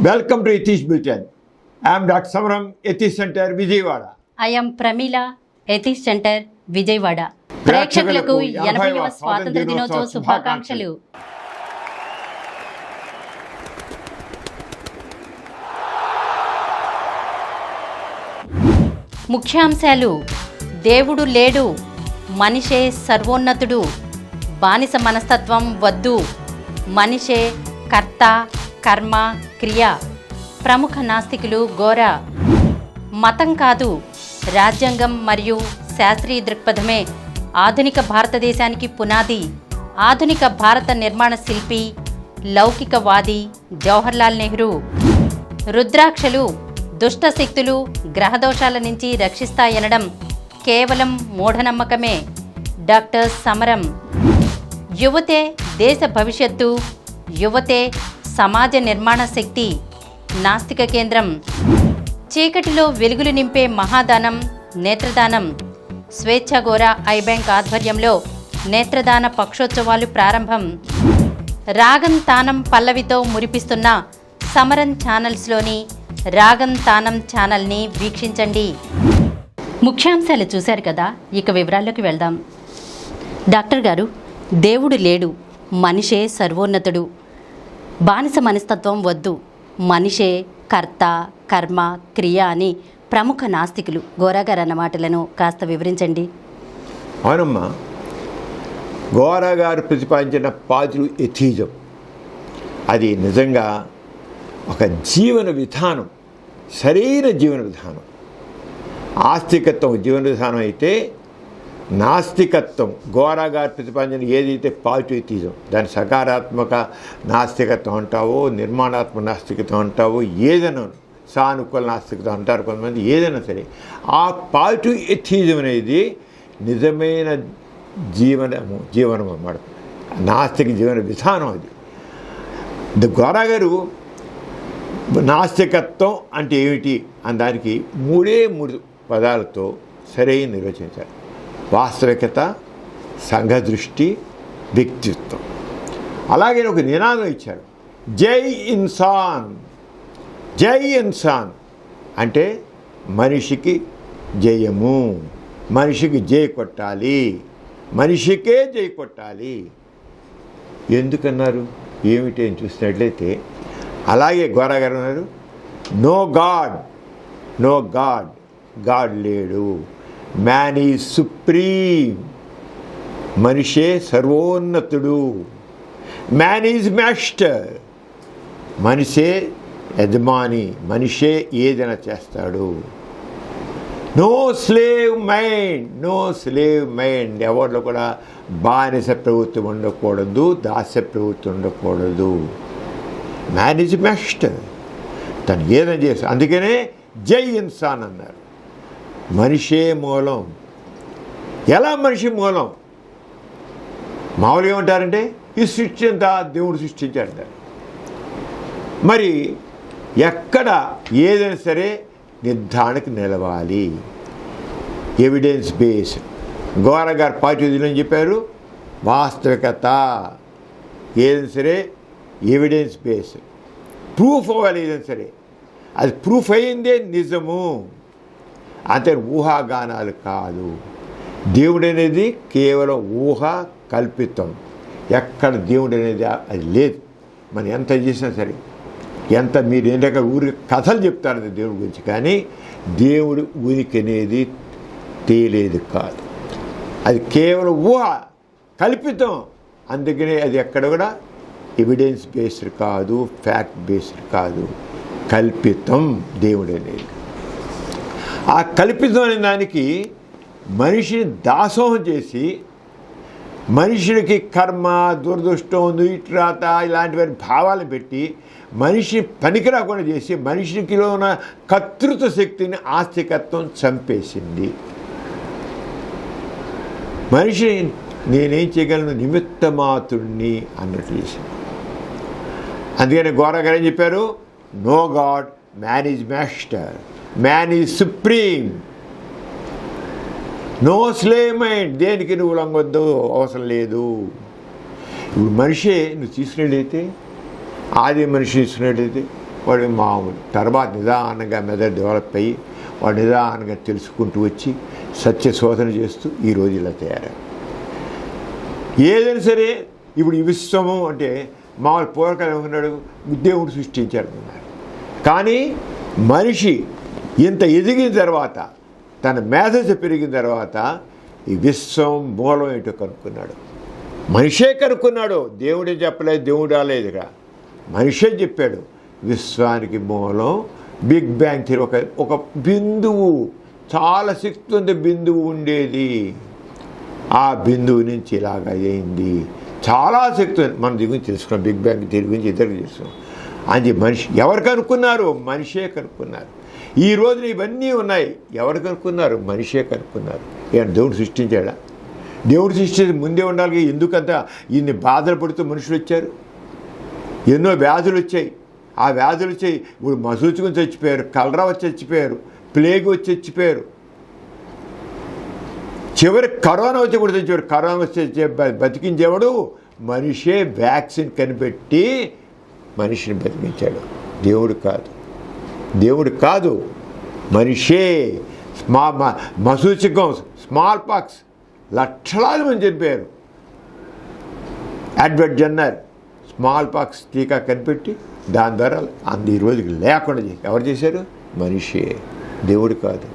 Welcome to Etish Bulletin. I am Dr. Samaram, Etish Center, Vijayawada. I am Pramila, Etish Center, Vijayawada. ప్రేక్షకులకు 80వ స్వాతంత్ర దినోత్సవ శుభాకాంక్షలు. ముఖ్యాంశాలు: దేవుడు లేడు, మనిషే సర్వోన్నతుడు, బానిస మనస్తత్వం వద్దు, మనిషే కర్త, కర్మ, క్రియ, ప్రముఖ నాస్తికులు గోరా. మతం కాదు, రాజ్యాంగం మరియు శాస్త్రీయ దృక్పథమే ఆధునిక భారతదేశానికి పునాది. ఆధునిక భారత నిర్మాణ శిల్పి, లౌకికవాది జవహర్లాల్ నెహ్రూ. రుద్రాక్షలు దుష్ట శక్తులు, గ్రహదోషాల నుంచి రక్షిస్తాయనడం కేవలం మూఢనమ్మకమే. డాక్టర్ సమరం. యువతే దేశ భవిష్యత్తు, యువతే సమాజ నిర్మాణ శక్తి. నాస్తిక కేంద్రం. చీకటిలో వెలుగులు నింపే మహాదానం నేత్రదానం. స్వేచ్ఛ గోరా ఐ బ్యాంక్ ఆధ్వర్యంలో నేత్రదాన పక్షోత్సవాలు ప్రారంభం. రాగం తానం పల్లవితో మురిపిస్తున్న సమరం ఛానల్స్లోని రాగం తానం ఛానల్ని వీక్షించండి. ముఖ్యాంశాలు చూశారు కదా, ఇక వివరాల్లోకి వెళ్దాం. డాక్టర్ గారు, దేవుడు లేడు, మనిషే సర్వోన్నతుడు, బానిస మనస్తత్వం వద్దు, మనిషే కర్త, కర్మ, క్రియ అని ప్రముఖ నాస్తికులు గోరా గారు అన్న మాటలను కాస్త వివరించండి. అవునమ్మా, గోరా గారు ప్రతిపాదించిన పాజిటివ్ ఎథిజం అది నిజంగా ఒక జీవన విధానం, సరైన జీవన విధానం. ఆస్తికత్వం జీవన విధానం అయితే, నాస్తికత్వం గోరా గారు ప్రతిపాదించిన ఏదైతే పాజిటివ్ ఎథిజం, దాని సకారాత్మక నాస్తికత్వం అంటావో, నిర్మాణాత్మక నాస్తికత్వం అంటావో, ఏదైనా సానుకూల నాస్తికత్వం అంటారు కొంతమంది, ఏదైనా సరే ఆ పాజిటివ్ ఎథిజం అనేది నిజమైన జీవనం అన్నమాట. నాస్తిక జీవన విధానం అది. గోరా గారు నాస్తికత్వం అంటే ఏమిటి అని దానికి మూడు పదాలతో సరైన నిర్వచించారు: వాస్తవికత, సంఘదృష్టి, వ్యక్తిత్వం. అలాగే ఒక నినాదం ఇచ్చారు, జై ఇన్సాన్. జై ఇన్సాన్ అంటే మనిషికి జయము, మనిషికి జై కొట్టాలి, మనిషికే జై కొట్టాలి. ఎందుకన్నారు ఏమిటి అని చూసినట్లయితే, అలాగే గోరా గారు అన్నారు, no god, no god, god లేడు, మ్యాన్ ఈజ్ సుప్రీం, మనిషే సర్వోన్నతుడు, మ్యాన్ ఈజ్ మాస్టర్, మనిషే యజమాని, మనిషే ఏదైనా చేస్తాడు. No slave mind, no slave mind, ఎవరిలో కూడా బానిస ప్రభుత్వం ఉండకూడదు, దాస్య ప్రభుత్వం ఉండకూడదు. మ్యాన్ ఈజ్ మాస్టర్, తను ఏదైనా చేస్తాడు. అందుకనే జై ఇన్సాన్ అన్నారు. మనిషే మూలం. ఎలా మనిషి మూలం? మామూలుగా ఏమంటారంటే ఈ సృష్టి అంతా దేవుడు సృష్టించాడంటారు. మరి ఎక్కడ ఏదైనా సరే నిర్ధారణకు నిలవాలి, ఎవిడెన్స్ బేస్డ్. గోరా గారు పాజిటివ్ అని చెప్పారు, వాస్తవికత, ఏదైనా సరే ఎవిడెన్స్ బేస్డ్, ప్రూఫ్ అవ్వాలి. ఏదైనా సరే అది ప్రూఫ్ అయ్యిందే నిజము, అంతే. ఊహాగానాలు కాదు. దేవుడు అనేది కేవలం ఊహ, కల్పితం. ఎక్కడ దేవుడు అనేది అది లేదు. మనం ఎంత చేసినా సరే, ఎంత మీరు ఏంటంటే ఊరికి కథలు చెప్తారు దేవుడి గురించి, కానీ దేవుడు ఉనికి అనేది తేలేదు కాదు. అది కేవలం ఊహ, కల్పితం. అందుకనే అది ఎక్కడ కూడా ఎవిడెన్స్ బేస్డ్ కాదు, ఫ్యాక్ట్ బేస్డ్ కాదు, కల్పితం దేవుడు అనేది. ఆ కల్పితం అనే దానికి మనిషిని దాసోహం చేసి, మనిషికి కర్మ, దురదృష్టం, నుయిట్రాత ఇలాంటివన్నీ భావాలను పెట్టి మనిషి పనికిరాకుండా చేసి, మనిషికిలో ఉన్న కర్తృత్వ శక్తిని ఆస్తికత్వం చంపేసింది. మనిషి నేనేం చేయగలను, నిమిత్తమాతుడిని అన్నట్టు చేసింది. అందుకని గోరా గారు ఏం చెప్పారు, no god, man is master, man is supreme, no slave mind, దేనికి నువ్వు లొంగొద్దు, అవసరం లేదు. ఇప్పుడు మనిషే నువ్వు తీసుకున్నట్లయితే, ఆది మనిషి తీసుకున్నట్లయితే వాడు మామూలు. తర్వాత నిదానంగా మెదడు డెవలప్ అయ్యి వాడు నిదానంగా తెలుసుకుంటూ వచ్చి సత్య శోధన చేస్తూ ఈరోజు ఇలా తయారయ్యారు. ఏదైనా సరే ఇప్పుడు ఈ విశ్వము అంటే మామూలు పూర్వకాలం ఉన్నాడు, దేవుడు సృష్టించారన్నారు. కానీ మనిషి ఇంత ఎదిగిన తర్వాత, తన మేధస్సు పెరిగిన తర్వాత ఈ విశ్వం మూలం ఏంటో కనుక్కున్నాడు. మనిషే కనుక్కున్నాడు, దేవుడే చెప్పలేదు, దేవుడు రాలేదుగా, మనిషే చెప్పాడు. విశ్వానికి మూలం బిగ్ బ్యాంగ్ థియరీ. ఒక బిందువు, చాలా శక్తివంత బిందువు ఉండేది, ఆ బిందువు నుంచి ఇలాగ అయింది. చాలా శక్తి మనం దీని గురించి తెలుసుకున్నాం, బిగ్ బ్యాంగ్ థియరీ గురించి ఇద్దరికి తెలుసుకున్నాం. అది మనిషి ఎవరు కనుక్కున్నారు? మనిషే కనుక్కున్నారు. ఈ రోజున ఇవన్నీ ఉన్నాయి, ఎవరు కనుక్కున్నారు? మనిషే కనుక్కున్నారు. ఏమన్నా దేవుడు సృష్టించాడా? దేవుడు సృష్టించి ముందే ఉండాలి. ఎందుకంత ఇన్ని బాధలు పడుతూ మనుషులు వచ్చారు? ఎన్నో వ్యాధులు వచ్చాయి. ఆ వ్యాధులు వచ్చాయి, ఇప్పుడు మసూచుకుని చచ్చిపోయారు, కలరా వచ్చి చచ్చిపోయారు, ప్లేగ్ వచ్చి చచ్చిపోయారు, చివరి కరోనా వచ్చి కూడా చచ్చిపోయారు. కరోనా వచ్చి బతికించేవాడు మనిషే. వ్యాక్సిన్ కనిపెట్టి మనిషిని బతికించాడు, దేవుడు కాదు. దేవుడు కాదు, మనిషే. మసూచికం, స్మాల్ పాక్స్ లక్షలాది మంది చనిపోయారు. ఎడ్వర్డ్ జెన్నర్ స్మాల్ పాక్స్ టీకా కనిపెట్టి దాని ద్వారా ఈ రోజుకి లేకుండా చేసి ఎవరు చేశారు? మనిషే, దేవుడు కాదు.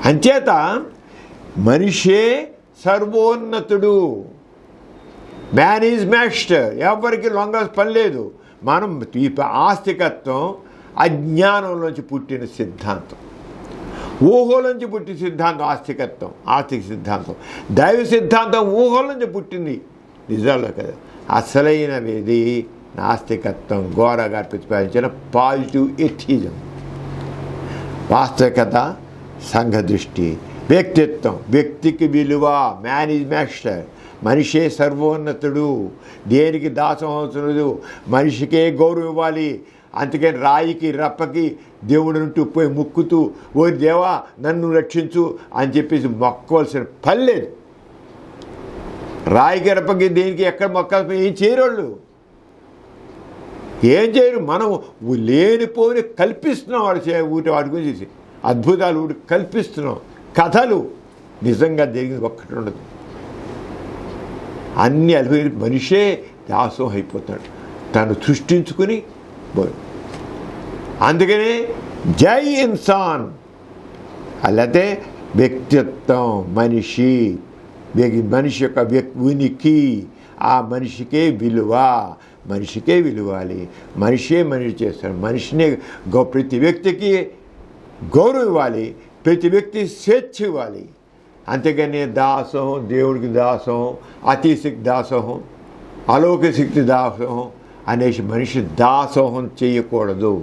అంచేత మనిషే సర్వోన్నతుడు. Man is master. ఎవరికి లొంగ పని లేదు. మనం ఈ ఆస్తికత్వం అజ్ఞానంలోంచి పుట్టిన సిద్ధాంతం, ఊహలోంచి పుట్టిన సిద్ధాంతం ఆస్తికత్వం, ఆస్తిక సిద్ధాంతం. దైవ సిద్ధాంతం ఊహలోంచి పుట్టింది, నిజాల్లో కదా. అసలైనది నాస్తికత్వం, గోరా గారు ప్రతిపాదించిన పాజిటివ్ ఎథిజం. వాస్తవికత, సంఘ దృష్టి, వ్యక్తిత్వం, వ్యక్తికి విలువ. Man is master. మనిషే సర్వోన్నతుడు, దేనికి దాసం అవసరం లేదు, మనిషికే గౌరవం ఇవ్వాలి. అందుకని రాయికి రప్పకి దేవుడు ఉంటూ పోయి ముక్కుతూ, ఓ దేవా నన్ను రక్షించు అని చెప్పేసి మొక్కవలసిన పని లేదు. రాయికి రప్పకి దేనికి ఎక్కడ మొక్కాల్సి ఏం చేయరోళ్ళు, ఏం చేయరు. మనం లేనిపోని కల్పిస్తున్నాం. వాడి గురించి అద్భుతాలు కల్పిస్తున్నాం, కథలు. నిజంగా జరిగింది ఒక్కటి ఉండదు. అన్ని అద్భుత మనిషే దాసం అయిపోతాడు, తను సృష్టించుకుని. అందుకనే జై ఇన్సాన్. అలాగే వ్యక్తిత్వం, మనిషి యొక్క ఉనికి, ఆ మనిషికే విలువ, మనిషికే విలువాలి. మనిషే మనిషి చేస్తాడు. మనిషిని ప్రతి వ్యక్తికి గౌరవం ఇవ్వాలి, ప్రతి వ్యక్తి స్వేచ్ఛ ఇవ్వాలి. అంతేగాని దాసోహం, దేవుడికి దాసోహం, అతిశక్తి దాసోహం, అలౌకిక శక్తి దాసోహం అనేసి మనిషి దాసోహం చేయకూడదు.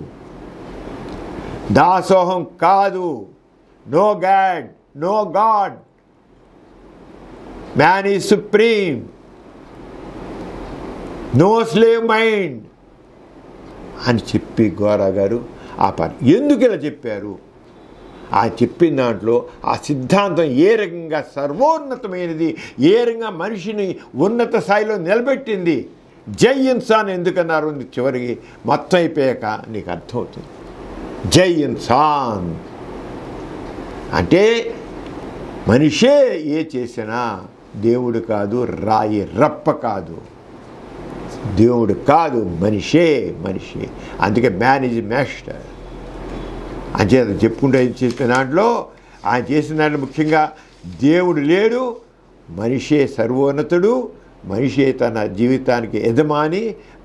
దాసోహం కాదు. No god, no god. Man is supreme. No slave mind అని చెప్పి గోరా గారు ఆ పని ఎందుకు ఇలా చెప్పారు? ఆ చెప్పిన దాంట్లో ఆ సిద్ధాంతం ఏ రకంగా సర్వోన్నతమైనది, ఏ రకంగా మనిషిని ఉన్నత స్థాయిలో నిలబెట్టింది. జై ఇన్సాన్ ఎందుకన్నారు చివరికి మొత్తం అయిపోయాక నీకు అర్థమవుతుంది. జై ఇన్సాన్ అంటే మనిషే ఏ చేసినా, దేవుడు కాదు, రాయి రప్ప కాదు, దేవుడు కాదు, మనిషే. అందుకే మ్యాన్ ఈజ్ మాస్టర్. అంచేత చెప్పుకుంటే చేసిన దాంట్లో ఆయన చేసిన దాంట్లో ముఖ్యంగా దేవుడు లేడు, మనిషే సర్వోన్నతుడు, మనిషే తన జీవితానికి యజమాని,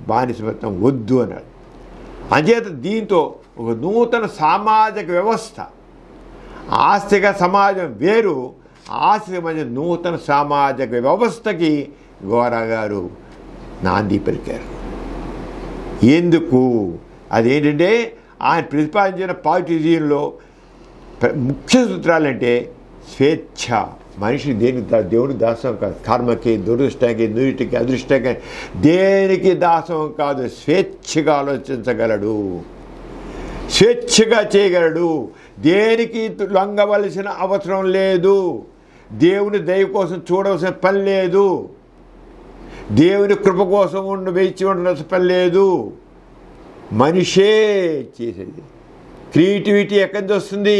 బానిసత్వం వద్దు అన్నాడు. అంచేత దీంతో ఒక నూతన సామాజిక వ్యవస్థ, ఆస్తిక సమాజం వేరు, ఆస్తిక మధ్య నూతన సామాజిక వ్యవస్థకి గోరా గారు నాంది పలికారు. ఎందుకు? అదేంటంటే ఆయన ప్రతిపాదించిన పాజిటివిజంలో ముఖ్య సూత్రాలంటే స్వేచ్ఛ. మనిషి దేనికి దేవుడికి దాసం కాదు, కర్మకి, దురదృష్టానికి, నురిటికి, అదృష్టానికి దేనికి దాసం కాదు. స్వేచ్ఛగా ఆలోచించగలడు, స్వేచ్ఛగా చేయగలడు, దేనికి లొంగవలసిన అవసరం లేదు, దేవుని దయ కోసం చూడవలసిన పని లేదు, దేవుని కృప కోసం వేచి ఉండవలసిన పని లేదు. మనిషే చేసేది. క్రియేటివిటీ ఎక్కడి నుంచి వస్తుంది?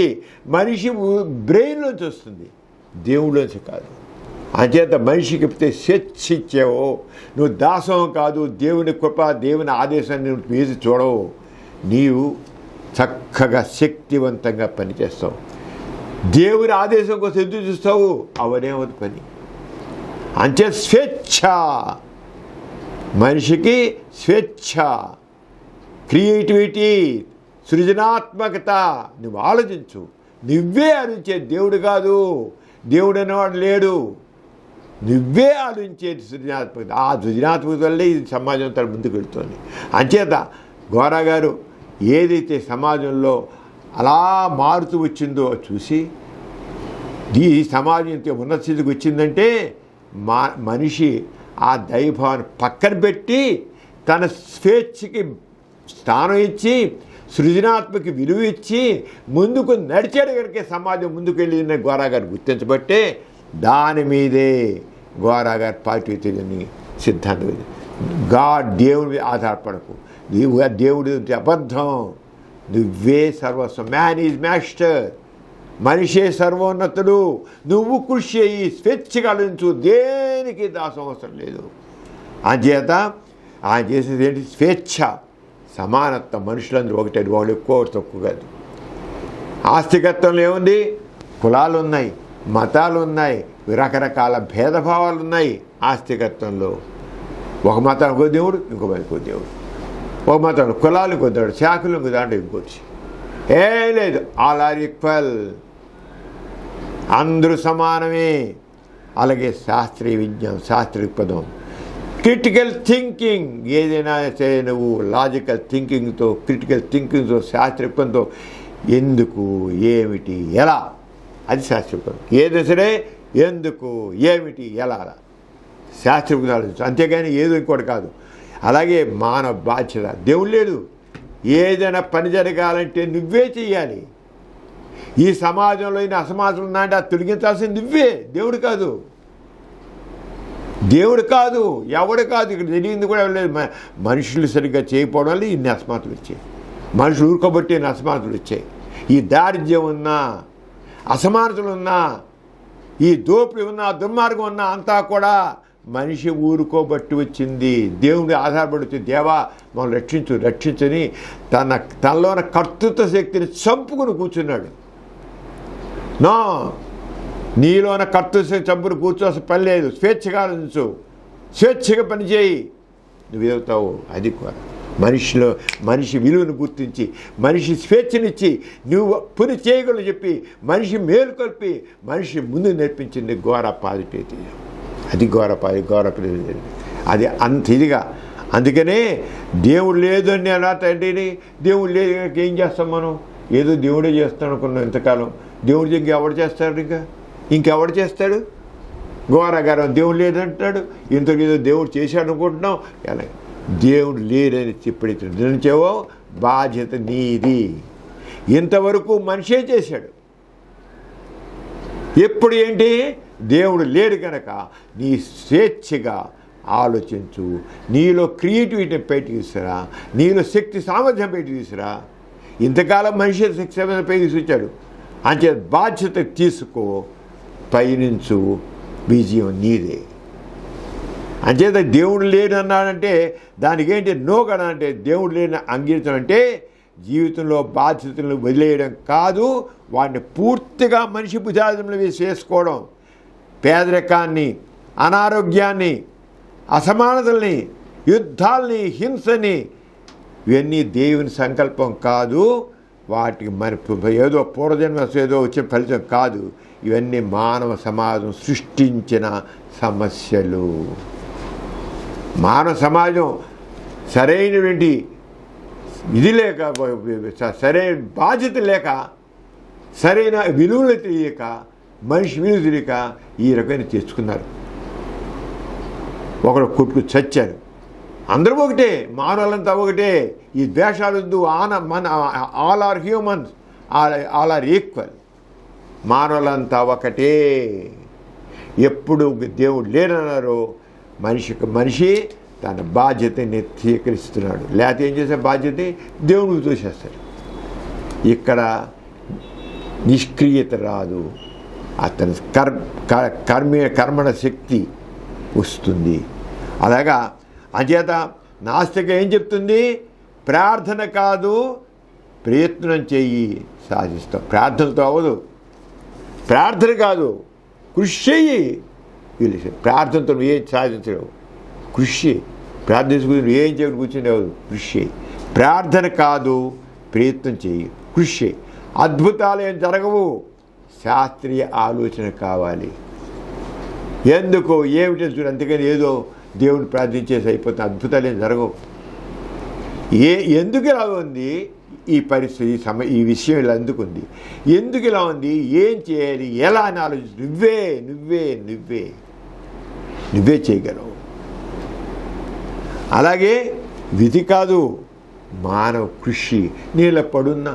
మనిషి బ్రెయిన్లోంచి వస్తుంది, దేవుళ్ళలోంచి కాదు. అంచేత మనిషికి ఎప్పుడైతే స్వేచ్ఛ ఇచ్చావో, నువ్వు దాసం కాదు, దేవుని కృప, దేవుని ఆదేశాన్ని మీద చూడవు, నీవు చక్కగా శక్తివంతంగా పనిచేస్తావు. దేవుని ఆదేశం కోసం ఎదురు చూస్తావు, అవనేమవుతుంది పని. అంతే స్వేచ్ఛ, మనిషికి స్వేచ్ఛ, క్రియేటివిటీ, సృజనాత్మకత. నువ్వు ఆలోచించు, నువ్వే ఆలోచించే, దేవుడు కాదు, దేవుడు అనేవాడు లేడు, నువ్వే ఆలోచించే సృజనాత్మకత. ఆ సృజనాత్మకత వల్లే ఇది సమాజం తన ముందుకు వెళ్తుంది. అంచేత గోరా గారు ఏదైతే సమాజంలో అలా మారుతూ వచ్చిందో చూసి, ఈ సమాజం ఇంత ఉన్నత స్థితికి వచ్చిందంటే మనిషి ఆ దైవాన్ని పక్కన పెట్టి తన స్వేచ్ఛకి స్థానం ఇచ్చి, సృజనాత్మక విలువ ఇచ్చి ముందుకు నడిచాడు కనుక సమాజం ముందుకు వెళ్ళిన గోరా గారు గుర్తించబట్టే దాని మీదే గోరా గారు పాజిటివిటీని సిద్ధాంతం. దేవుడి ఆధారపడకు, దేవుడి అబద్ధం, నువ్వే సర్వస్వం. మ్యాన్ ఈజ్ మాస్టర్, మనిషే సర్వోన్నతుడు. నువ్వు కృషి చేయి, స్వేచ్ఛగా ఆలోచించు, దేనికి దాసం అవసరం లేదు. అంచేత ఆయన చేసేది ఏంటి? స్వేచ్ఛ, సమానత్వం. మనుషులందరూ ఒకటే, వాళ్ళు ఎక్కువ తక్కువ కాదు. ఆస్తికత్వంలో ఏముంది? కులాలు ఉన్నాయి, మతాలు ఉన్నాయి, రకరకాల భేదభావాలు ఉన్నాయి. ఆస్తికత్వంలో ఒక మతం ఇంకో దేవుడు, ఇంకో ఇంకో దేవుడు, ఒక మతం కులాలు ఇంకో దేవుడు, శాఖలు ఇంకో దాంట్లో ఇంకోటి. ఏం లేదు, ఆల్ ఆర్ ఈక్వల్, అందరూ సమానమే. అలాగే శాస్త్రీయ విజ్ఞానం, శాస్త్రీయ పదం, క్రిటికల్ థింకింగ్. ఏదైనా సరే నువ్వు లాజికల్ థింకింగ్తో, క్రిటికల్ థింకింగ్తో, శాస్త్రీయంతో ఎందుకు, ఏమిటి, ఎలా, అది శాస్త్రీయం. ఏదైనా సరే ఎందుకు, ఏమిటి, ఎలా, శాస్త్రీయ ఆలోచించు, అంతేగాని ఏదో ఇంకోటి కాదు. అలాగే మానవ బాధ్యత. దేవుడు లేడు, ఏదైనా పని జరగాలంటే నువ్వే చెయ్యాలి. ఈ సమాజంలో ఇన్ని అసమాజం ఉన్నాయంటే అది తొలగించాల్సింది నువ్వే, దేవుడు కాదు. దేవుడు కాదు, ఎవడు కాదు. ఇక్కడ తెలియంది కూడా లేదు. మనుషులు సరిగ్గా చేయకపోవడం వల్ల ఇన్ని అసమానతలు వచ్చాయి. మనుషులు ఊరుకోబట్టి ఇన్ని అసమానతలు వచ్చాయి. ఈ దారిద్ర్యం ఉన్నా, అసమానతలు ఉన్నా, ఈ దోపిడీ ఉన్నా, దుర్మార్గం ఉన్నా, అంతా కూడా మనిషి ఊరుకోబట్టి వచ్చింది. దేవుడి ఆధారపడి వచ్చింది. దేవా మనం రక్షించని తనలోన కర్తృత్వ శక్తిని చంపుకుని కూర్చున్నాడు. నో, నీలోన కర్తృత్వ చంపుని కూర్చోవలసిన పని లేదు. స్వేచ్ఛగా ఆలోచించు, స్వేచ్ఛగా పనిచేయి, నువ్వు ఎదుగుతావు. అది కూడా మనిషి విలువను గుర్తించి, మనిషి స్వేచ్ఛనిచ్చి, నువ్వు పని చేయగలని చెప్పి, మనిషి మేలుకొల్పి, మనిషి ముందు నేర్పించింది ఘోర పాజిటివిటీ. అది ఘోర అది అంత ఇదిగా. అందుకనే దేవుడు లేదు అని అలా తండ్రిని, దేవుడు లేదు కనుక ఏం చేస్తాం మనం? ఏదో దేవుడే చేస్తాడు అనుకున్నాం ఇంతకాలం. దేవుడు ఇంకెవడు చేస్తాడు? ఇంకెవడు చేస్తాడు? ఘోరగారం దేవుడు లేదంటాడు, ఇంతకు ఏదో దేవుడు చేశాడు అనుకుంటున్నాం. ఎలా దేవుడు లేదని చెప్పి నిర్ణయించావో బాధ్యత నీది. ఇంతవరకు మనిషే చేశాడు. ఎప్పుడు ఏంటి? దేవుడు లేడు కనుక నీ స్వేచ్ఛగా ఆలోచించు, నీలో క్రియేటివిటీ బయట తీసుకురా, నీలో శక్తి సామర్థ్యం బయట తీసుకురా. ఇంతకాలం మనిషి శక్తి సామర్థ్యం బయట తీసుకొచ్చాడు. అంతే బాధ్యత తీసుకో, పయనించు, విజయం నీదే. అంచేత దేవుడు లేడు అన్నాడంటే దానికి ఏంటి? నో కదా అంటే దేవుడు లేని అంగీకరించడం అంటే జీవితంలో బాధ్యతలను వదిలేయడం కాదు, వాటిని పూర్తిగా మనిషి భుజాలంలో వేసి చేసుకోవడం. పేదరికాన్ని, అనారోగ్యాన్ని, అసమానతల్ని, యుద్ధాలని, హింసని, ఇవన్నీ దేవుని సంకల్పం కాదు. వాటికి మన ఏదో పూర్వజన్మ ఏదో వచ్చే ఫలితం కాదు. ఇవన్నీ మానవ సమాజం సృష్టించిన సమస్యలు. మానవ సమాజం సరైనటువంటి ఇది లేక, సరైన బాధ్యత లేక, సరైన విలువలు తెలియక, మనిషి విలువ తెలియక ఈ రకమైన తెచ్చుకున్నారు. ఒకడు కొట్టుకు చచ్చారు. అందరూ ఒకటే, మానవులంతా ఒకటే. ఈ ద్వేషాలు all are humans, all are equal. మానవులంతా ఒకటే. ఎప్పుడు దేవుడు లేనన్నారో మనిషి తన బాధ్యతని స్వీకరిస్తున్నాడు. లేకపోతే ఏం చేసే బాధ్యత దేవుడికి తోసేస్తాడు. ఇక్కడ నిష్క్రియత రాదు, అతని కర్మణ శక్తి వస్తుంది. అలాగా అంచేత నాస్తిక ఏం చెప్తుంది? ప్రార్థన కాదు, ప్రయత్నం చెయ్యి, సాధిస్తావు. ప్రార్థనతో అవ్వదు, ప్రార్థన కాదు, కృషి చెయ్యి. ప్రార్థనతో నువ్వు ఏం సాధించలేవు, కృషి. ప్రార్థించుకుని నువ్వు ఏం చేయడం కూర్చుని అవ్వదు, కృషి. ప్రార్థన కాదు, ప్రయత్నం చెయ్యి, కృషి. అద్భుతాలు ఏం జరగవు, శాస్త్రీయ ఆలోచన కావాలి. ఎందుకు ఏమిటి చూడు, అందుకని ఏదో దేవుని ప్రార్థించేసి అయిపోతుంది, అద్భుతాలు ఏం జరగవు. ఎందుకు ఇలా ఉంది ఈ పరిస్థితి, ఈ విషయం ఇలా ఎందుకుంది, ఎందుకు ఇలా ఉంది, ఏం చేయాలి, ఎలా అని ఆలోచించి నువ్వే నువ్వే నువ్వే నువ్వే చేయగలవు. అలాగే విధి కాదు, మానవ కృషి. నీళ్ళ పడున్నా,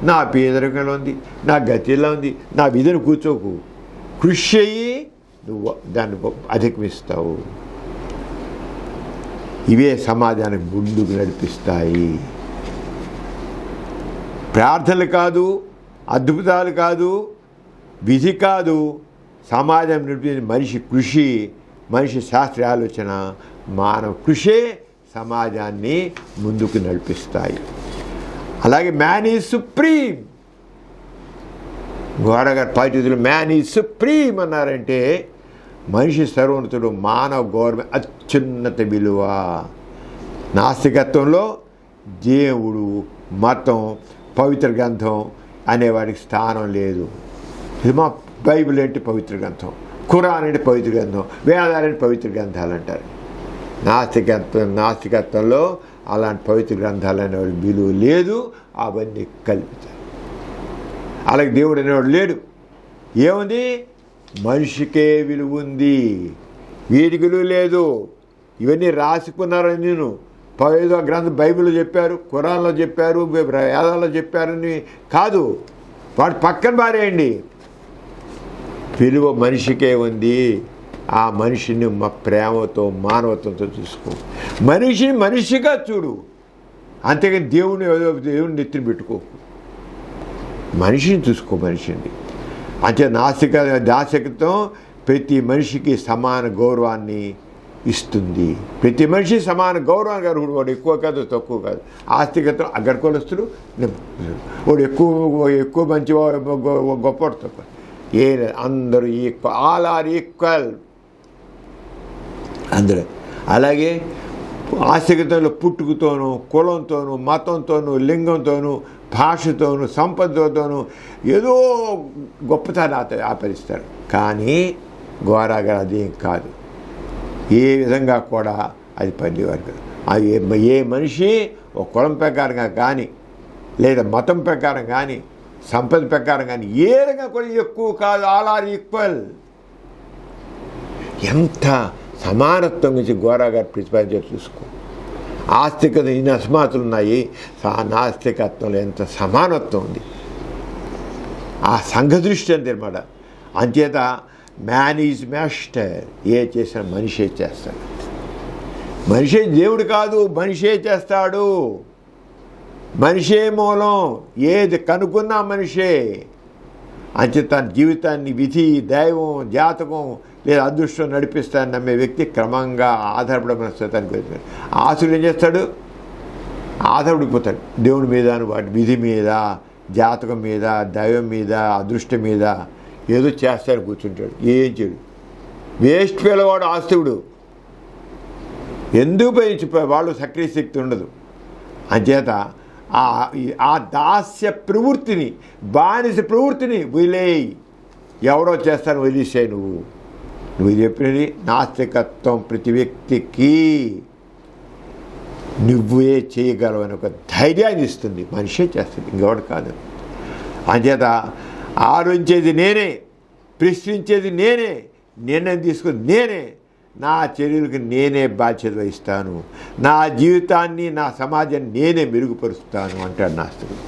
నా పేదరికంలో ఉంది, నా గతిలో ఉంది, నా విధిని కూర్చోకు, కృషి అయ్యి నువ్వు దాన్ని అధిగమిస్తావు. ఇవే సమాజానికి ముందుకు నడిపిస్తాయి. ప్రార్థనలు కాదు, అద్భుతాలు కాదు, విధి కాదు, సమాజం నడిపే మనిషి కృషి, మనిషి శాస్త్రీయ ఆలోచన, మానవ కృషే సమాజాన్ని ముందుకు నడిపిస్తాయి. అలాగే మ్యాన్ ఈజ్ సుప్రీం. గోడగారు పాటితులు మ్యాన్ ఈజ్ సుప్రీం అన్నారంటే మనిషి సర్వోన్నతుడు, మానవ గౌరవం అత్యున్నత విలువ. నాస్తికత్వంలో దేవుడు, మతం, పవిత్ర గ్రంథం అనేవాడికి స్థానం లేదు. ఇది మా బైబిల్ అంటే పవిత్ర గ్రంథం, ఖురాన్ అంటే పవిత్ర గ్రంథం, వేదాలంటే పవిత్ర గ్రంథాలు అంటారు. నాస్తికత్వంలో అలాంటి పవిత్ర గ్రంథాలు అనేవాడు విలువ లేదు, అవన్నీ కల్పితారు. అలాగే దేవుడు అనేవాడు లేడు. ఏముంది? మనిషికే విలువ ఉంది, వీడికి విలువ లేదు. ఇవన్నీ రాసుకున్నారని నేను పవిత్ర గ్రంథం బైబిల్లో చెప్పారు, ఖురాన్లో చెప్పారు, వేదాల్లో చెప్పారని కాదు, వాడు పక్కన పారేయండి. విలువ మనిషికే ఉంది. ఆ మనిషిని మా ప్రేమతో, మానవత్వంతో చూసుకో. మనిషిని మనిషిగా చూడు, అంతేగాని దేవుడిని నెత్తిని పెట్టుకోకు. మనిషిని చూసుకో, మనిషిని. అంటే నాస్తికత్వం ప్రతి మనిషికి సమాన గౌరవాన్ని ఇస్తుంది. ప్రతి మనిషి సమాన గౌరవాన్ని అర్హుడు. వాడు ఎక్కువ కాదు, తక్కువ కాదు. ఆస్తికత్వం అగ్రకులస్తుడు, వాడు ఎక్కువ మంచి గొప్పవాడు తప్ప ఏ అందరూ ఈక్వల్, ఆల్ ఆర్ ఈక్వల్ అందరూ. అలాగే ఆస్తికతలో పుట్టుకతోనూ, కులంతోనూ, మతంతోనూ, లింగంతోనూ, భాషతోనూ, సంపదతోనూ ఏదో గొప్పతనాన్ని ఆపరిస్తారు. కానీ ఘోరాగా అదేం కాదు, ఏ విధంగా కూడా అది పనివారు. ఏ మనిషి ఒక కులం ప్రకారంగా కానీ, లేదా మతం ప్రకారం కానీ, సంపద ప్రకారం కానీ ఏ రకంగా కూడా ఎక్కువ కాదు, ఆల్ ఆర్ ఈక్వల్. ఎంత సమానత్వం నుంచి ఘోరాగా ప్రతిపాదించారు చూసుకో. ఆస్తికత ఇన్ని అసమానతలు ఉన్నాయి, నాస్తికత్వంలో ఎంత సమానత్వం ఉంది. ఆ సంఘ దృష్టి అంతే అన్నమాట. అంచేత మ్యాన్ ఈజ్ మాస్టర్. ఏ చేసిన మనిషే చేస్తాడు. మనిషే దేవుడు కాదు, మనిషే చేస్తాడు. మనిషే మూలం, ఏది కనుక్కున్నా మనిషే. అంచేత తన జీవితాన్ని విధి, దైవం, జాతకం లేదా అదృష్టం నడిపిస్తానని నమ్మే వ్యక్తి క్రమంగా ఆధారపడమైన స్థితానికి వెళ్తాడు. ఆశలు ఏం చేస్తాడు? ఆధారపడిపోతాడు దేవుని మీద, వాటి విధి మీద, జాతకం మీద, దైవం మీద, అదృష్టం మీద. ఏదో చేస్తాడు, కూర్చుంటాడు, ఏం చేయడు. వేస్ట్ పిల్లవాడు ఆస్తువుడు. ఎందుకు పయించి వాళ్ళు సక్రియ శక్తి ఉండదు. అంచేత ఆ దాస్య ప్రవృత్తిని, బానిస ప్రవృత్తిని వదిలేయి. ఎవడో చేస్తాను వదిలేసాయి. నువ్వు చెప్పినది నాస్తికత్వం ప్రతి వ్యక్తికి నువ్వే చేయగలవు అని ఒక ధైర్యాన్ని ఇస్తుంది. మనిషే చేస్తుంది, ఇంకెవడు కాదు. అంచేత ఆలోచించేది నేనే, ప్రశ్నించేది నేనే, నిర్ణయం తీసుకుని నేనే, నా చర్యలకు నేనే బాధ్యత వహిస్తాను, నా జీవితాన్ని, నా సమాజాన్ని నేనే మెరుగుపరుస్తాను అంటాడు నాస్తికుడు.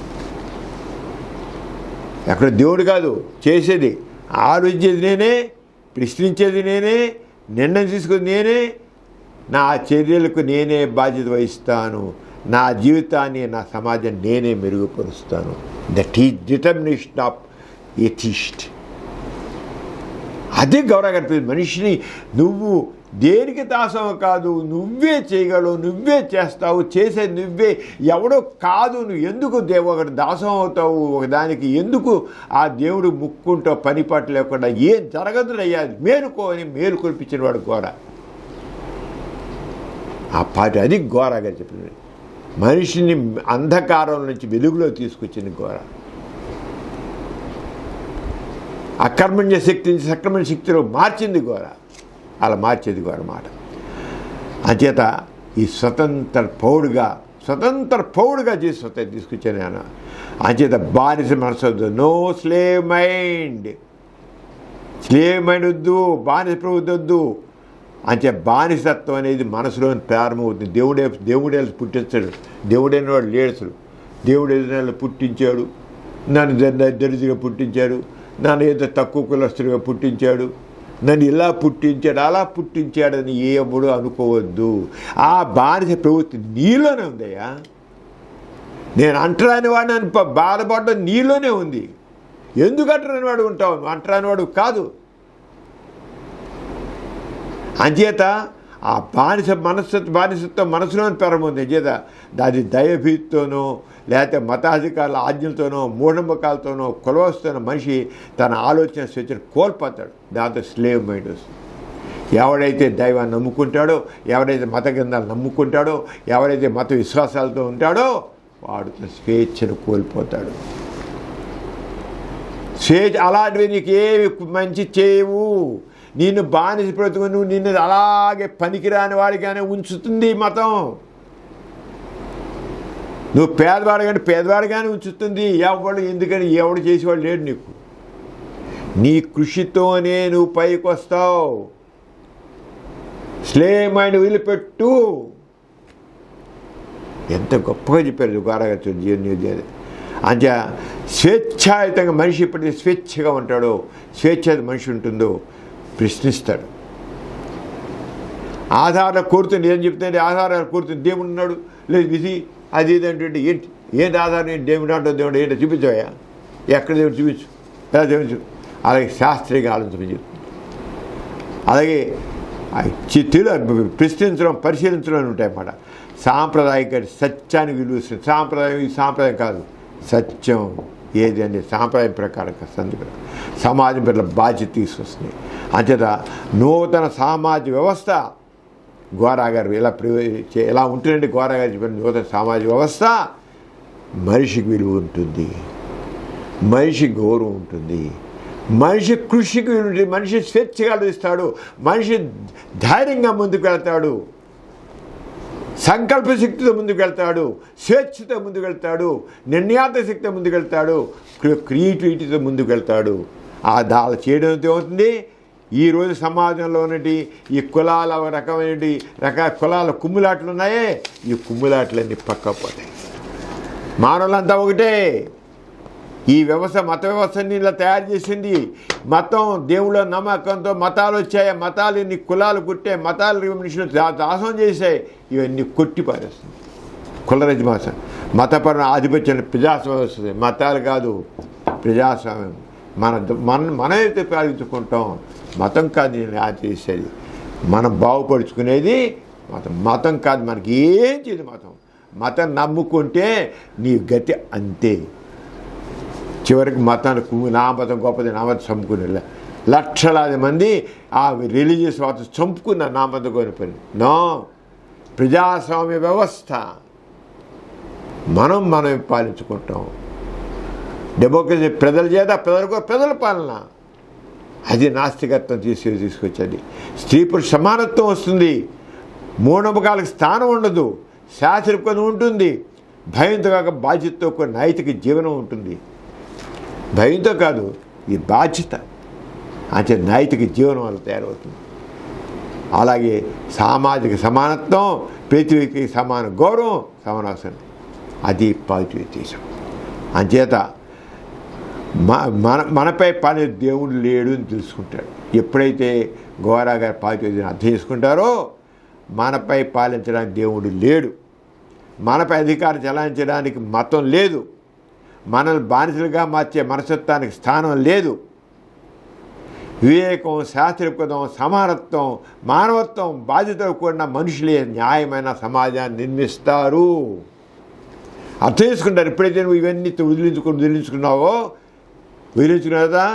ఎక్కడ దేవుడు కాదు చేసేది. ఆలోచించేది నేనే, ప్రశ్నించేది నేనే, నిర్ణయం తీసుకుని నేనే, నా చర్యలకు నేనే బాధ్యత వహిస్తాను, నా జీవితాన్ని నా సమాజాన్ని నేనే మెరుగుపరుస్తాను. That is determination of atheist. అదే గౌరవ కనిపిస్తుంది. మనిషిని నువ్వు దేనికి దాసం కాదు, నువ్వే చేయగలవు, నువ్వే చేస్తావు, చేసేది నువ్వే, ఎవడో కాదు. నువ్వు ఎందుకు ఒకటి దాసం అవుతావు ఒకదానికి, ఎందుకు ఆ దేవుడు ముక్కుంటావు పని పాటు లేకుండా? ఏం జరగదులయ్యా, మేలుకో అని మేలు కొల్పించిన వాడు ఘోర. ఆ పాట అది ఘోరగా చెప్పింది. మనిషిని అంధకారం నుంచి వెలుగులో తీసుకొచ్చింది ఘోర. అకర్మణ్య శక్తి నుంచి సక్రమణ శక్తిలో మార్చింది ఘోర. అలా మార్చేది ఘోర మాట. అంచేత ఈ స్వతంత్ర పౌరుడుగా చేసి తీసుకొచ్చాను నేను. అంచేత బానిస మనసు వద్దు, నో స్లేవ్ మైండ్ వద్దు, బానిస ప్రవృత్తి వద్దు. అంటే బానిసత్వం అనేది మనసులో ప్రారంభమవుతుంది. దేవుడే పుట్టించాడు, దేవుడైన వాడు లేడుసడు. దేవుడైన పుట్టించాడు, నన్ను దరిద్రంగా పుట్టించాడు, నన్ను ఏదో తక్కువ కులస్తుడిగా పుట్టించాడు, నన్ను ఇలా పుట్టించాడు అలా పుట్టించాడని ఎప్పుడు అనుకోవద్దు. ఆ బానిస ప్రవృత్తి నీలోనే ఉందయ్యా. నేను అంటరాని వాడిని బాధపడడం నీలోనే ఉంది. ఎందుకు అంటరాని వాడు ఉంటావు? అంటరాని వాడు కాదు. అంచేత ఆ బానిసత్వం మనసులోని ప్రారంభం. అంచేత దాని దైవభీతితోనో లేకపోతే మతాధికారుల ఆజ్ఞలతోనో మూఢనమ్మకాలతోనో కులవస్తోనో మనిషి తన ఆలోచన స్వేచ్ఛను కోల్పోతాడు. దాంతో స్లేవ్ మైండ్ వస్తుంది. ఎవడైతే దైవాన్ని నమ్ముకుంటాడో, ఎవరైతే మత గ్రంథాలు నమ్ముకుంటాడో, ఎవరైతే మత విశ్వాసాలతో ఉంటాడో వాడు స్వేచ్ఛను కోల్పోతాడు. స్వేచ్ఛ అలాంటివి నీకు ఏవి మంచి చేయవు. నిన్ను బానిస బ్రతుకు, నువ్వు నిన్ను అలాగే పనికిరాని వాడిగానే ఉంచుతుంది మతం. నువ్వు పేదవాడిగానే ఉంచుతుంది. ఎవడు చేసేవాడు లేడు నీకు. నీ కృషితోనే నువ్వు పైకి వస్తావు. స్లేవ్ మైండ్ వదిలిపెట్టు. ఎంత గొప్పగా చెప్పారు ఘోరగా జీవన. అంతే స్వేచ్ఛాయుతంగా మనిషి ఎప్పుడైతే స్వేచ్ఛగా ఉంటాడో, స్వేచ్ఛ మనిషి ఉంటుందో ప్రశ్నిస్తాడు. ఆధారాలు కోరుతుంది. ఏం చెప్తుంది? ఆధారాలు కోరుతుంది. దేవుడు ఉన్నాడు లేదు విధి అది ఇదేంటంటే ఏంటి ఆధారం? ఏంటి దేవుడు అంటావు? దేవుడు ఏంటో చూపించవయ్యా, ఎక్కడ దేవుడు చూపించు, ఎలా చూపించు. అలాగే శాస్త్రీయంగా ఆలోచించి, అలాగే ప్రశ్నించడం పరిశీలించడం ఉంటాయన్నమాట. సాంప్రదాయిక సత్యాన్ని విలువ. సాంప్రదాయం కాదు, సత్యం ఏది అంటే సాంప్రదాయం ప్రకారం సమాజం పట్ల బాధ్యత తీసుకొస్తుంది. అంచేత నూతన సామాజిక వ్యవస్థ గోరా గారు ఎలా ఉంటుందంటే గోరా గారు చెప్పిన నూతన సామాజిక వ్యవస్థ మనిషికి విలువ ఉంటుంది, మనిషి గౌరవం ఉంటుంది, మనిషి కృషికి విలువ ఉంటుంది, మనిషి స్వేచ్ఛగా ఆలోచిస్తాడు, మనిషి ధైర్యంగా ముందుకు వెళ్తాడు, సంకల్ప శక్తితో ముందుకు వెళ్తాడు, స్వేచ్ఛతో ముందుకు వెళ్తాడు, నిర్ణయాత్మక శక్తితో ముందుకు వెళ్తాడు, క్రియేటివిటీతో ముందుకు వెళ్తాడు. ఆ దాని చేయడంతో ఏమవుతుంది? ఈరోజు సమాజంలో ఉన్నటి ఈ కులాల కులాల కుమ్ములాట్లు ఉన్నాయే, ఈ కుమ్ములాట్లన్నీ పక్కపోతాయి. మానవులంతా ఒకటే. ఈ వ్యవస్థ మత వ్యవస్థని ఇలా తయారు చేసింది. మతం దేవుళ్ళ నమ్మకంతో మతాలు వచ్చాయి, మతాలు ఇన్ని కులాలు కుట్టే, మతాలు మనుషులు దాసం చేశాయి. ఇవన్నీ కొట్టి పారేస్తుంది కులరజమాసం. మతపరమైన ఆధిపత్యం ప్రజాస్వామ్యం వస్తుంది. మతాలు కాదు, ప్రజాస్వామ్యం. మనమైతే పాలించుకుంటాం. మతం కాదు నేను చేసేది, మనం బాగుపరుచుకునేది మతం కాదు. మనకి ఏం చేయదు మతం నమ్ముకుంటే నీ గతి అంతే. చివరికి మతానికి నా మతం గొప్పది, నా మతం చంపుకునే లక్షలాది మంది ఆ రిలీజియస్ వార్త చంపుకున్న నా మతం కొని పని. నో, ప్రజాస్వామ్య వ్యవస్థ మనం పాలించుకుంటాం. డెమోక్రసీ ప్రజల చేత, ప్రజల పాలన. అది నాస్తికత్వం తీసుకొచ్చేది. స్త్రీ పురుష సమానత్వం వస్తుంది. మూఢనమ్మకాలకు స్థానం ఉండదు. శాస్త్రీయత ఉంటుంది. భయంతో కాక బాధ్యతతో ఒక నైతిక జీవనం ఉంటుంది. భయంతో కాదు, ఈ బాధ్యత అంటే నైతిక జీవనం వల్ల తయారవుతుంది. అలాగే సామాజిక సమానత్వం, ప్రతి వ్యక్తికి సమాన గౌరవం, సమానావసరం. అది పాజిటివ్. అంచేత మనపై పని దేవుడు లేడు అని తెలుసుకుంటాడు. ఎప్పుడైతే గోరా గారి పాజిటివ్ అర్థం చేసుకుంటారో మనపై పాలించడానికి దేవుడు లేడు. మనపై అధికారం చెలాయించడానికి మతం లేదు. మనల్ని బానిసలుగా మార్చే మనస్తత్వానికి స్థానం లేదు. వివేకం, శాస్త్రీయపదం, సమానత్వం, మానవత్వం, బాధ్యతలు కూడిన మనుషులే న్యాయమైన సమాజాన్ని నిర్మిస్తారు. అర్థం చేసుకుంటారు. ఎప్పుడైతే నువ్వు ఇవన్నీ వదిలించుకున్నావో కదా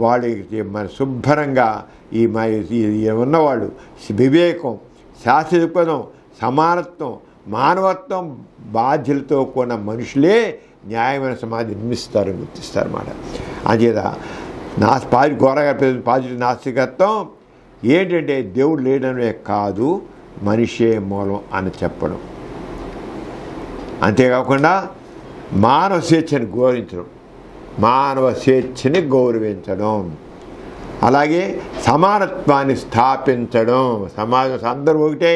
వాళ్ళకి మన శుభ్రంగా ఈ ఉన్నవాళ్ళు వివేకం, శాస్త్రీయపదం, సమానత్వం, మానవత్వం, బాధ్యతలతో కూడిన మనుషులే న్యాయమైన సమాజం నిర్మిస్తారని గుర్తిస్తారన్నమాట. అంచేత ఘోరగా పాజిటివ్ నాస్తికత్వం ఏంటంటే దేవుడు లేడనే కాదు, మనిషే మూలం అని చెప్పడం. అంతేకాకుండా మానవ స్వేచ్ఛని గౌరవించడం, అలాగే సమానత్వాన్ని స్థాపించడం. సమాజం అందరూ ఒకటే,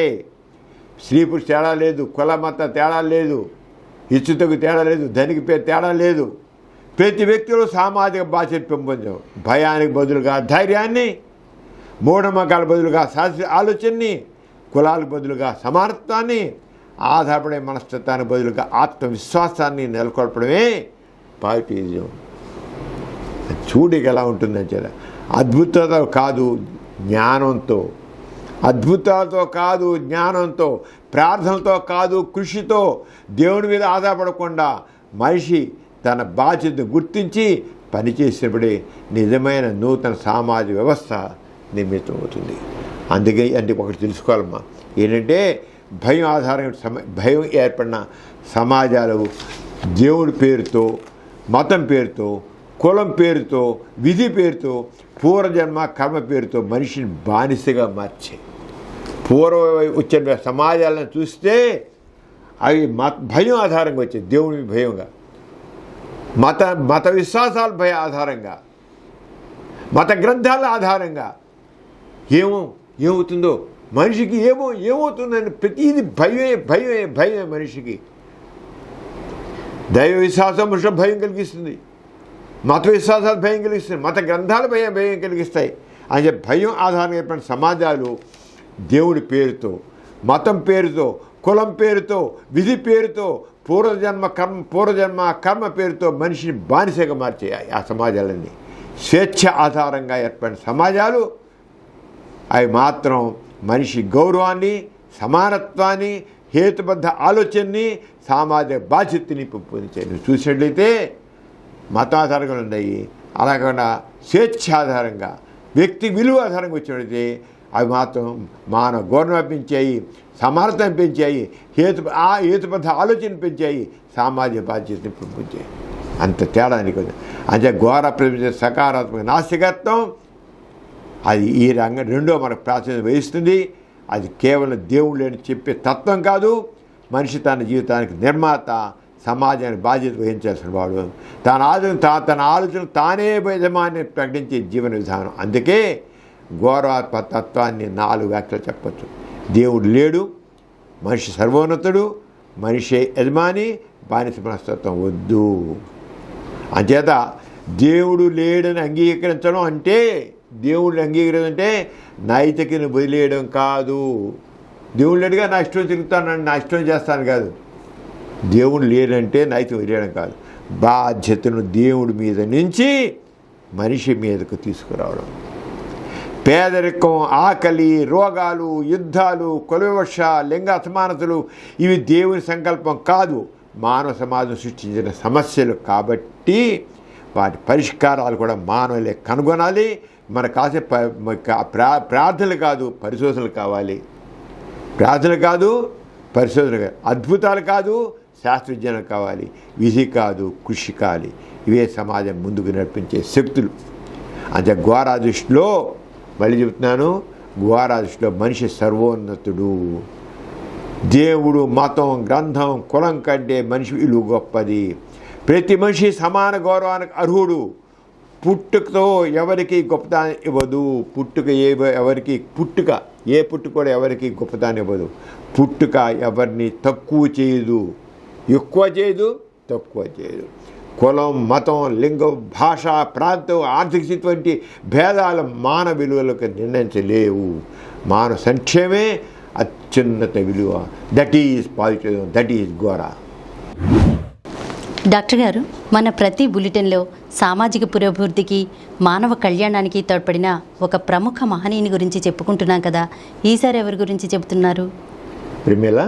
స్త్రీ పురుష తేడా లేదు, కుల మత తేడా లేదు, ఇచ్చుతకు తేడా లేదు, ధనికి పేరు తేడా లేదు. ప్రతి వ్యక్తిలో సామాజిక బాధ్యత పెంపొందడం, భయానికి బదులుగా ధైర్యాన్ని, మూఢనమ్మకాల బదులుగా శాస్త్రీయ ఆలోచనని, కులాలకు బదులుగా సమానత్వాన్ని, ఆధారపడే మనస్తత్వానికి బదులుగా ఆత్మవిశ్వాసాన్ని నెలకొల్పడమే పాజిటివిజం. చూడకి ఎలా ఉంటుందని చెప్పి అద్భుతాలతో కాదు జ్ఞానంతో, ప్రార్థనతో కాదు కృషితో, దేవుడి మీద ఆధారపడకుండా మనిషి తన బాధ్యతను గుర్తించి పనిచేసినప్పుడే నిజమైన నూతన సామాజిక వ్యవస్థ నిర్మితమవుతుంది. అందుకే ఒకటి తెలుసుకోవాలమ్మా, ఏంటంటే భయం ఏర్పడిన సమాజాలు దేవుడి పేరుతో, మతం పేరుతో, కులం పేరుతో, విధి పేరుతో, పూర్వజన్మ కర్మ పేరుతో మనిషిని బానిసగా మార్చాయి. వచ్చిన సమాజాలను చూస్తే అవి భయం ఆధారంగా వచ్చాయి. దేవుడి భయంగా, మత విశ్వాసాల భయ ఆధారంగా, మత గ్రంథాల ఆధారంగా ఏమవుతుందో మనిషికి ఏమవుతుందని ప్రతిదీ భయమే మనిషికి. దైవ విశ్వాసం భయం కలిగిస్తుంది, మత విశ్వాసాలు భయం కలిగిస్తుంది, మత గ్రంథాలు భయం కలిగిస్తాయి. అని భయం ఆధారంగా ఏర్పడిన సమాజాలు దేవుడి పేరుతో, మతం పేరుతో, కులం పేరుతో, విధి పేరుతో, పూర్వజన్మ కర్మ పేరుతో మనిషిని బానిసగా మార్చాయి ఆ సమాజాలన్నీ. స్వేచ్ఛ ఆధారంగా ఏర్పడిన సమాజాలు అవి మాత్రం మనిషి గౌరవాన్ని, సమానత్వాన్ని, హేతుబద్ధ ఆలోచనని, సామాజిక బాధ్యతని పెంపొందించాయి. నువ్వు చూసినట్లయితే మతాధారంగా ఉన్నాయి, అలాగకుండా స్వేచ్ఛ ఆధారంగా, వ్యక్తి విలువ ఆధారంగా వచ్చినట్లయితే అవి మాత్రం మానవ గౌరవం పెంచాయి, సమానతను పెంచాయి, హేతుబద్ధ ఆలోచన పెంచాయి, సామాజిక బాధ్యతని పెంచాయి. అంత తేడా నీకు. అంటే ఘోర ప్రపంచ సకారాత్మక నాస్తికత్వం అది ఈ రెండో మనకు ప్రాచుర్యం వహిస్తుంది. అది కేవలం దేవుడు లేని చెప్పే తత్వం కాదు, మనిషి తన జీవితానికి నిర్మాత, సమాజానికి బాధ్యత వహించాల్సిన వాడు, తన ఆలోచన తానే యజమాని ప్రకటించే జీవన విధానం. అందుకే ఘోరాత్మ తత్వాన్ని 4 వ్యాఖ్యలు చెప్పచ్చు. దేవుడు లేడు, మనిషి సర్వోన్నతుడు, మనిషే యజమాని, బానిస మనస్తత్వం వద్దు. అంచేత దేవుడు లేడని అంగీకరించడం అంటే, దేవుడిని అంగీకరించంటే నైతికను వదిలేయడం కాదు. దేవుడు లేడుగా నా ఇష్టం తిరుగుతాను, నా ఇష్టం చేస్తాను కాదు. దేవుడు లేడంటే నైతికం వదిలేయడం కాదు, బాధ్యతను దేవుడి మీద నుంచి మనిషి మీదకు తీసుకురావడం. పేదరికం, ఆకలి, రోగాలు, యుద్ధాలు, కులవివక్ష, లింగ అసమానతలు ఇవి దేవుని సంకల్పం కాదు, మానవ సమాజం సృష్టించిన సమస్యలు. కాబట్టి వాటి పరిష్కారాలు కూడా మానవులే కనుగొనాలి. మన కాసే ప్రార్థనలు కాదు, పరిశోధనలు కావాలి. ప్రార్థనలు కాదు, పరిశోధన కాదు, అద్భుతాలు కాదు, శాస్త్రజ్ఞానం కావాలి, విధి కాదు, కృషి కావాలి. ఇవే సమాజం ముందుకు నడిపించే శక్తులు. అంటే ఘోర దృష్టిలో, మళ్ళీ చెబుతున్నాను, ఘోర దృష్టిలో మనిషి సర్వోన్నతుడు. దేవుడు, మతం, గ్రంథం, కులం కంటే మనిషి విలువ గొప్పది. ప్రతి మనిషి సమాన గౌరవానికి అర్హుడు. పుట్టుకతో ఎవరికి గొప్పదాన్ని ఇవ్వదు. ఏ పుట్టుక కూడా ఎవరికి గొప్పదాన్ని ఇవ్వదు. పుట్టుక ఎవరిని తక్కువ చేయదు, ఎక్కువ చేయదు, తక్కువ చేయదు. కులం, మతం, లింగం, భాష, ప్రాంతం, ఆర్థిక స్థితి వంటి భేదాలు మానవ విలువలకు నిర్ణయించలేవు. మానవ సంక్షేమే అత్యున్నత విలువ. That is positive, that is Gora. Doctor గారు, మన ప్రతి బులెటిన్లో సామాజిక పురోభివృద్ధికి, మానవ కళ్యాణానికి తోడ్పడిన ఒక ప్రముఖ మహనీయుని గురించి చెప్పుకుంటున్నాం కదా, ఈసారి ఎవరి గురించి చెబుతున్నారు? ప్రిమిల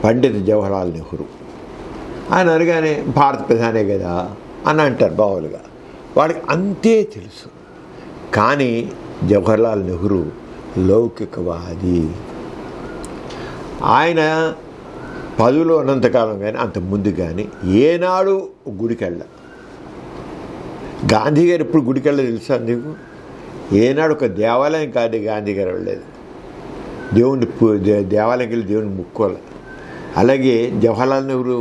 పండిత్ జవహర్లాల్ నెహ్రూ. ఆయన అనగానే భారత ప్రధానే కదా అని అంటారు బావులుగా. వాడికి అంతే తెలుసు. కానీ జవహర్లాల్ నెహ్రూ లౌకికవాది. ఆయన పదవిలో ఉన్నంతకాలం కానీ అంత ముందు కానీ ఏనాడు గుడికి వెళ్ళ. గాంధీ గారు ఎప్పుడు గుడికి వెళ్ళలేదు తెలుసా నీకు? ఏనాడు ఒక దేవాలయం కాదు గాంధీ గారు వెళ్ళలేదు. దేవుని దేవాలయంకి వెళ్ళి దేవుని ముక్కోలే. అలాగే జవహర్లాల్ నెహ్రూ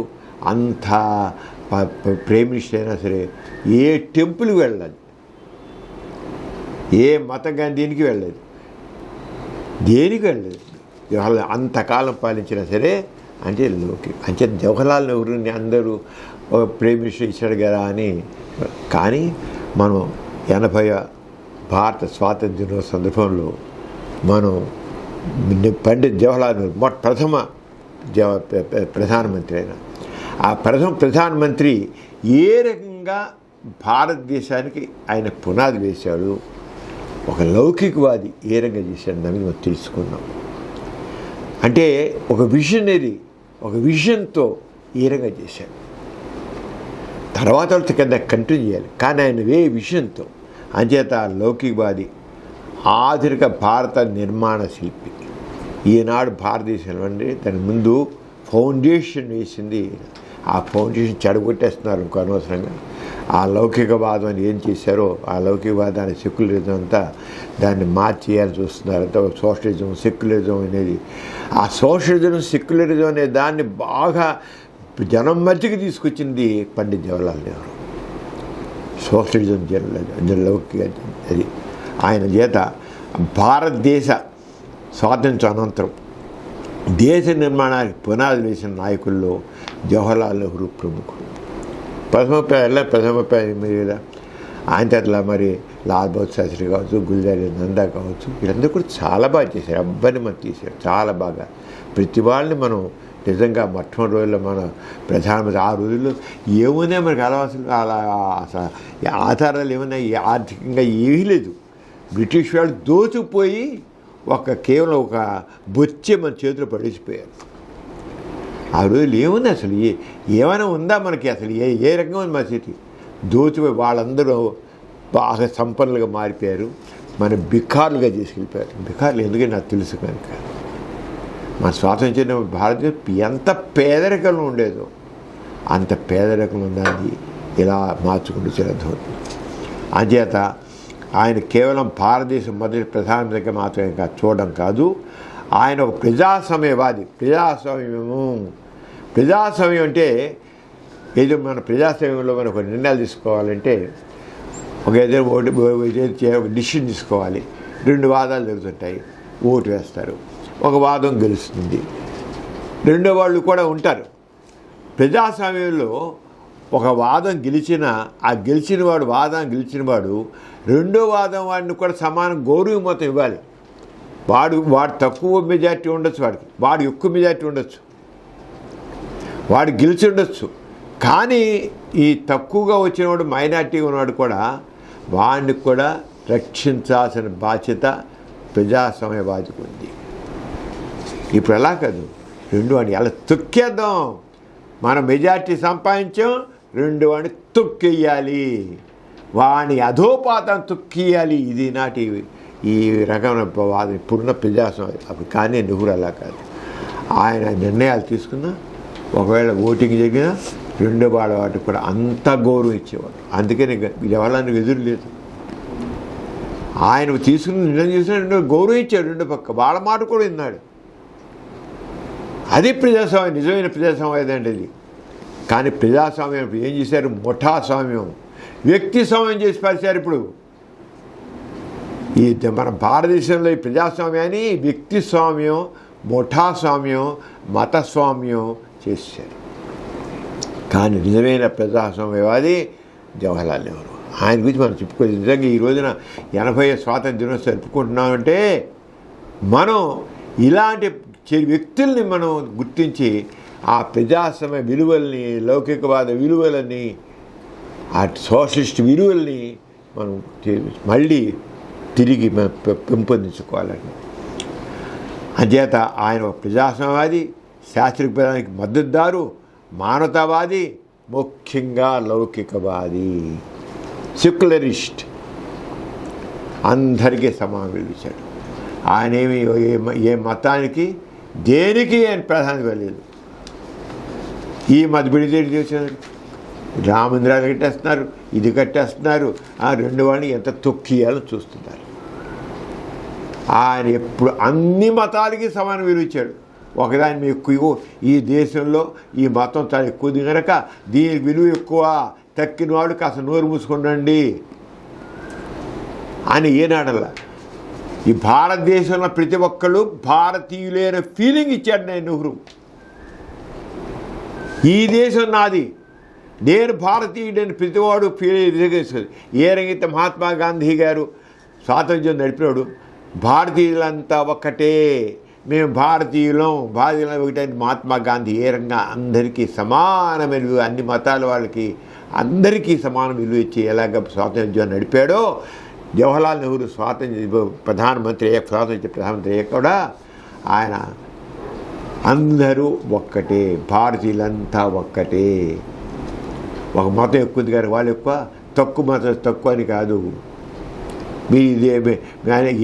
అంత ప్రైమ్ మినిస్టర్ అయినా సరే ఏ టెంపుల్కి వెళ్ళాలి, ఏ మతం కానీ దేనికి వెళ్ళలేదు, దేనికి వెళ్ళలేదు. జవహర్లాల్ అంతకాలం పాలించినా సరే అంటే అంటే జవహర్లాల్ నెహ్రూని అందరూ ప్రైమ్ మినిస్టర్ ఇచ్చాడు కదా అని. కానీ మనం 80వ భారత స్వాతంత్ర దినోత్సవ సందర్భంలో మనం పండిత్ జవహర్లాల్ నెహ్రూ ప్రథమ ప్రధానమంత్రి అయిన ఆ ప్రథమ ప్రధానమంత్రి ఏ రకంగా భారతదేశానికి ఆయన పునాది వేశాడు, ఒక లౌకికవాది ఏ రకంగా చేశాడు దాన్ని మనం తెలుసుకున్నాం. అంటే ఒక విజనరీ, ఒక విజన్తో ఏ రకంగా చేశాడు. తర్వాత కింద కంటిన్యూ చేయాలి, కానీ ఆయన ఏ విజన్తో. అంచేత లౌకికవాది, ఆధునిక భారత నిర్మాణ శిల్పి. ఈనాడు భారతదేశంలో అండి దాని ముందు ఫౌండేషన్ వేసింది. ఆ ఫౌండేషన్ చెడగొట్టేస్తున్నారు ఇంకో అనవసరంగా. ఆ లౌకికవాదం అని ఏం చేశారో ఆ లౌకికవాదాన్ని సెక్యులరిజం అంతా దాన్ని మార్చేయాలని చూస్తున్నారు. అంతా సోషలిజం సెక్యులరిజం అనేది. ఆ సోషలిజం సెక్యులరిజం అనే దాన్ని బాగా జనం మధ్యకి తీసుకొచ్చింది పండిత్ జవహర్లాల్ నెహ్రూ. సోషలిజం లౌకిక అది ఆయన చేత భారతదేశ స్వాతంత్ర అనంతరం దేశ నిర్మాణానికి పునాది వేసిన నాయకుల్లో జవహర్లాల్ నెహ్రూ ప్రముఖుడు. ప్రథమ మీద ఆయన అట్లా మరి లాల్ బహదూర్ శాస్త్రి కావచ్చు, గుల్జారీ నందా కావచ్చు, వీళ్ళందరూ కూడా చాలా బాగా చేశారు. అబ్బాయిని మనం తీశారు చాలా బాగా. ప్రతి వాళ్ళని మనం నిజంగా మొట్టమొదటి రోజుల్లో మన ప్రధానమంత్రి ఆ రోజుల్లో ఏమున్నాయి మనకు అలవాసులు అలా అసలు ఆధారాలు ఏమున్నాయి, ఆర్థికంగా ఏమీ లేదు. బ్రిటిష్ వాళ్ళు దోచుకుపోయి కేవలం ఒక బొచ్చే మన చేతిలో పడేసిపోయారు. ఆ రోజులు ఏముంది అసలు, ఏమైనా ఉందా మనకి అసలు? ఏ రకంగా ఉంది మన చేతి? దోచిపోయి వాళ్ళందరూ బాగా సంపన్నులుగా మారిపోయారు, మన బికార్లుగా చేసుకెళ్ళిపోయారు. బికార్లు ఎందుకంటే నాకు తెలుసు కనుక. మన స్వాతంత్ర్యం భారతదేశం ఎంత పేదరికంలో ఉండేదో అంత పేదరికంలో ఉన్నది ఇలా మార్చుకుంటూ చెరదవుతుంది. అంచేత ఆయన కేవలం భారతదేశం మొదటి ప్రధానమంత్రిగా మాత్రమే చూడడం కాదు, ఆయన ఒక ప్రజాస్వామ్యవాది. ప్రజాస్వామ్యం అంటే ఏదో మన ప్రజాస్వామ్యంలో మనం ఒక నిర్ణయాలు తీసుకోవాలంటే ఒక ఏదైనా డిసిషన్ తీసుకోవాలి. 2 వాదాలు జరుగుతుంటాయి, ఓటు వేస్తారు, ఒక వాదం గెలుస్తుంది, రెండో వాళ్ళు కూడా ఉంటారు. ప్రజాస్వామ్యంలో ఒక వాదం గెలిచిన ఆ వాదం గెలిచిన వాడు రెండో వాదం వాడిని కూడా సమానం గౌరవం మొత్తం ఇవ్వాలి. వాడు తక్కువ మెజార్టీ ఉండొచ్చు, వాడు ఎక్కువ మెజార్టీ ఉండొచ్చు, వాడు గెలిచి ఉండొచ్చు. కానీ ఈ తక్కువగా వచ్చినవాడు మైనార్టీగా ఉన్నవాడు కూడా వాడిని కూడా రక్షించాల్సిన బాధ్యత ప్రజాస్వామ్యవాదికి ఉంది. ఇప్పుడు ఎలా కాదు, వాడిని ఎలా తొక్కేద్దాం, మనం మెజార్టీ సంపాదించాం, వాడిని తొక్కేయాలి, వాడిని అధోపాతం తొక్కేయాలి. ఇది నాటి ఈ రకమైన వాదన ఇప్పుడున్న ప్రజాస్వామ్యం. అప్పుడు కానీ నెహ్రూ అలా కాదు. ఆయన నిర్ణయాలు తీసుకున్నా, ఒకవేళ ఓటింగ్ జరిగినా రెండో వాటికి కూడా అంత గౌరవం ఇచ్చేవాడు. అందుకని జవహర్లాల్ నెహ్రూ ఎదురు లేదు. ఆయన తీసుకుని నిర్ణయం చేసిన రెండో గౌరవం ఇచ్చాడు, రెండో పక్క వాళ్ళ మాట కూడా విన్నాడు. అది ప్రజాస్వామ్యం, నిజమైన ప్రజాస్వామ్యం అండి అది. కానీ ప్రజాస్వామ్యం ఏం చేశారు? ముఠాస్వామ్యం, వ్యక్తి స్వామ్యం చేసి పరిచారు. ఇప్పుడు ఈ మన భారతదేశంలో ఈ ప్రజాస్వామ్యాన్ని వ్యక్తి స్వామ్యం, ముఠాస్వామ్యం, మతస్వామ్యం చేశారు. కానీ నిజమైన ప్రజాస్వామ్యవాది జవహర్లాల్ నెహ్రూ. ఆయన గురించి మనం చెప్పుకోలేదు. నిజంగా ఈ రోజున 80వ స్వాతంత్ర దినోత్సవం జరుపుకుంటున్నామంటే మనం ఇలాంటి వ్యక్తుల్ని మనం గుర్తించి ఆ ప్రజాస్వామ్య విలువల్ని, లౌకికవాద విలువలని, ఆ సోషలిస్ట్ విలువల్ని మనం మళ్ళీ తిరిగి పెంపొందించుకోవాలని. అంచేత ఆయన ఒక ప్రజాస్వామ్యవాది, శాస్త్రీయపదానికి మద్దతుదారు, మానవతావాది, ముఖ్యంగా లౌకికవాది, సెక్యులరిస్ట్, అందరికీ సమానం విలువించాడు. ఆయనేమి ఏ మతానికి దేనికి ఆయన ప్రాధాన్యత లేదు. ఈ మత బిడిదేటి చేస్తున్నారు, రామందిరాలు కట్టేస్తున్నారు, ఇది కట్టేస్తున్నారు, ఆ రెండు వాడిని ఎంత తొక్కియాలని చూస్తున్నారు. ఆయన ఎప్పుడు అన్ని మతాలకి సమానం విలువించాడు. ఒకదాని మీద ఎక్కువ, ఈ దేశంలో ఈ మతం చాలా ఎక్కువది కనుక దీనికి విలువ ఎక్కువ, తక్కిన వాడు కాస్త నోరు మూసుకుండండి అని ఏనాడల్లా. ఈ భారతదేశంలో ప్రతి ఒక్కళ్ళు భారతీయులైన ఫీలింగ్ ఇచ్చాడు నేను నెహ్రూ. ఈ దేశం నాది, నేను భారతీయుడని ప్రతివాడు ఫీల్ చేసుకోదు. ఏ రంగైతే మహాత్మా గాంధీ గారు స్వాతంత్ర్యం నడిపినాడు, భారతీయులంతా ఒక్కటే, మేము భారతీయులం ఒకటే మహాత్మా గాంధీ ఏ రంగా అందరికీ సమానమైన విలువ, అన్ని మతాల వాళ్ళకి అందరికీ సమాన విలువ ఇచ్చి ఎలాగ స్వాతంత్ర్యం నడిపాడో, జవహర్లాల్ నెహ్రూ స్వాతంత్ర ప్రధానమంత్రి అయ్యాక కూడా ఆయన అందరూ ఒక్కటే, భారతీయులంతా ఒక్కటే, ఒక మతం ఎక్కువది కానీ వాళ్ళు ఎక్కువ, తక్కువ మతం తక్కువ అని కాదు,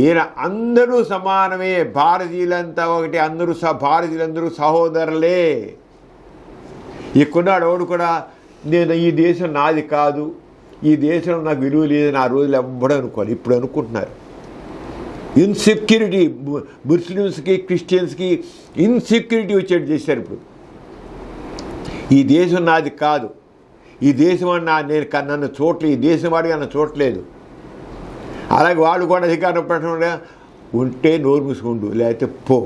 ఈయన అందరూ సమానమే, భారతీయులంతా ఒకటి, భారతీయులందరూ సహోదరులే. ఇక్కడున్నాడు వాడు కూడా నేను ఈ దేశం నాది కాదు, ఈ దేశంలో నాకు విలువ లేదని ఆ రోజులు ఎవ్వడం అనుకోవాలి, ఇప్పుడు అనుకుంటున్నారు. ఇన్సెక్యూరిటీ, ముస్లిమ్స్కి క్రిస్టియన్స్కి ఇన్సెక్యూరిటీ వచ్చేట్టు చేశారు. ఇప్పుడు ఈ దేశం నాది కాదు, ఈ దేశం నేను నన్ను చూడలేదు, ఈ దేశం వాడిగా నన్ను చూడలేదు. అలాగే వాళ్ళు కూడా అధికారం పెట్టడం ఉంటే నోరు మూసుకుంటూ, లేకపోతే పో.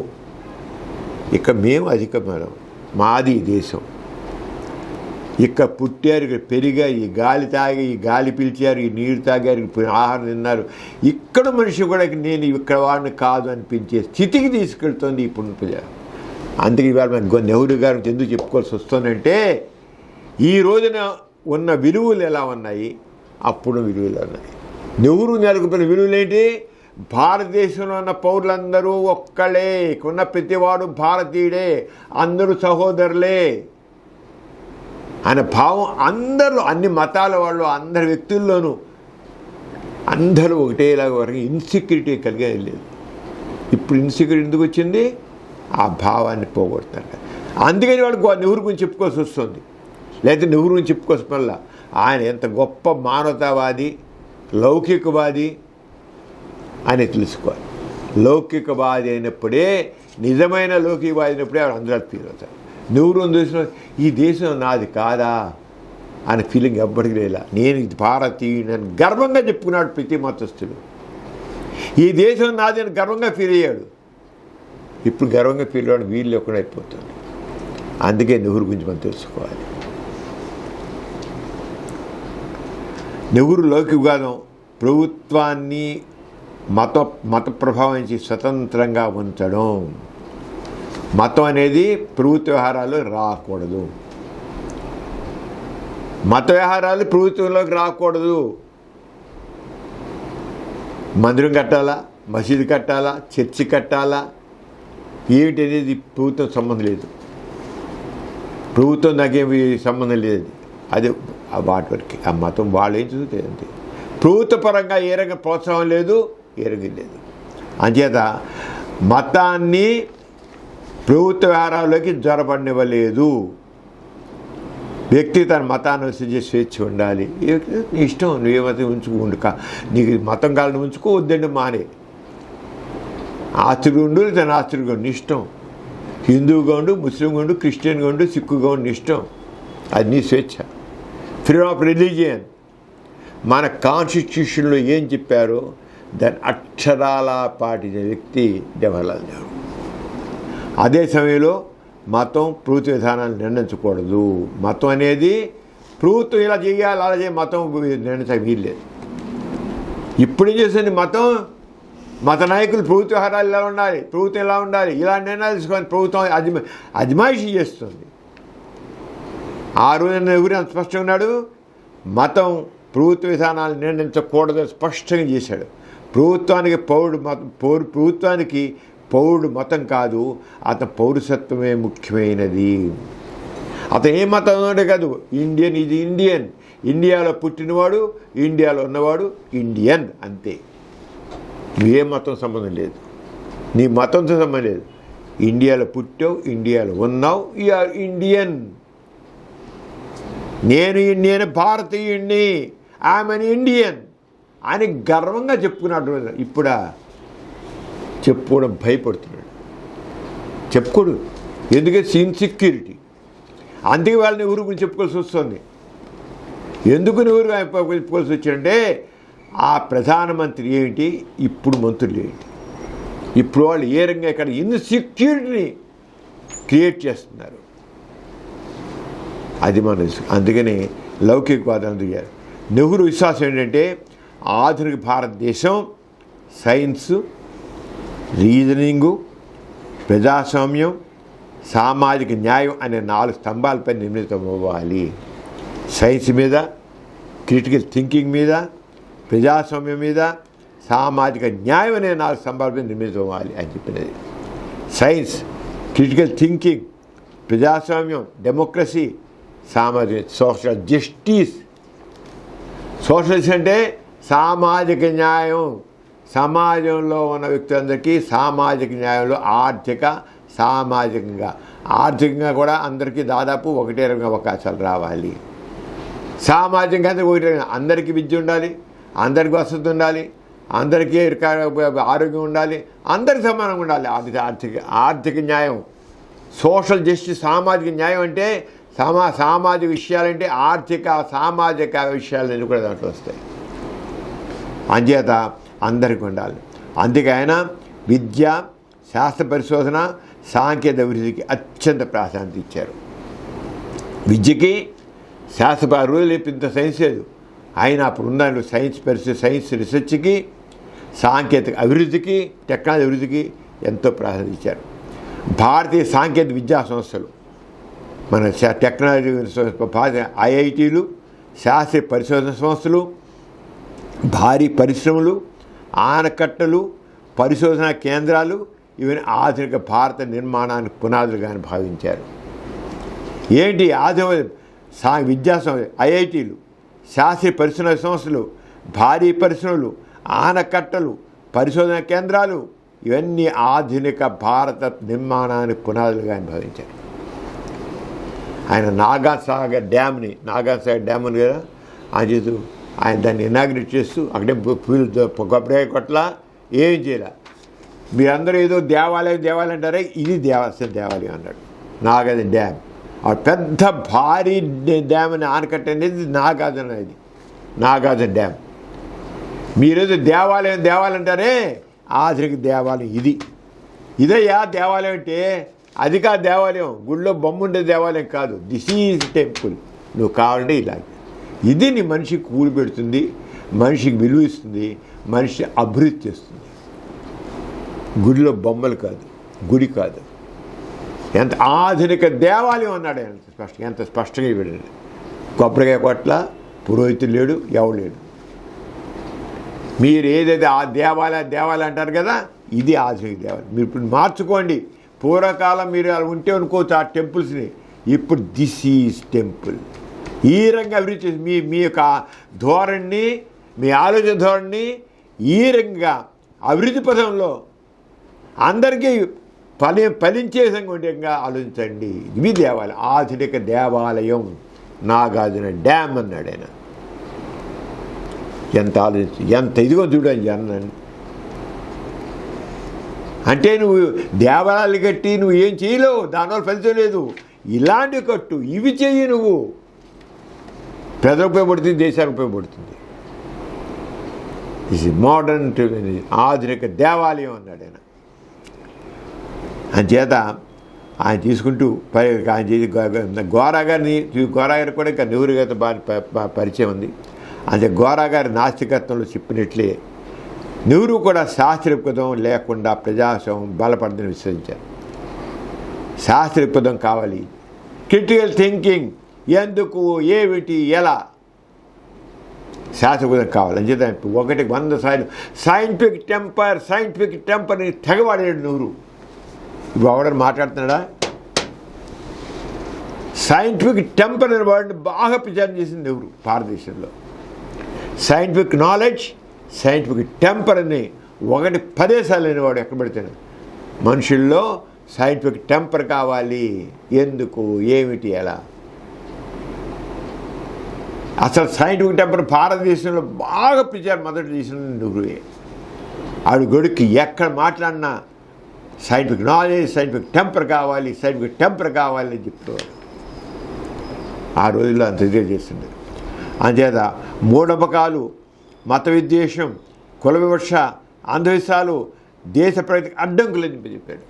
ఇక్కడ మేము అధికం, మాది దేశం, ఇక్కడ పుట్టారు, ఇక్కడ పెరిగారు, ఈ గాలి తాగి, ఈ గాలి పీల్చారు, ఈ నీరు తాగారు, ఆహారం తిన్నారు. ఇక్కడ మనిషి కూడా నేను ఇక్కడ వాడిని కాదు అనిపించే స్థితికి తీసుకెళ్తుంది ఇప్పుడు ప్రజ. అందుకే ఇవాళ నెహ్రూ గారు ఎందుకు చెప్పుకోవాల్సి వస్తుందంటే, ఈ రోజున ఉన్న విలువలు ఎలా ఉన్నాయి, అప్పుడు విలువలు ఉన్నాయి. నెహ్రూ నెలకొల్పిన విలువలేంటి? భారతదేశంలో ఉన్న పౌరులందరూ ఒక్కళ్ళే, ఉన్న ప్రతివాడు భారతీయుడే, అందరూ సహోదరులే అనే భావం అందరిలో, అన్ని మతాల వాళ్ళు, అందరి వ్యక్తుల్లోనూ అందరూ ఒకటేలాగా వరకు ఇన్సెక్యూరిటీ కలిగేది లేదు. ఇప్పుడు ఇన్సెక్యూరిటీ ఎందుకు వచ్చింది? ఆ భావాన్ని పోగొడతారు. అందుకని వాడు నెహ్రూ గురించి చెప్పుకోవాల్సి వస్తుంది. లేకపోతే నెహ్రూ గురించి చెప్పుకోవాల్సిన వల్ల ఆయన ఎంత గొప్ప మానవతావాది, లౌకికవాది అని తెలుసుకోవాలి. లౌకికవాది అయినప్పుడే, నిజమైన లౌకికవాది అయినప్పుడే వాడు అందరూ ఫీల్ అవుతారు. నెహ్రూ చూసిన ఈ దేశం నాది కాదా అనే ఫీలింగ్ ఎవ్వడికి లేదా. నేను భారతీయుడని గర్వంగా చెప్పుకున్నాడు ప్రతి మతస్థుడు. ఈ దేశం నాది అని గర్వంగా ఫీల్ అయ్యాడు. ఇప్పుడు గర్వంగా ఫీల్ అవ్వడం వీళ్ళు లేకుండా అయిపోతుంది. అందుకే నెహ్రూ గురించి మనం తెలుసుకోవాలి. నెహ్రూ లౌకికవాదం ప్రభుత్వాన్ని మత ప్రభావం నుంచి స్వతంత్రంగా ఉంచడం. మతం అనేది ప్రభుత్వ వ్యవహారాలు రాకూడదు, మత వ్యవహారాలు ప్రభుత్వంలోకి రాకూడదు. మందిరం కట్టాలా, మసీదు కట్టాలా, చర్చి కట్టాలా, ఏమిటి అనేది ప్రభుత్వం సంబంధం లేదు. ప్రభుత్వం నాకేమి సంబంధం లేదు. అది వాటి వరకు ఆ మతం వాళ్ళు ఏం చదువుతాయి అంతే. ప్రభుత్వ పరంగా ఏ రంగం ప్రోత్సాహం లేదు, ఏ రంగం లేదు. అంచేత మతాన్ని ప్రభుత్వ వ్యవహారాల్లోకి జరపనివ్వలేదు. వ్యక్తి తన మతాన్ని అనుసరించే స్వేచ్ఛ ఉండాలి. నీ ఇష్టం, నువ్వే మతం ఉంచుకుంటు, నీకు మతం కాలను ఉంచుకో, వద్దండి మానే. ఆస్తులు ఉండు, తన ఆస్తులుగా ఉండు, నీ ఇష్టం. హిందువుగా ఉండు, ముస్లింగా ఉండు, క్రిస్టియన్గా ఉండు, సిక్కుగా ఉండు, నీ ఇష్టం. అది నీ స్వేచ్ఛ, ఫ్రీడమ్ ఆఫ్ రిలీజియన్. మన కాన్స్టిట్యూషన్లో ఏం చెప్పారో దాన్ని అక్షరాల పాటించిన వ్యక్తి జవహర్లాల్ నెహ్రూ. అదే సమయంలో మతం ప్రభుత్వ విధానాలు నిర్ణయించకూడదు. మతం అనేది ప్రభుత్వం ఇలా చేయాలి, అలా చేయాలి, మతం నిర్ణయించక వీల్లేదు. ఇప్పుడు ఏం చేస్తుంది? మతం మత నాయకులు ప్రభుత్వ వ్యవహారాలు ఇలా ఉండాలి, ప్రభుత్వం ఇలా ఉండాలి, ఇలాంటి నిర్ణయాలు తీసుకొని ప్రభుత్వం అజమాయిషీ చేస్తుంది. ఆ రోజు నెహ్రూ అంత స్పష్టంగా ఉన్నాడు, మతం ప్రభుత్వ విధానాలు నిర్ణయించకూడదని స్పష్టంగా చేశాడు. ప్రభుత్వానికి పౌరుడు మతం కాదు, అతని పౌరసత్వమే ముఖ్యమైనది. అతను ఏ మతం అంటే కాదు, ఇండియన్ ఇది ఇండియన్, ఇండియాలో పుట్టినవాడు, ఇండియాలో ఉన్నవాడు ఇండియన్, అంతే. నువ్వే మతం సంబంధం లేదు, నీ మతంతో సంబంధం లేదు. ఇండియాలో పుట్టావు, ఇండియాలో ఉన్నావు, యు ఆర్ ఇండియన్. నేను భారతీయుణ్ణి, ఐఎమ్ అన్ ఇండియన్ అని గర్వంగా చెప్పుకున్నాడు. ఇప్పుడా చెప్పుకోవడం భయపడుతున్నాడు, చెప్పుకోడు. ఎందుకంటే ఇన్సెక్యూరిటీ. అందుకే వాళ్ళని ఊరు గురించి చెప్పుకోవాల్సి వస్తుంది. ఎందుకు ఊరు చెప్పుకోవాల్సి వచ్చిందంటే ఆ ప్రధానమంత్రి ఏంటి, ఇప్పుడు మంత్రులు ఏంటి, ఇప్పుడు వాళ్ళు ఏ రంగా ఇక్కడ ఇన్సెక్యూరిటీని క్రియేట్ చేస్తున్నారు. అది మన అందుకని లౌకికవాదం దిగారు. నెహ్రూ విశ్వాసం ఏంటంటే ఆధునిక భారతదేశం సైన్సు, రీజనింగు, ప్రజాస్వామ్యం, సామాజిక న్యాయం అనే 4 స్తంభాలపై నిర్మితం అవ్వాలి. సైన్స్ మీద, క్రిటికల్ థింకింగ్ మీద, ప్రజాస్వామ్యం మీద, సామాజిక న్యాయం అనే 4 స్తంభాలపై నిర్మితం అవ్వాలి అని చెప్పినది. సైన్స్, క్రిటికల్ థింకింగ్, ప్రజాస్వామ్యం, డెమోక్రసీ, సామాజిక సోషల్ జస్టిస్. సోషలిస్ట్ అంటే సామాజిక న్యాయం, సమాజంలో ఉన్న వ్యక్తులందరికీ సామాజిక న్యాయంలో ఆర్థికంగా కూడా అందరికీ దాదాపు ఒకటే రకంగా అవకాశాలు రావాలి. సామాజికంగా ఒకటే రకంగా అందరికీ విద్య ఉండాలి, అందరికీ వసతి ఉండాలి, అందరికీ ఆరోగ్యం ఉండాలి, అందరికి సమానంగా ఉండాలి. ఆర్థిక న్యాయం, సోషల్ జస్టిస్. సామాజిక న్యాయం అంటే సామాజిక విషయాలంటే సామాజిక విషయాలన్నీ కూడా దాంట్లో వస్తాయి. అంచేత అందరికీ ఉండాలి. అందుకే ఆయన విద్య, శాస్త్ర పరిశోధన, సాంకేతిక అభివృద్ధికి అత్యంత ప్రాధాన్యత ఇచ్చారు. విద్యకి శాస్త్ర రోజులు ఇంత సైన్స్ లేదు, ఆయన అప్పుడు ఉన్న సైన్స్ రీసెర్చ్కి, సాంకేతిక అభివృద్ధికి, టెక్నాలజీ అభివృద్ధికి ఎంతో ప్రాధాన్యత ఇచ్చారు. భారతీయ సాంకేతిక విద్యా సంస్థలు, మన టెక్నాలజీ ఐఐటీలు, శాస్త్రీయ పరిశోధన సంస్థలు, భారీ పరిశ్రమలు, ఆనకట్టలు, పరిశోధనా కేంద్రాలు ఇవన్నీ ఆధునిక భారత నిర్మాణానికి పునాదులుగా భావించారు. ఏంటి ఆధునిక విద్యా సంస్థ, ఐఐటీలు, శాస్త్రీయ పరిశోధన సంస్థలు, భారీ పరిశ్రమలు, ఆనకట్టలు, పరిశోధనా కేంద్రాలు ఇవన్నీ ఆధునిక భారత నిర్మాణానికి పునాదులుగా భావించారు. ఆయన నాగాసాగర్ డ్యామ్ ఉంది కదా, ఆయన దాన్ని ఇనాగ్రేట్ చేస్తూ అక్కడే కొబ్బరికాయ కొట్ల ఏం చేయాల. మీరందరూ ఏదో దేవాలయం అంటారే, ఇది దేవాలయం అన్నాడు. నాగార్జున డ్యామ్, ఆ పెద్ద భారీ డ్యామ్ అని ఆనకట్ట అనేది నాగార్జున డ్యామ్. మీరేదో దేవాలయం అంటారే, ఆధునిక దేవాలయం ఇదయ్యా దేవాలయం అంటే. అది కాదు దేవాలయం, గుళ్ళో బొమ్మ ఉండే దేవాలయం కాదు. This is temple. నువ్వు కావాలంటే ఇలా. ఇది నీ మనిషికి కూలి పెడుతుంది, మనిషికి విలువ ఇస్తుంది, మనిషి అభివృద్ధి చేస్తుంది. గుడిలో బొమ్మలు కాదు, గుడి కాదు. ఎంత ఆధునిక దేవాలయం అన్నాడు ఆయన ఎంత స్పష్టంగా ఇవ్వడండి. కొబ్బరికాయ కొట్ల పురోహితుడు లేడు, ఎవడు లేడు. మీరు ఏదైతే ఆ దేవాలయం అంటారు కదా, ఇది ఆధునిక దేవాలయం. మీరు ఇప్పుడు మార్చుకోండి. పూర్వకాలం మీరు అలా ఉంటే అనుకోవచ్చు ఆ టెంపుల్స్ని. ఇప్పుడు దిస్ ఈజ్ టెంపుల్. ఈ రంగా అభివృద్ధి చేసి మీ యొక్క ధోరణిని, మీ ఆలోచన ధోరణిని ఈ రంగా అభివృద్ధి పథంలో అందరికీ ఫలించే విధంగా ఆలోచించండి. ఇవి దేవాలయం, ఆధునిక దేవాలయం. నాగార్జున డ్యామ్ అన్నాడు ఆయన. ఎంత ఇదిగో చూడండి అన్నాను. అంటే నువ్వు దేవాలయాలు కట్టి నువ్వు ఏం చేయలేవు, దానివల్ల ఫలితం లేదు. ఇలాంటివి కట్టు, ఇవి చెయ్యి, నువ్వు ప్రజలకు ఉపయోగపడుతుంది, దేశానికి ఉపయోగపడుతుంది. ఇది మోడర్న్ ఆధునిక దేవాలయం అన్నాడు ఆయన. అంచేత ఆయన తీసుకుంటూ గోరా గారు కూడా ఇంకా నెహ్రూ గారితో బాగా పరిచయం ఉంది. అంటే గోరా గారి నాస్తికత్వంలో చెప్పినట్లే నెహ్రూ కూడా శాస్త్రీయపదం లేకుండా ప్రజాస్వామ్యం బలపడదని విశ్వసించారు. శాస్త్రీయపదం కావాలి, క్రిటికల్ థింకింగ్, ఎందుకు, ఏమిటి, ఎలా, శాస్త్రీయపదం కావాలి. అని చేత 100 సార్లు సైంటిఫిక్ టెంపర్ని తెగవాడాడు నెహ్రూ. ఇప్పుడు ఎవడని మాట్లాడుతున్నాడా? సైంటిఫిక్ టెంపర్ అనే వాడిని బాగా ప్రచారం చేసింది నెహ్రూ భారతదేశంలో. సైంటిఫిక్ నాలెడ్జ్, సైంటిఫిక్ టెంపర్ అని 10 సార్లు అనేవాడు ఎక్కడ పెడితేనే. మనుషుల్లో సైంటిఫిక్ టెంపర్ కావాలి, ఎందుకు, ఏమిటి, ఎలా. అసలు సైంటిఫిక్ టెంపర్ భారతదేశంలో బాగా ప్రచారం మొదటి చేసిన నెహ్రూయే. ఆవిడ గొడుక్కి ఎక్కడ మాట్లాడినా సైంటిఫిక్ నాలెడ్జ్, సైంటిఫిక్ టెంపర్ కావాలి అని చెప్తారు. ఆ రోజుల్లో అంత ఇదే చేస్తుండే. అంచేత మూఢనమ్మకాలు, మత విద్వేషం, కుల వివక్ష, అంధవిశ్వాసాలు దేశ ప్రగతికి అడ్డంకులని చెప్పాడు.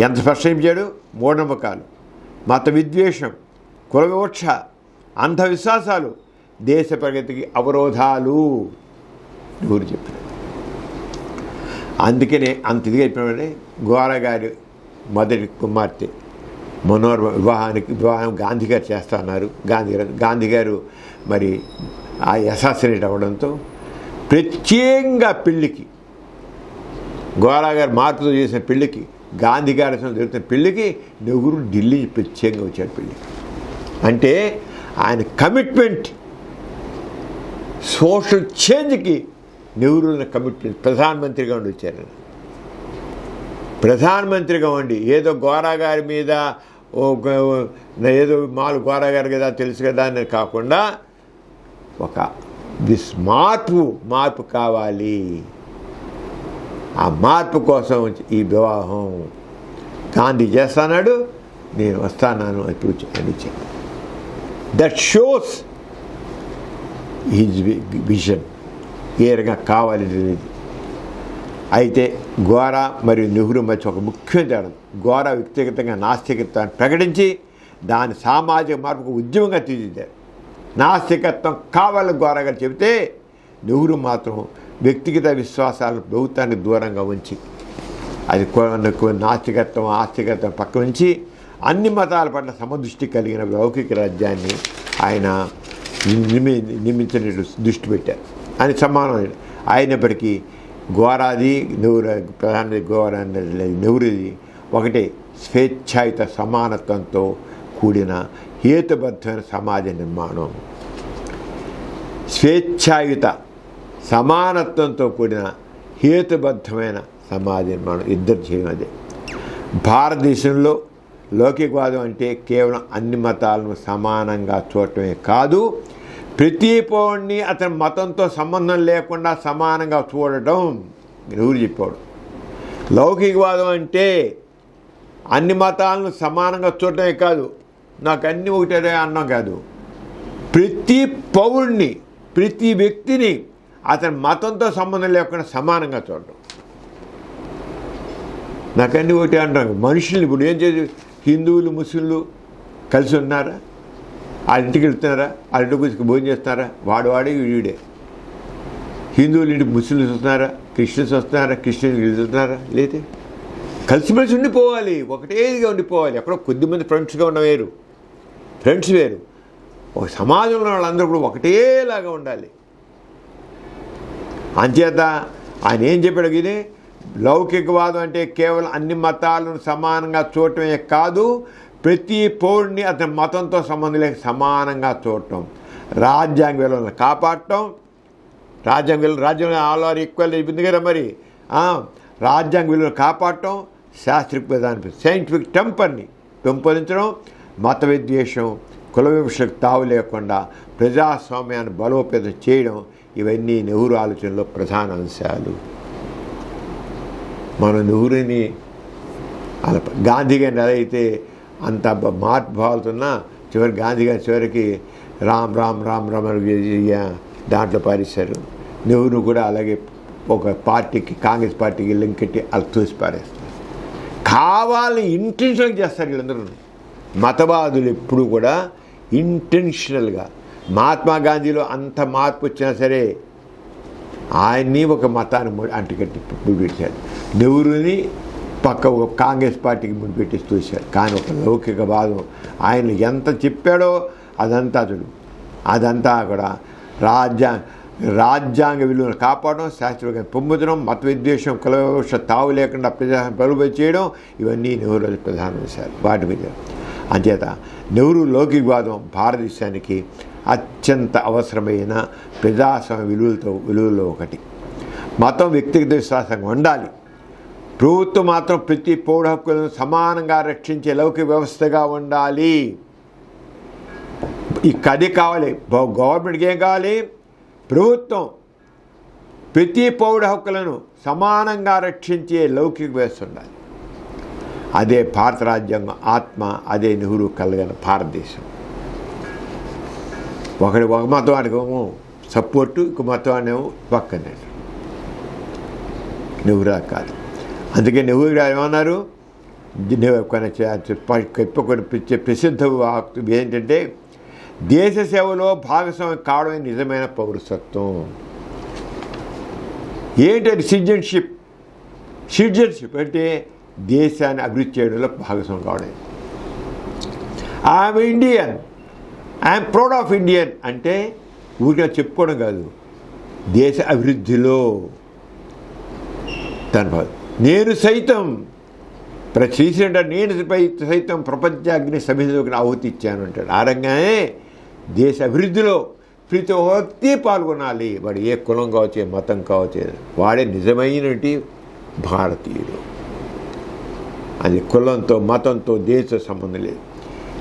ఎంత స్పష్టంచాడు? మూఢనమ్మకాలు, మత విద్వేషం, కుల వివక్ష, అంధవిశ్వాసాలు దేశ ప్రగతికి అవరోధాలు ఎవరు చెప్పారు. అందుకనే అంత ఇదిగా చెప్పినాడే గోరా గారి మొదటి కుమార్తె వివాహం గాంధీ గారు చేస్తా అన్నారు. గాంధీ గారు మరి ఆ అసాసినేట్ అవ్వడంతో ప్రత్యేకంగా పెళ్ళికి, గోరా గారు మార్పుతో చేసిన పెళ్ళికి, గాంధీ గారి జరుగుతున్న పెళ్ళికి నెహ్రూ ఢిల్లీ ప్రత్యేకంగా వచ్చాడు పెళ్ళికి. అంటే ఆయన కమిట్మెంట్, సోషల్ చేంజ్కి నెహ్రూ కమిట్మెంట్. ప్రధానమంత్రిగా ఉండి వచ్చారు. ప్రధానమంత్రిగా ఉండి ఏదో గోరా గారి మీద ఏదో గోరా గారి కదా తెలుసు కదా అని కాకుండా ఒక మార్పు కావాలి. ఆ మార్పు కోసం ఈ వివాహం గాంధీ చేస్తాడు, నేను వస్తాను అని చెప్పాను. దట్ షోస్ హిజ్ విజన్, ఏ రకంగా కావాలనేది. అయితే గోరా మరియు నెహ్రూ మధ్య ఒక ముఖ్యమైన తేడా. గోరా వ్యక్తిగతంగా నాస్తికత్వాన్ని ప్రకటించి దాని సామాజిక మార్పుకు ఉద్యమంగా తీర్చిదిద్దారు. నాస్తికత్వం కావాలని గోరా గారు చెబితే, నెహ్రూ మాత్రం వ్యక్తిగత విశ్వాసాలను ప్రభుత్వానికి దూరంగా ఉంచి, అది నాస్తికత్వం ఆస్తికత్వం పక్క నుంచి అన్ని మతాల పట్ల సమదృష్టి కలిగిన లౌకిక రాజ్యాన్ని ఆయన నిర్మించినట్టు దృష్టి పెట్టారు. అని సమానమైన అయినప్పటికీ గోరాది నెహ్రూది ఒకటే స్వేచ్ఛాయుత సమానత్వంతో కూడిన హేతుబద్ధమైన సమాజ నిర్మాణం. స్వేచ్ఛాయుత సమానత్వంతో కూడిన హేతుబద్ధమైన సమాజ నిర్మాణం ఇద్దరు చేయడం. అదే భారతదేశంలో లౌకికవాదం అంటే కేవలం అన్ని మతాలను సమానంగా చూడటమే కాదు, ప్రతి పౌరుడిని అతని మతంతో సంబంధం లేకుండా సమానంగా చూడటం నెహ్రూ చెప్పాడు. లౌకికవాదం అంటే అన్ని మతాలను సమానంగా చూడటమే కాదు, నాకు అన్నీ ఒకటే అన్నం కాదు, ప్రతి పౌరుడిని, ప్రతి వ్యక్తిని అతని మతంతో సంబంధం లేకుండా సమానంగా చూడటం. నాకన్నీ ఒకటి అంటాను. మనుషుల్ని ఇప్పుడు ఏం చేసి హిందువులు ముస్లింలు కలిసి ఉన్నారా? వాళ్ళ ఇంటికి వెళ్తున్నారా? వాళ్ళ ఇంటికి వచ్చి భోజనం చేస్తున్నారా? వాడే వీడే. హిందువులు ఇంటికి ముస్లింస్ వస్తున్నారా? క్రిస్టియన్స్ వస్తున్నారా? క్రిస్టియన్స్ వెళ్తున్నారా? లేదే. కలిసిమెలిసి ఉండిపోవాలి, ఒకటేదిగా ఉండిపోవాలి. ఎక్కడో కొద్దిమంది ఫ్రెండ్స్గా ఉన్న వేరు, ఫ్రెండ్స్ వేరు. ఒక సమాజంలో వాళ్ళందరూ కూడా ఒకటేలాగా ఉండాలి. అంచేత ఆయన ఏం చెప్పాడు? ఇది లౌకికవాదం అంటే కేవలం అన్ని మతాలను సమానంగా చూడటమే కాదు, ప్రతి పౌరుడిని అతని మతంతో సంబంధం లేక సమానంగా చూడటం, రాజ్యాంగ విలువలను కాపాడటం. రాజ్యాంగంలో ఆల్ ఆర్ ఈక్వల్ అయిపోయింది కదా మరి. రాజ్యాంగ విలువలను కాపాడటం, శాస్త్రీయ విధానం సైంటిఫిక్ టెంపర్ని పెంపొందించడం, మత విద్వేషం, కుల వివక్షకు తావు లేకుండా ప్రజాస్వామ్యాన్ని బలోపేతం చేయడం, ఇవన్నీ నెహ్రూ ఆలోచనలో ప్రధాన అంశాలు. మనం నెహ్రూని అలా గాంధీ గారిని ఎలా అయితే అంత మార్పు భావాలుతున్నా గాంధీ గారి చివరికి రామ్ రామ్ రామ్ రామ్ దాంట్లో పారేశారు. నెహ్రూ కూడా అలాగే ఒక పార్టీకి, కాంగ్రెస్ పార్టీకి లింక్ కట్టి అలా తోసి పారేస్తారు. కావాలని ఇంటెన్షనల్గా చేస్తారు వీళ్ళందరూ. మతవాదులు ఎప్పుడు కూడా ఇంటెన్షనల్గా. మహాత్మా గాంధీలో అంత మార్పు వచ్చినా సరే ఆయన్ని ఒక మతాన్ని అంటికట్టి ముడిపెట్టాడు. నెహ్రూని పక్క ఒక కాంగ్రెస్ పార్టీకి ముడిపెట్టి చూశాడు. కానీ ఒక లౌకికవాదం ఆయన ఎంత చెప్పాడో అదంతా కూడా రాజ్యాంగ విలువను కాపాడడం, శాస్త్రీయంగా పొందుదడం, మత విద్వేషం, కుల వివక్ష తావు లేకుండా ప్రజాస్వామ్యం బలుపై చేయడం, ఇవన్నీ నెహ్రూ ప్రధాన విషయాలు. వాటి మీద అంచేత నెహ్రూ లౌకికవాదం భారతదేశానికి అత్యంత అవసరమైన ప్రజాస్వామ్య విలువల్లో ఒకటి. మతం వ్యక్తిగత విశ్వాసంగా ఉండాలి. ప్రభుత్వం మాత్రం ప్రతి పౌర హక్కులను సమానంగా రక్షించే లౌకిక వ్యవస్థగా ఉండాలి. అది కావాలి. గవర్నమెంట్కి ఏం కావాలి? ప్రభుత్వం ప్రతి పౌర హక్కులను సమానంగా రక్షించే లౌకిక వ్యవస్థ ఉండాలి. అదే భారత రాజ్యాంగం ఆత్మ, అదే నెహ్రూ కలగల భారతదేశం. ఒక మతం వాడికేమో సపోర్టు, ఇంకో మతం వాడినేమో పక్కనే. నెహ్రూ కాదు. అందుకే నెహ్రూ గారు ఏమన్నారు? ప్రసిద్ధ ఏంటంటే దేశ సేవలో భాగస్వామ్యం కావడమే నిజమైన పౌరసత్వం. ఏంటంటే సిటిజన్షిప్ అంటే దేశాన్ని అభివృద్ధి చేయడంలో భాగస్వామ్యం కావడం. I'm Indian, I'm proud of Indian అంటే ఊరిగా చెప్పుకోవడం కాదు, దేశ అభివృద్ధిలో దాని నేను సైతం నేను సైతం ప్రపంచాగ్ని సభ్యులకు ఆహుతి ఇచ్చాను అంటాడు. ఆ రంగానే దేశ అభివృద్ధిలో ప్రతి ఒక్కటి పాల్గొనాలి. వాడు ఏ కులం కావచ్చు, ఏ మతం కావచ్చు, వాడే నిజమైనటి భారతీయుడు. అది కులంతో మనతో దేశ సంబంధం లేదు.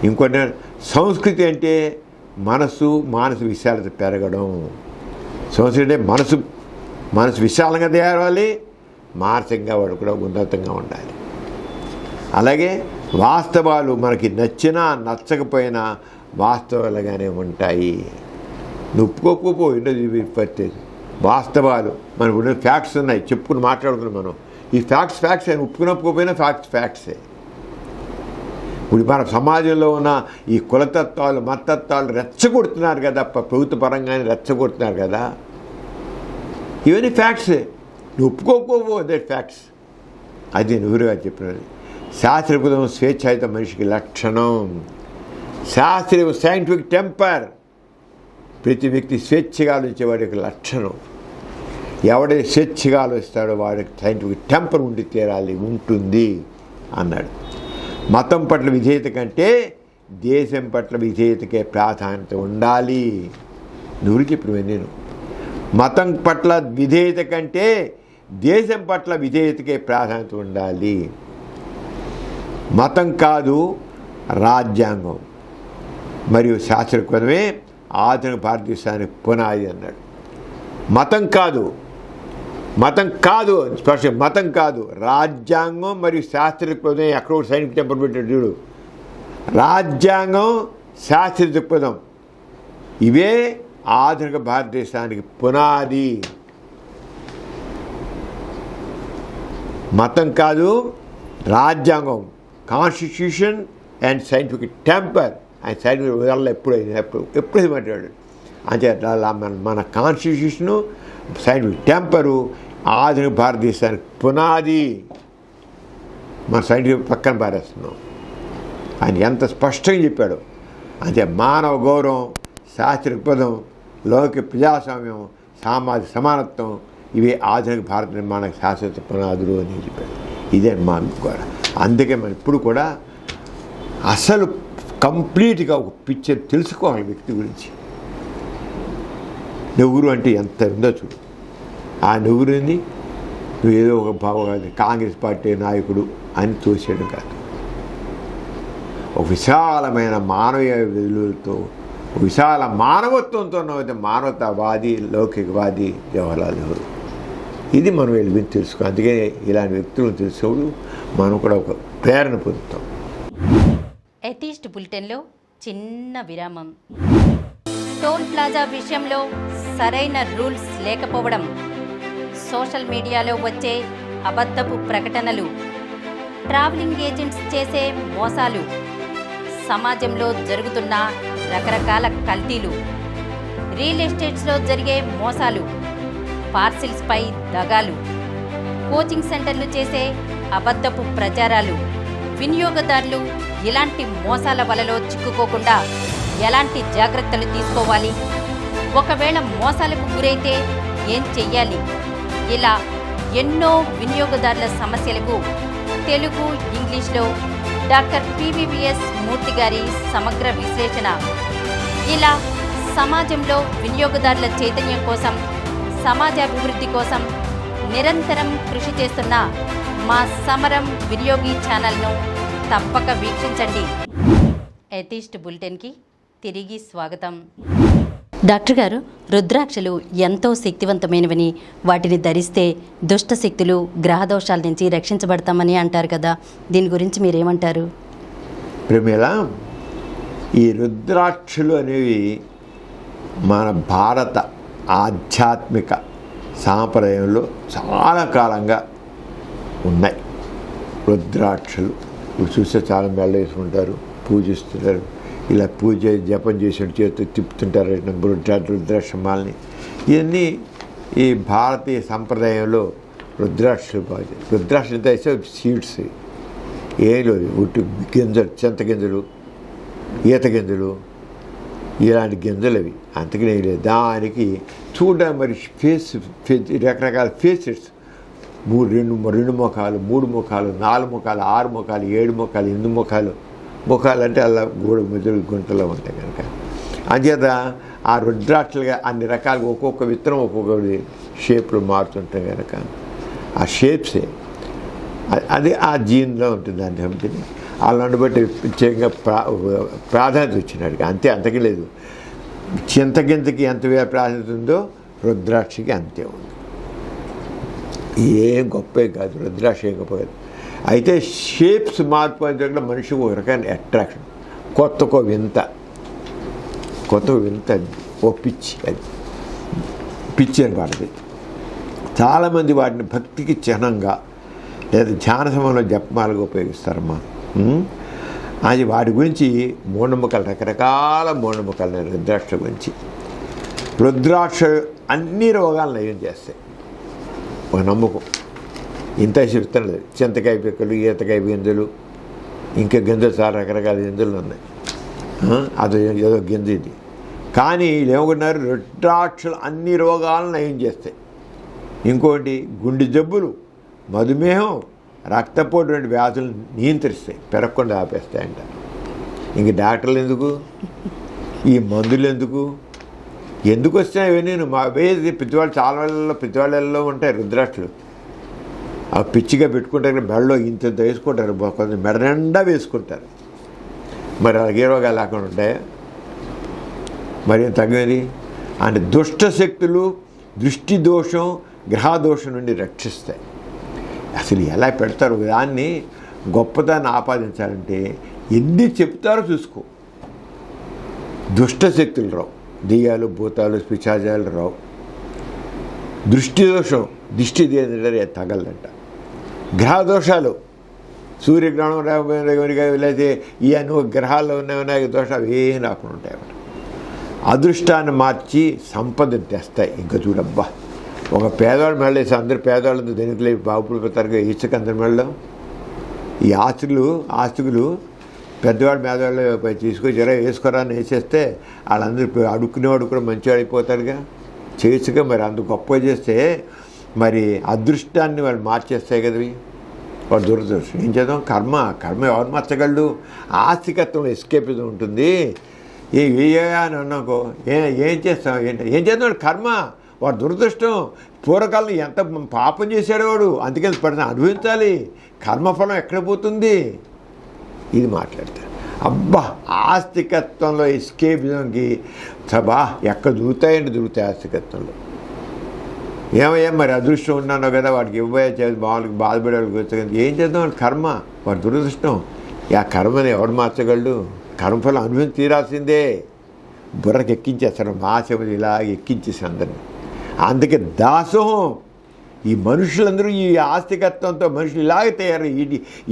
ఇంకొన్ని సంస్కృతి అంటే మానసు విశాలత పెరగడం. సంస్కృతి అంటే మనసు విశాలంగా తయారవ్వాలి, మానసికంగా వాడు కూడా ఉన్నతంగా ఉండాలి. అలాగే వాస్తవాలు మనకి నచ్చినా నచ్చకపోయినా వాస్తవాలుగానే ఉంటాయి. ఒప్పుకోకపో ఇండోది వాస్తవాలు మనకు ఉన్న ఫ్యాక్ట్స్ ఉన్నాయి, చెప్పుకుని మాట్లాడుతున్నాం మనం. ఈ ఫ్యాక్ట్స్ అని ఒప్పుకునకపోయినా ఫ్యాక్ట్సే. ఇప్పుడు మన సమాజంలో ఉన్న ఈ కులతత్వాలు మతత్వాలు రెచ్చగొడుతున్నారు కదా, ప్రభుత్వ పరంగానే రెచ్చగొడుతున్నారు కదా, ఇవన్నీ ఫ్యాక్ట్సే. నువ్వు ఒప్పుకోకపో అదే ఫ్యాక్ట్స్. అది నెహ్రూగా చెప్పినది. శాస్త్రీయ స్వేచ్ఛాయుత మనిషికి లక్షణం. శాస్త్రీయ సైంటిఫిక్ టెంపర్ ప్రతి వ్యక్తి స్వేచ్ఛగా ఆలోచించేవాడి యొక్క లక్షణం. ఎవడైతే స్వేచ్ఛగా ఆలోచిస్తాడో వాడికి సైంటిఫిక్ టెంపర్ ఉండి తీరాలి, ఉంటుంది అన్నాడు. మతం పట్ల విధేయత కంటే దేశం పట్ల విధేయతకే ప్రాధాన్యత ఉండాలి. నువ్వు చెప్పినవి నేను. మతం పట్ల విధేయత కంటే దేశం పట్ల విధేయతకే ప్రాధాన్యత ఉండాలి. మతం కాదు, రాజ్యాంగం మరియు శాస్త్రకృతమే ఆధునిక భారతదేశానికి పునాది అన్నాడు. మతం కాదు, రాజ్యాంగం మరియు శాస్త్రకృతమే. ఎక్కడో సైనిక టెంపర్ పెట్టాడు చూడు. రాజ్యాంగం, శాస్త్రీయ దృక్పథం ఇవే ఆధునిక భారతదేశానికి పునాది. మతం కాదు, రాజ్యాంగం, కాన్స్టిట్యూషన్ అండ్ సైంటిఫిక్ టెంపర్. ఆయన సైంటిఫిక్ ఉదాహరణ ఎప్పుడు మాట్లాడాడు. అంటే మన కాన్స్టిట్యూషను, సైంటిఫిక్ టెంపరు ఆధునిక భారతదేశానికి పునాది. మన సైంటిఫిక్ పక్కన పారేస్తున్నాం. ఆయన ఎంత స్పష్టంగా చెప్పాడు. అంటే మానవ గౌరవం, శాస్త్రీయ పదం, లౌకిక ప్రజాస్వామ్యం, సామాజిక సమానత్వం ఇవే ఆధునిక భారత నిర్మాణానికి శాశ్వత పునాదులు అని చెప్పాడు. ఇదే మా కూడా. అందుకే మనం ఇప్పుడు కూడా అసలు కంప్లీట్గా ఒక పిక్చర్ తెలుసుకోవాలి వ్యక్తి గురించి. నెహ్రూ అంటే ఎంత ఉందో చూడు. ఆ నెహ్రూని నువ్వు ఏదో ఒక కాంగ్రెస్ పార్టీ నాయకుడు అని తోసేయడం కాదు. ఒక విశాలమైన మానవీయ విలువలతో, విశాల మానవత్వంతో ఉన్నది మానవతావాది, లౌకికవాది జవహర్లాల్ నెహ్రూ. ఇది మనం వెళ్ళి తెలుసుకో. అందుకే ఇలాంటి వ్యక్తులను తెలుసుకోడు మనం కూడా ఒక ప్రేరణ పొందుతాం. ఎథీస్ట్ బులెటిన్లో చిన్న విరామం. టోల్ ప్లాజా విషయంలో సరైన రూల్స్ లేకపోవడం, సోషల్ మీడియాలో వచ్చే అబద్ధపు ప్రకటనలు, ట్రావెలింగ్ ఏజెంట్స్ చేసే మోసాలు, సమాజంలో జరుగుతున్న రకరకాల కల్తీలు, రియల్ ఎస్టేట్స్లో జరిగే మోసాలు, పార్సిల్స్పై దగాలు, కోచింగ్ సెంటర్లు చేసే అబద్ధపు ప్రచారాలు, వినియోగదారులు ఇలాంటి మోసాల వలలో చిక్కుకోకుండా ఎలాంటి జాగ్రత్తలు తీసుకోవాలి, ఒకవేళ మోసాలకు గురైతే ఏం చెయ్యాలి, ఇలా ఎన్నో వినియోగదారుల సమస్యలకు తెలుగు, ఇంగ్లీష్లో డాక్టర్ PVVS మూర్తి గారి సమగ్ర విశ్లేషణ. ఇలా సమాజంలో వినియోగదారుల చైతన్యం కోసం, సమాజాభివృద్ధి కోసం నిరంతరం కృషి చేస్తున్న మా సమరం వినియోగి ఛానల్ను తప్పక వీక్షించండి. ఎథిస్ట్ బులెటిన్కి తిరిగి స్వాగతం. డాక్టర్ గారు, రుద్రాక్షలు ఎంతో శక్తివంతమైనవని, వాటిని ధరిస్తే దుష్ట శక్తులు, గ్రహదోషాల నుంచి రక్షించబడతామని అంటారు కదా, దీని గురించి మీరేమంటారు? ప్రేమిల, ఈ రుద్రాక్షలు అనేవి మన భారత ఆధ్యాత్మిక సాంప్రదాయంలో చాలా కాలంగా ఉన్నాయి. రుద్రాక్షలు చూస్తే చాలా మెల్ల వేసుకుంటారు, పూజిస్తుంటారు. ఇలా పూజ జపం చేసిన చేతి తిప్పుతుంటారు రుద్రాక్షమాలని. ఇవన్నీ ఈ భారతీయ సంప్రదాయంలో రుద్రాక్షలు బాగా. రుద్రాక్షలు అయితే సీడ్స్ ఏం లేదు, ఉట్టి గింజలు, చింత గింజలు, ఈత గింజలు, ఇలాంటి గింజలు అవి. అంతకనే లేదు. దానికి చూడడానికి మరి ఫేస్ రకరకాల ఫేసెస్, రెండు ముఖాలు, 3 ముఖాలు, 4 ముఖాలు, 6 ముఖాలు, 7 ముఖాలు, 8 ముఖాలు. ముఖాలు అంటే అలా గోడు ముద్దులు గుంటలో ఉంటాయి కనుక అంచేత ఆ రుద్రాక్షలుగా అన్ని రకాలుగా ఒక్కొక్క విత్తనం ఒక్కొక్క షేప్లో మారుతుంటాయి కనుక ఆ షేప్సే అది ఆ జీన్లో ఉంటుంది. దాన్ని సంబంధించి అలాంటి బట్టి ప్రత్యేకంగా ప్రాధాన్యత వచ్చినాడు. అంతకీ లేదు. చింతగింజకి ఎంత ప్రాధాన్యత ఉందో రుద్రాక్షకి అంతే ఉంది. ఏం గొప్పే కాదు, రుద్రాక్ష ఏం గొప్ప కాదు. అయితే షేప్స్ మార్పు అంటే మనిషికి ఒక రకమైన అట్రాక్షన్, కొత్త వింత ఓ పిచ్చి, అది పిచ్చి అని పడుతుంది. చాలామంది వాటిని భక్తికి చిహ్నంగా లేదా ధ్యాన సమయంలో జపమాలుగా ఉపయోగిస్తారమ్మా. అది వాటి గురించి మూఢనమ్మకాలు, రకరకాల మూఢనమ్మకాలు రుద్రాక్ష గురించి. రుద్రాక్ష అన్ని రోగాలను నయం చేస్తాయి, ఒక నమ్మకం. ఇంత చెప్తాను. చింతకాయ పిక్కలు, ఈతకాయ గింజలు, ఇంకా గింజలు చాలా రకరకాల గింజలు ఉన్నాయి. అది ఏదో గింజ ఇది. కానీ వీళ్ళు ఏమనుకున్నారు, రుద్రాక్షలు అన్ని రోగాలను నయం చేస్తాయి. ఇంకోటి గుండె జబ్బులు, మధుమేహం, రక్తపోటు వంటి వ్యాధులను నియంత్రిస్తాయి, పెరగకుండా ఆపేస్తాయంట. ఇంక డాక్టర్లు ఎందుకు, ఈ మందులు ఎందుకు వస్తాయి ఇవన్నీ? మా వేది ప్రతివాళ్ళలో ఉంటాయి రుద్రాక్షలు. ఆ పిచ్చిగా పెట్టుకుంటారు, మెడలో ఇంత వేసుకుంటారు, కొంత మెడ నిండా వేసుకుంటారు. మరి అలాగే రోగాలు లేకుండా ఉంటాయా? మరి తగ్గేది అంటే దుష్ట శక్తులు, దృష్టి దోషం, గ్రహదోషం నుండి రక్షిస్తాయి. అసలు ఎలా పెడతారు దాన్ని? గొప్పదాన్ని ఆపాదించాలంటే ఎన్ని చెప్తారో చూసుకో. దుష్ట శక్తులు రావు, దెయ్యాలు, భూతాలు, పిశాచాలు రావు. దృష్టి దోషం, దిష్టి దేని తగలదంట. గ్రహదోషాలు, సూర్యగ్రహణం లేకపోతే ఈ గ్రహాల్లో ఉన్నాయి దోషాలు ఏం రాకుండా ఉంటాయి. అదృష్టాన్ని మార్చి సంపదను తెస్తాయి. ఇంకా చూడబ్బా, ఒక పేదవాడు మెడలేసి అందరు పేదవాళ్ళతో దేనికి బాగుపడిపోతారు. ఇసుక అందరి మెడలో ఈ ఆస్తులు పెద్దవాడు పేదవాళ్ళు తీసుకొచ్చి వేసుకోరా అని వేసేస్తే వాళ్ళందరూ అడుక్కునేవాడు కూడా మంచివాడు అయిపోతాడుగా. చేసుగా మరి అంత గొప్పగా చేస్తే మరి అదృష్టాన్ని వాళ్ళు మార్చేస్తాయి కదా. వాడు దురదృష్టం. ఏం చేద్దాం? కర్మ ఎవరు మార్చగలడు? ఆస్తికత్వం ఎస్కేపిజం ఉంటుంది. అని అన్నాకో ఏం చేస్తాం? ఏం చేద్దాం? కర్మ, వాడు దురదృష్టం. పూర్వకాలం ఎంత పాపం చేశాడు వాడు, అందుకని పడిన అనుభవించాలి. కర్మఫలం ఎక్కడ పోతుంది? ఇది మాట్లాడతారు. అబ్బా, ఆస్తికత్వంలో ఎస్కేపిజంకి సభా ఎక్కడ దొరుకుతాయి ఆస్తికత్వంలో. ఏమయ్యా మరి అదృష్టం ఉన్నానో కదా, వాడికి ఇవ్వబోయే మామూలుగా బాధపడేవాడికి వచ్చి ఏం చేద్దాం? కర్మ, వాడి దురదృష్టం. ఆ కర్మని ఎవడు మార్చగలడు? కర్మఫలం అనుభవం తీరాల్సిందే. బుర్రకు ఎక్కించేస్తారు, మహాశివుడు ఇలా ఎక్కించేసి అందరినీ. అందుకే దాసోహం. ఈ మనుషులందరూ ఈ ఆస్తికత్వంతో మనుషులు ఇలాగే తయారు,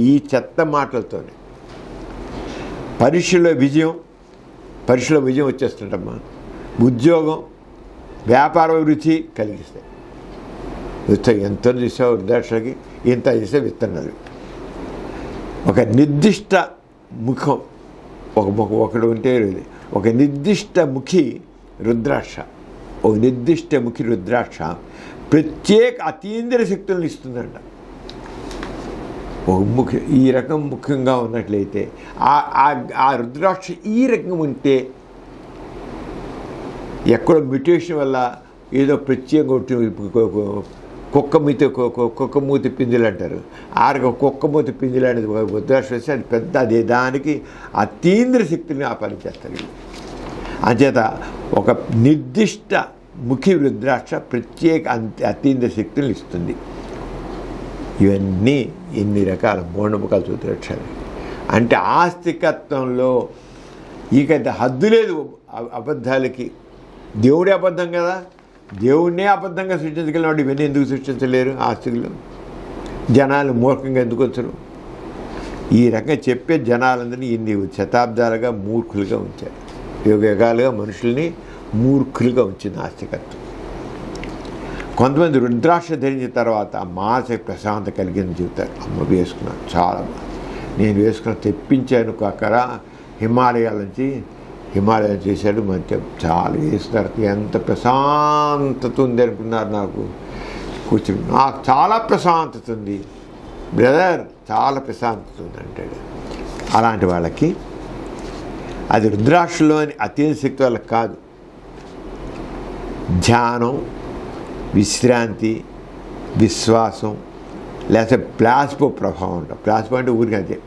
ఈ చెత్త మాటలతోనే. పరీక్షలో విజయం వచ్చేస్తుంటమ్మా. ఉద్యోగం, వ్యాపార అభిరుచి కలిగిస్తాయి. ఎంత చూసావు వృద్ధాక్షలకి ఇంత చేసే విత్తనాలు. ఒక నిర్దిష్ట ముఖం ఒకడు ఉంటే ఒక నిర్దిష్ట ముఖి రుద్రాక్ష, ఒక నిర్దిష్ట ముఖి రుద్రాక్ష ప్రత్యేక అతీంద్రియ శక్తులను ఇస్తుందంట. ఒక ముఖ్య ఈ రకం ముఖ్యంగా ఉన్నట్లయితే ఆ రుద్రాక్ష ఈ రకం ఉంటే ఎక్కడో మ్యూటేషన్ వల్ల ఏదో ప్రత్యేక కుక్క మూతి పిందులు అంటారు. కుక్క మూతి పిందులు అనేది రుద్రాక్ష వేస్తే అది పెద్ద అదే దానికి అతీంద్రియ శక్తిని ఆపాదించేస్తారు. అంచేత ఒక నిర్దిష్ట ముఖి రుద్రాక్ష ప్రత్యేక అతీంద్రియ శక్తులను ఇస్తుంది. ఇవన్నీ ఎన్ని రకాల మూఢనమ్మకాలు రుద్రాక్షలు అంటే ఆస్తికత్వంలో ఇక హద్దు లేదు అబద్ధాలకి. దేవుడే అబద్ధం కదా, దేవుడినే అబద్ధంగా సృష్టించగలిగినవాడు ఇవన్నీ ఎందుకు సృష్టించలేరు? ఆస్తికులు జనాలు మూర్ఖంగా ఎందుకు వచ్చరు? ఈ రకంగా చెప్పే జనాలందరినీ ఇన్ని శతాబ్దాలుగా మూర్ఖులుగా ఉంచారు. యుగాలుగా మనుషుల్ని మూర్ఖులుగా ఉంచింది ఆస్తికత్వం. కొంతమంది రుద్రాక్ష ధరించిన తర్వాత మానసిక ప్రశాంతత కలిగిందని చెబుతారు. అమ్మ వేసుకున్నాను, చాలా నేను వేసుకున్న తెప్పించాను అక్కడ హిమాలయాల నుంచి చేశాడు. మంచి చాలా వేస్తున్నారు. ఎంత ప్రశాంతత ఉంది అనుకున్నారు. నాకు కూర్చుని నాకు చాలా ప్రశాంతత ఉంది బ్రదర్, చాలా ప్రశాంతత ఉంది అంటాడు. అలాంటి వాళ్ళకి అది రుద్రాక్షలోని అతీత శక్తి వాళ్ళకి కాదు. ధ్యానం, విశ్రాంతి, విశ్వాసం, లేకపోతే ప్లాస్మో ప్రభావం ఉంటుంది. ప్లాస్మో అంటే ఊరికి అంతే,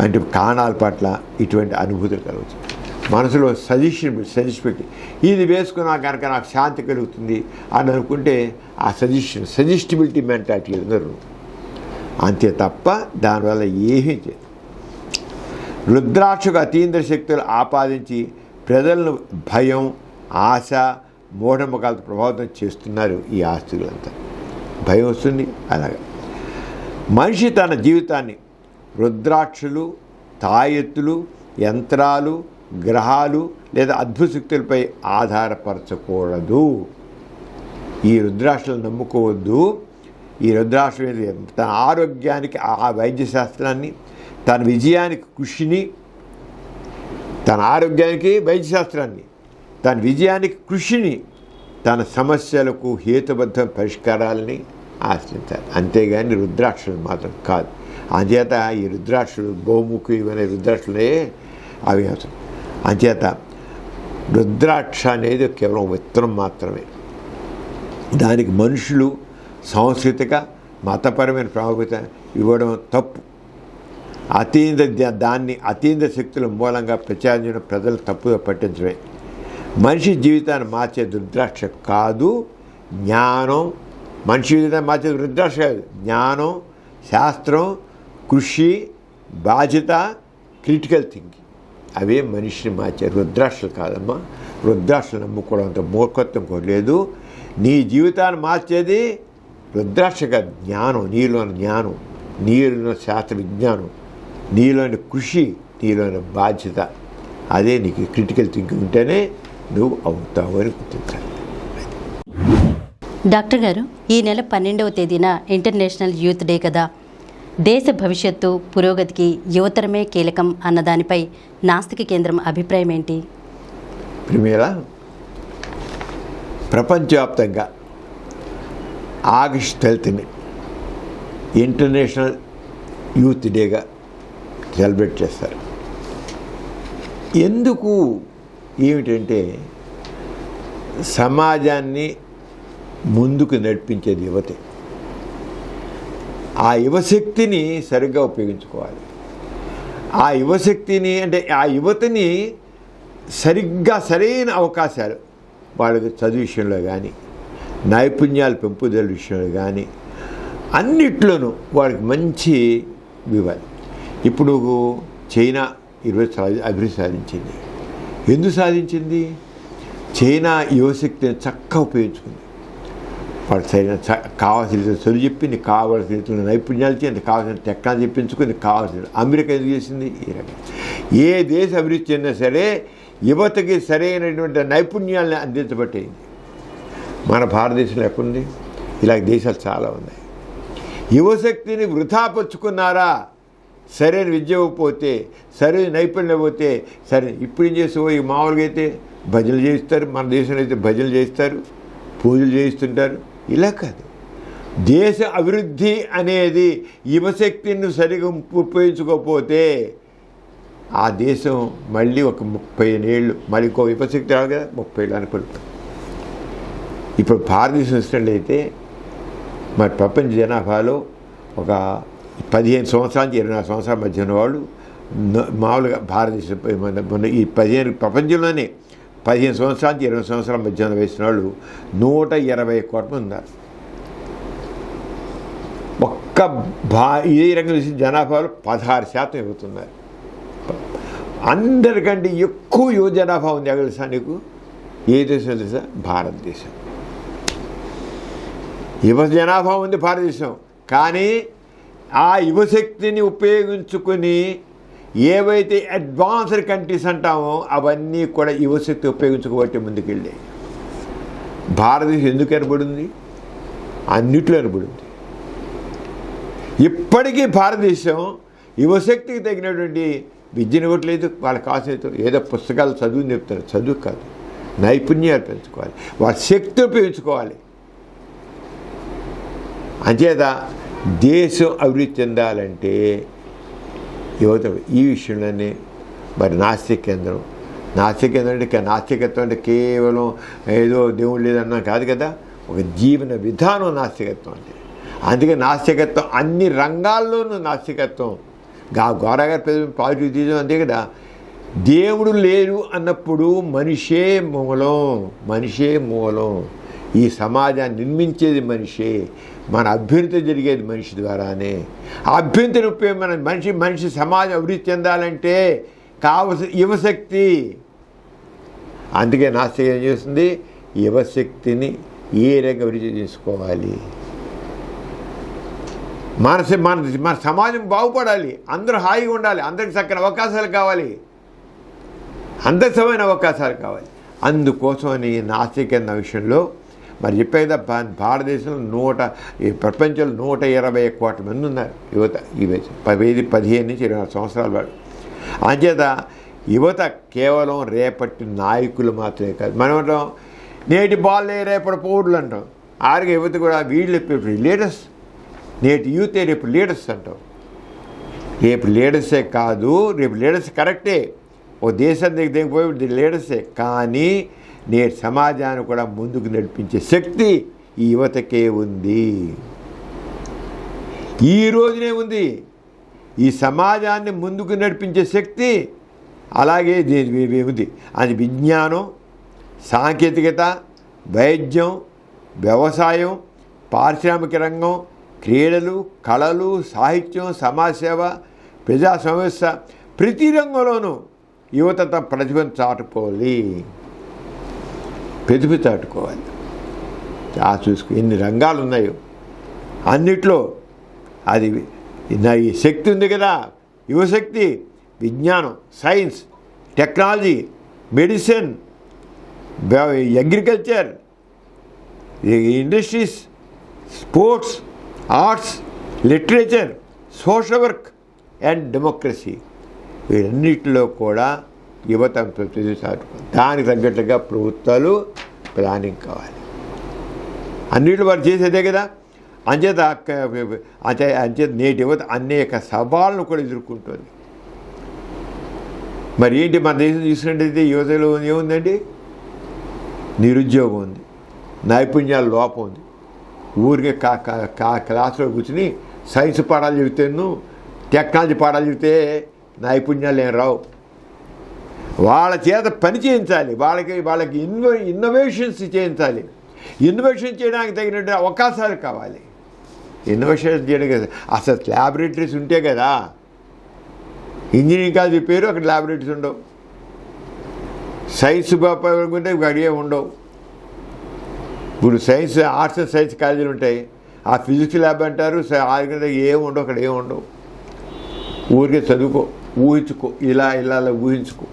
అంటే కాణాల పట్ల ఇటువంటి అనుభూతులు కలవచ్చు. మనసులో సజెషన్ పెట్టి ఇది వేసుకున్నా కనుక నాకు శాంతి కలుగుతుంది అని అనుకుంటే ఆ సజెస్టిబిలిటీ మెంటాలిటీ అందరూ అంతే తప్ప దానివల్ల ఏమీ చేయదు. రుద్రాక్షకు అతీంద్ర శక్తులు ఆపాదించి ప్రజలను భయం, ఆశ, మూఢనమ్మకాలతో ప్రభావితం చేస్తున్నారు ఈ ఆస్తికులంతా. భయం వస్తుంది. అలాగే మనిషి తన జీవితాన్ని రుద్రాక్షలు, తాయెత్తులు, యంత్రాలు, గ్రహాలు లేదా అద్భుత శక్తులపై ఆధారపరచకూడదు. ఈ రుద్రాక్షలను నమ్ముకోవద్దు. ఈ రుద్రాక్ష తన ఆరోగ్యానికి ఆ వైద్యశాస్త్రాన్ని, తన విజయానికి కృషిని, తన ఆరోగ్యానికి వైద్యశాస్త్రాన్ని, తన విజయానికి కృషిని, తన సమస్యలకు హేతుబద్ధ పరిష్కారాలని ఆశ్రయించాలి. అంతేగాని రుద్రాక్షలు మాత్రం కాదు. అంచేత ఈ రుద్రాక్షలు బహుముఖమైన రుద్రాక్షలే అవి అవసరం. అంచేత రుద్రాక్ష అనేది కేవలం విత్తనం మాత్రమే. దానికి మనుషులు సాంస్కృతిక, మతపరమైన ప్రాముఖ్యత ఇవ్వడం తప్పు. అతీంద్ర శక్తుల మూలంగా ప్రచారం ప్రజలు తప్పుగా పట్టించడమే. మనిషి జీవితాన్ని మార్చే రుద్రాక్ష కాదు జ్ఞానం. మనిషి జీవితాన్ని మార్చే రుద్రాక్ష కాదు జ్ఞానం, శాస్త్రం, కృషి, బాధ్యత, క్రిటికల్ థింకింగ్. అవే మనిషిని మార్చే రుద్రాక్షలు కాదమ్మా. రుద్రాక్షలు నమ్ముకోవడం అంత మూర్ఖత్వం కోరలేదు. నీ జీవితాన్ని మార్చేది రుద్రాక్ష కాదు జ్ఞానం. నీలోని జ్ఞానం, నీలోని శాస్త్ర విజ్ఞానం, నీలోని కృషి, నీలోని బాధ్యత. అదే నీకు క్రిటికల్ థింకింగ్ ఉంటేనే నువ్వు అవుతావు అని గుర్తించాలి. డాక్టర్ గారు, ఈ నెల 12వ తేదీన ఇంటర్నేషనల్ యూత్ డే కదా. దేశ భవిష్యత్తు, పురోగతికి యువతరమే కీలకం అన్నదానిపై నాస్తిక కేంద్రం అభిప్రాయం ఏంటి? ప్రిమేల, ప్రపంచవ్యాప్తంగా ఆగస్టు 12ని ఇంటర్నేషనల్ యూత్ డేగా సెలబ్రేట్ చేస్తారు. ఎందుకు ఏమిటంటే సమాజాన్ని ముందుకు నడిపించేది యువతే. ఆ యువశక్తిని సరిగ్గా ఉపయోగించుకోవాలి. ఆ యువశక్తిని అంటే ఆ యువతని సరిగ్గా సరైన అవకాశాలు వాళ్ళకి చదువు విషయంలో కానీ, నైపుణ్యాల పెంపుదల విషయంలో కానీ అన్నిట్లోనూ వాళ్ళకి మంచి ఇవ్వాలి. ఇప్పుడు చైనా 20 అభివృద్ధి సాధించింది. ఎందుకు సాధించింది? చైనా యువశక్తిని చక్కగా ఉపయోగించుకుంది. వాడు సరైన కావాల్సిన చదువు చెప్పి నీకు కావాల్సిన నైపుణ్యాలు ఇచ్చి నీకు కావాల్సిన టెక్నాలజీ చెప్పించుకుని నీకు కావాల్సిన. అమెరికా ఎందుకు చేసింది? ఈ రకంగా ఏ దేశ అభివృద్ధి చెందినా సరే యువతకి సరైనటువంటి నైపుణ్యాలను అందించబట్టేది. మన భారతదేశంలో ఎక్కడుంది? ఇలా దేశాలు చాలా ఉన్నాయి. యువశక్తిని వృధాపరుచుకున్నారా? సరైన విద్య ఇవ్వకపోతే, సరైన నైపుణ్యం పోతే, సరే ఇప్పుడు ఏం చేస్తూ ఈ మామూలుగా అయితే భజనలు చేయిస్తారు, మన దేశంలో అయితే భజనలు చేయిస్తారు, పూజలు చేయిస్తుంటారు. ఇలా కాదు. దేశ అభివృద్ధి అనేది యువశక్తిని సరిగా ఉపయోగించుకోకపోతే ఆ దేశం మళ్ళీ ఒక 30 ఏళ్ళు మళ్ళీ ఇంకో యువశక్తి రాదు కదా, 30 ఏళ్ళు అనుకుంటాం. ఇప్పుడు భారతదేశం వచ్చినట్లయితే మరి ప్రపంచ జనాభాలో ఒక 15 సంవత్సరాల నుంచి 24 సంవత్సరాల మధ్య ఉన్నవాళ్ళు మామూలుగా భారతదేశం ఈ 15 ప్రపంచంలోనే 15 సంవత్సరాల నుంచి 20 సంవత్సరాల మధ్య వేసిన వాళ్ళు 120 కోట్ల మంది ఉన్నారు. ఒక్క ఈ రంగం చూసిన జనాభాలో 16% ఎగుతున్నారు. అందరికంటే ఎక్కువ యువ జనాభా ఉంది తెలుసా నీకు? ఏ దేశం తెలుసా? భారతదేశం. యువ జనాభా ఉంది భారతదేశం. కానీ ఆ యువశక్తిని ఉపయోగించుకుని ఏవైతే అడ్వాన్స్డ్ కంట్రీస్ అంటామో అవన్నీ కూడా యువశక్తి ఉపయోగించుకోబట్టి ముందుకెళ్ళాయి. భారతదేశం ఎందుకు ఏర్పడింది? అన్నిట్లో ఏర్పడింది. ఇప్పటికీ భారతదేశం యువశక్తికి తగినటువంటి విద్యను ఇవ్వట్లేదు. వాళ్ళకి కావాల్సిన ఏదో పుస్తకాలు చదువుని చెప్తారు. చదువు కాదు, నైపుణ్యాలు పెంచుకోవాలి, వాళ్ళ శక్తి ఉపయోగించుకోవాలి. అంచేత దేశం అభివృద్ధి చెందాలంటే యువత ఈ విషయంలోనే మరి నాస్తికేంద్రం అంటే నాస్తికత్వం అంటే కేవలం ఏదో దేవుడు లేదన్నా కాదు కదా, ఒక జీవన విధానం నాస్తికత్వం అంటే. అందుకే నాస్తికత్వం అన్ని రంగాల్లోనూ నాస్తికత్వం. గోరాగారు పెద్ద పాజిటివ్ తీయడం అంతే కదా. దేవుడు లేరు అన్నప్పుడు మనిషే మూలం. ఈ సమాజాన్ని నిర్మించేది మనిషే. మన అభ్యున్నతి జరిగేది మనిషి ద్వారానే. ఆ అభ్యున్నతిని ఉపయోగం మన మనిషి సమాజం అభివృద్ధి చెందాలంటే కావలసిన యువశక్తి. అందుకే నాస్తికం ఏం చేస్తుంది? యువశక్తిని ఏ రకంగా అభివృద్ధి చేసుకోవాలి. మన సమాజం బాగుపడాలి, అందరూ హాయిగా ఉండాలి, అందరికి చక్కని అవకాశాలు కావాలి, అందరి సమైన అవకాశాలు కావాలి. అందుకోసమని నాస్తికన్న విషయంలో మరి చెప్పే కదా, భారతదేశంలో ప్రపంచంలో 120 కోట్ల మంది ఉన్నారు యువత. ఈ వయసు 15 నుంచి 24 సంవత్సరాల వాడు. అంచేత యువత కేవలం రేపటి నాయకులు మాత్రమే కాదు. మనం అంటాం నేటి బాల్లే రేపటి పౌరులు అంటాం. ఆరుగా యువత కూడా వీళ్ళు లీడర్స్, నేటి యూతే రేపు లీడర్స్ అంటాం. రేపు లీడర్సే కాదు, రేపు లీడర్స్ కరెక్టే, ఓ దేశం దగ్గర పోయి లీడర్సే, కానీ నేటి సమాజాన్ని కూడా ముందుకు నడిపించే శక్తి ఈ యువతకే ఉంది. ఈ రోజునే ఉంది. ఈ సమాజాన్ని ముందుకు నడిపించే శక్తి అలాగే ఉంది. అది విజ్ఞానం, సాంకేతికత, వైద్యం, వ్యవసాయం, పారిశ్రామిక రంగం, క్రీడలు, కళలు, సాహిత్యం, సమాజసేవ, ప్రజా సమస్య, ప్రతి రంగంలోనూ యువత తమ ప్రతిభను చాటుకోవాలి. చూసుకో ఎన్ని రంగాలు ఉన్నాయో అన్నిట్లో అది ఈ శక్తి ఉంది కదా. యువశక్తి విజ్ఞానం, science, technology, medicine, agriculture, industries, sports, arts, literature, social work and democracy, వీరన్నిటిలో కూడా యువత దానికి తగ్గట్టుగా ప్రభుత్వాలు ప్లానింగ్ కావాలి. అన్నిట్లో వారు చేసేదే కదా. అంచేత నేటి యువత అనేక సవాళ్ళను కూడా ఎదుర్కొంటుంది. మరి ఏంటి మన దేశం చూసినట్టయితే యువతలో ఏముందండి? నిరుద్యోగం ఉంది, నైపుణ్యాల లోపం ఉంది. ఊరికే క్లాసులో కూర్చుని సైన్స్ పాఠాలు చెబితేను, టెక్నాలజీ పాఠాలు చెబితే నైపుణ్యాలు ఏం రావు. వాళ్ళ చేత పని చేయించాలి, వాళ్ళకి ఇన్నోవేషన్స్ చేయించాలి. ఇన్నోవేషన్ చేయడానికి తగినట్టు అవకాశాలు కావాలి. ఇన్నోవేషన్ చేయడానికి అసలు ల్యాబొరేటరీస్ ఉంటే కదా. ఇంజనీరింగ్ కాలేజీ పేరు, అక్కడ ల్యాబొరేటరీస్ ఉండవు. సైన్స్ ఉంటే అడిగే ఉండవు. ఇప్పుడు సైన్స్, ఆర్ట్స్ అండ్ సైన్స్ కాలేజీలు ఉంటాయి, ఆ ఫిజిక్స్ ల్యాబ్ అంటారు, ఏమి ఉండవు, అక్కడ ఏమి ఉండవు. ఊరికే చదువుకో, ఊహించుకో, ఇలా ఊహించుకో,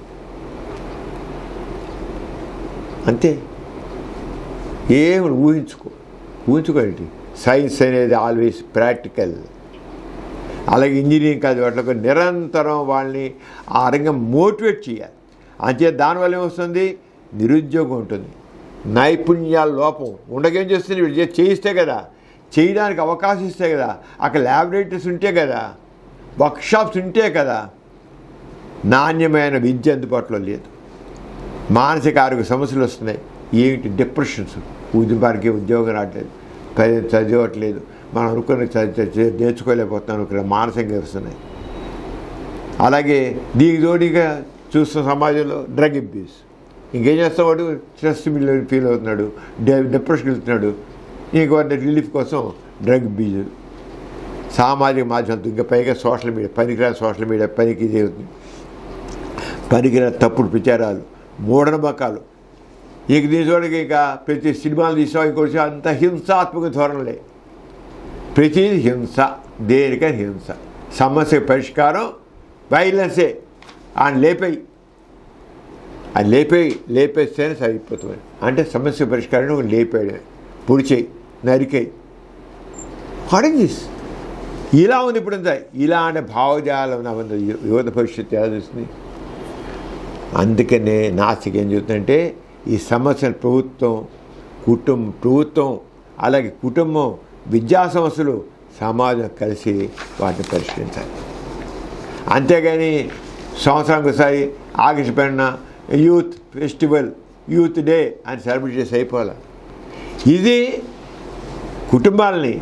అంతే. ఏమి ఊహించుకోండి. సైన్స్ అనేది ఆల్వేస్ ప్రాక్టికల్. అలాగే ఇంజనీరింగ్ కాదు, వాటికి నిరంతరం వాళ్ళని ఆ రంగం మోటివేట్ చేయాలి. అంతే దానివల్ల ఏమొస్తుంది, నిరుద్యోగం ఉంటుంది, నైపుణ్యాల లోపం ఉండకేం చేస్తుంది, వీళ్ళు చేయిస్తే కదా, చేయడానికి అవకాశం ఇస్తే కదా, అక్కడ ల్యాబొరేటరీస్ ఉంటే కదా, వర్క్షాప్స్ ఉంటే కదా. నాణ్యమైన విద్య అందుబాటులో లేదు, మానసిక ఆరోగ్య సమస్యలు వస్తున్నాయి. ఏమిటి డిప్రెషన్స్, ఉద్యోగానికి ఉద్యోగం రావట్లేదు, చదవట్లేదు, మనం అనుకున్న నేర్చుకోలేకపోతున్నాం, ఇక్కడ మానసికంగా వస్తున్నాయి. అలాగే దీనికి తోడిగా చూస్తున్న సమాజంలో డ్రగ్ అబ్యూస్. ఇంకేం చేస్తావాడు, స్ట్రెస్ ఫీల్ అవుతున్నాడు, డిప్రెషన్కి వెళ్తున్నాడు, ఇంకొక రిలీఫ్ కోసం డ్రగ్ అబ్యూజ్. సామాజిక మాధ్యమంతో ఇంకా పైగా సోషల్ మీడియా, పనికిరాని సోషల్ మీడియా పనికి పనికిరాని తప్పుడు ప్రచారాలు, మూఢనమ్మకాలు. ఇక దీని చూడగా ఇక ప్రతి సినిమాలు తీసాం ఇంకోటి అంత హింసాత్మక ధోరణులే, ప్రతిదీ హింస, దేనికని హింస. సమస్య పరిష్కారం వైలెన్సే. ఆయన లేపేస్తేనే సరిపోతుంది. అంటే సమస్య పరిష్కారం లేపేయడమే, పొడిచేయి, నరికేయి. What is this? ఇలా ఉంది ఇప్పుడు అంతా. ఇలాంటి భావజాలం యువత భవిష్యత్తు ఎలా చూస్తుంది? అందుకనే నాస్తిక ఏం చెబుతుందంటే, ఈ సమస్యలు ప్రభుత్వం అలాగే కుటుంబం, విద్యా సంస్థలు, సమాజం కలిసి వాటిని పరిష్కరించాలి. అంతేగాని సంవత్సరానికి ఒకసారి ఆగస్టు 10న యూత్ ఫెస్టివల్, యూత్ డే అని సెలబ్రేట్ చేసి అయిపోవాలి. ఇది కుటుంబాలని,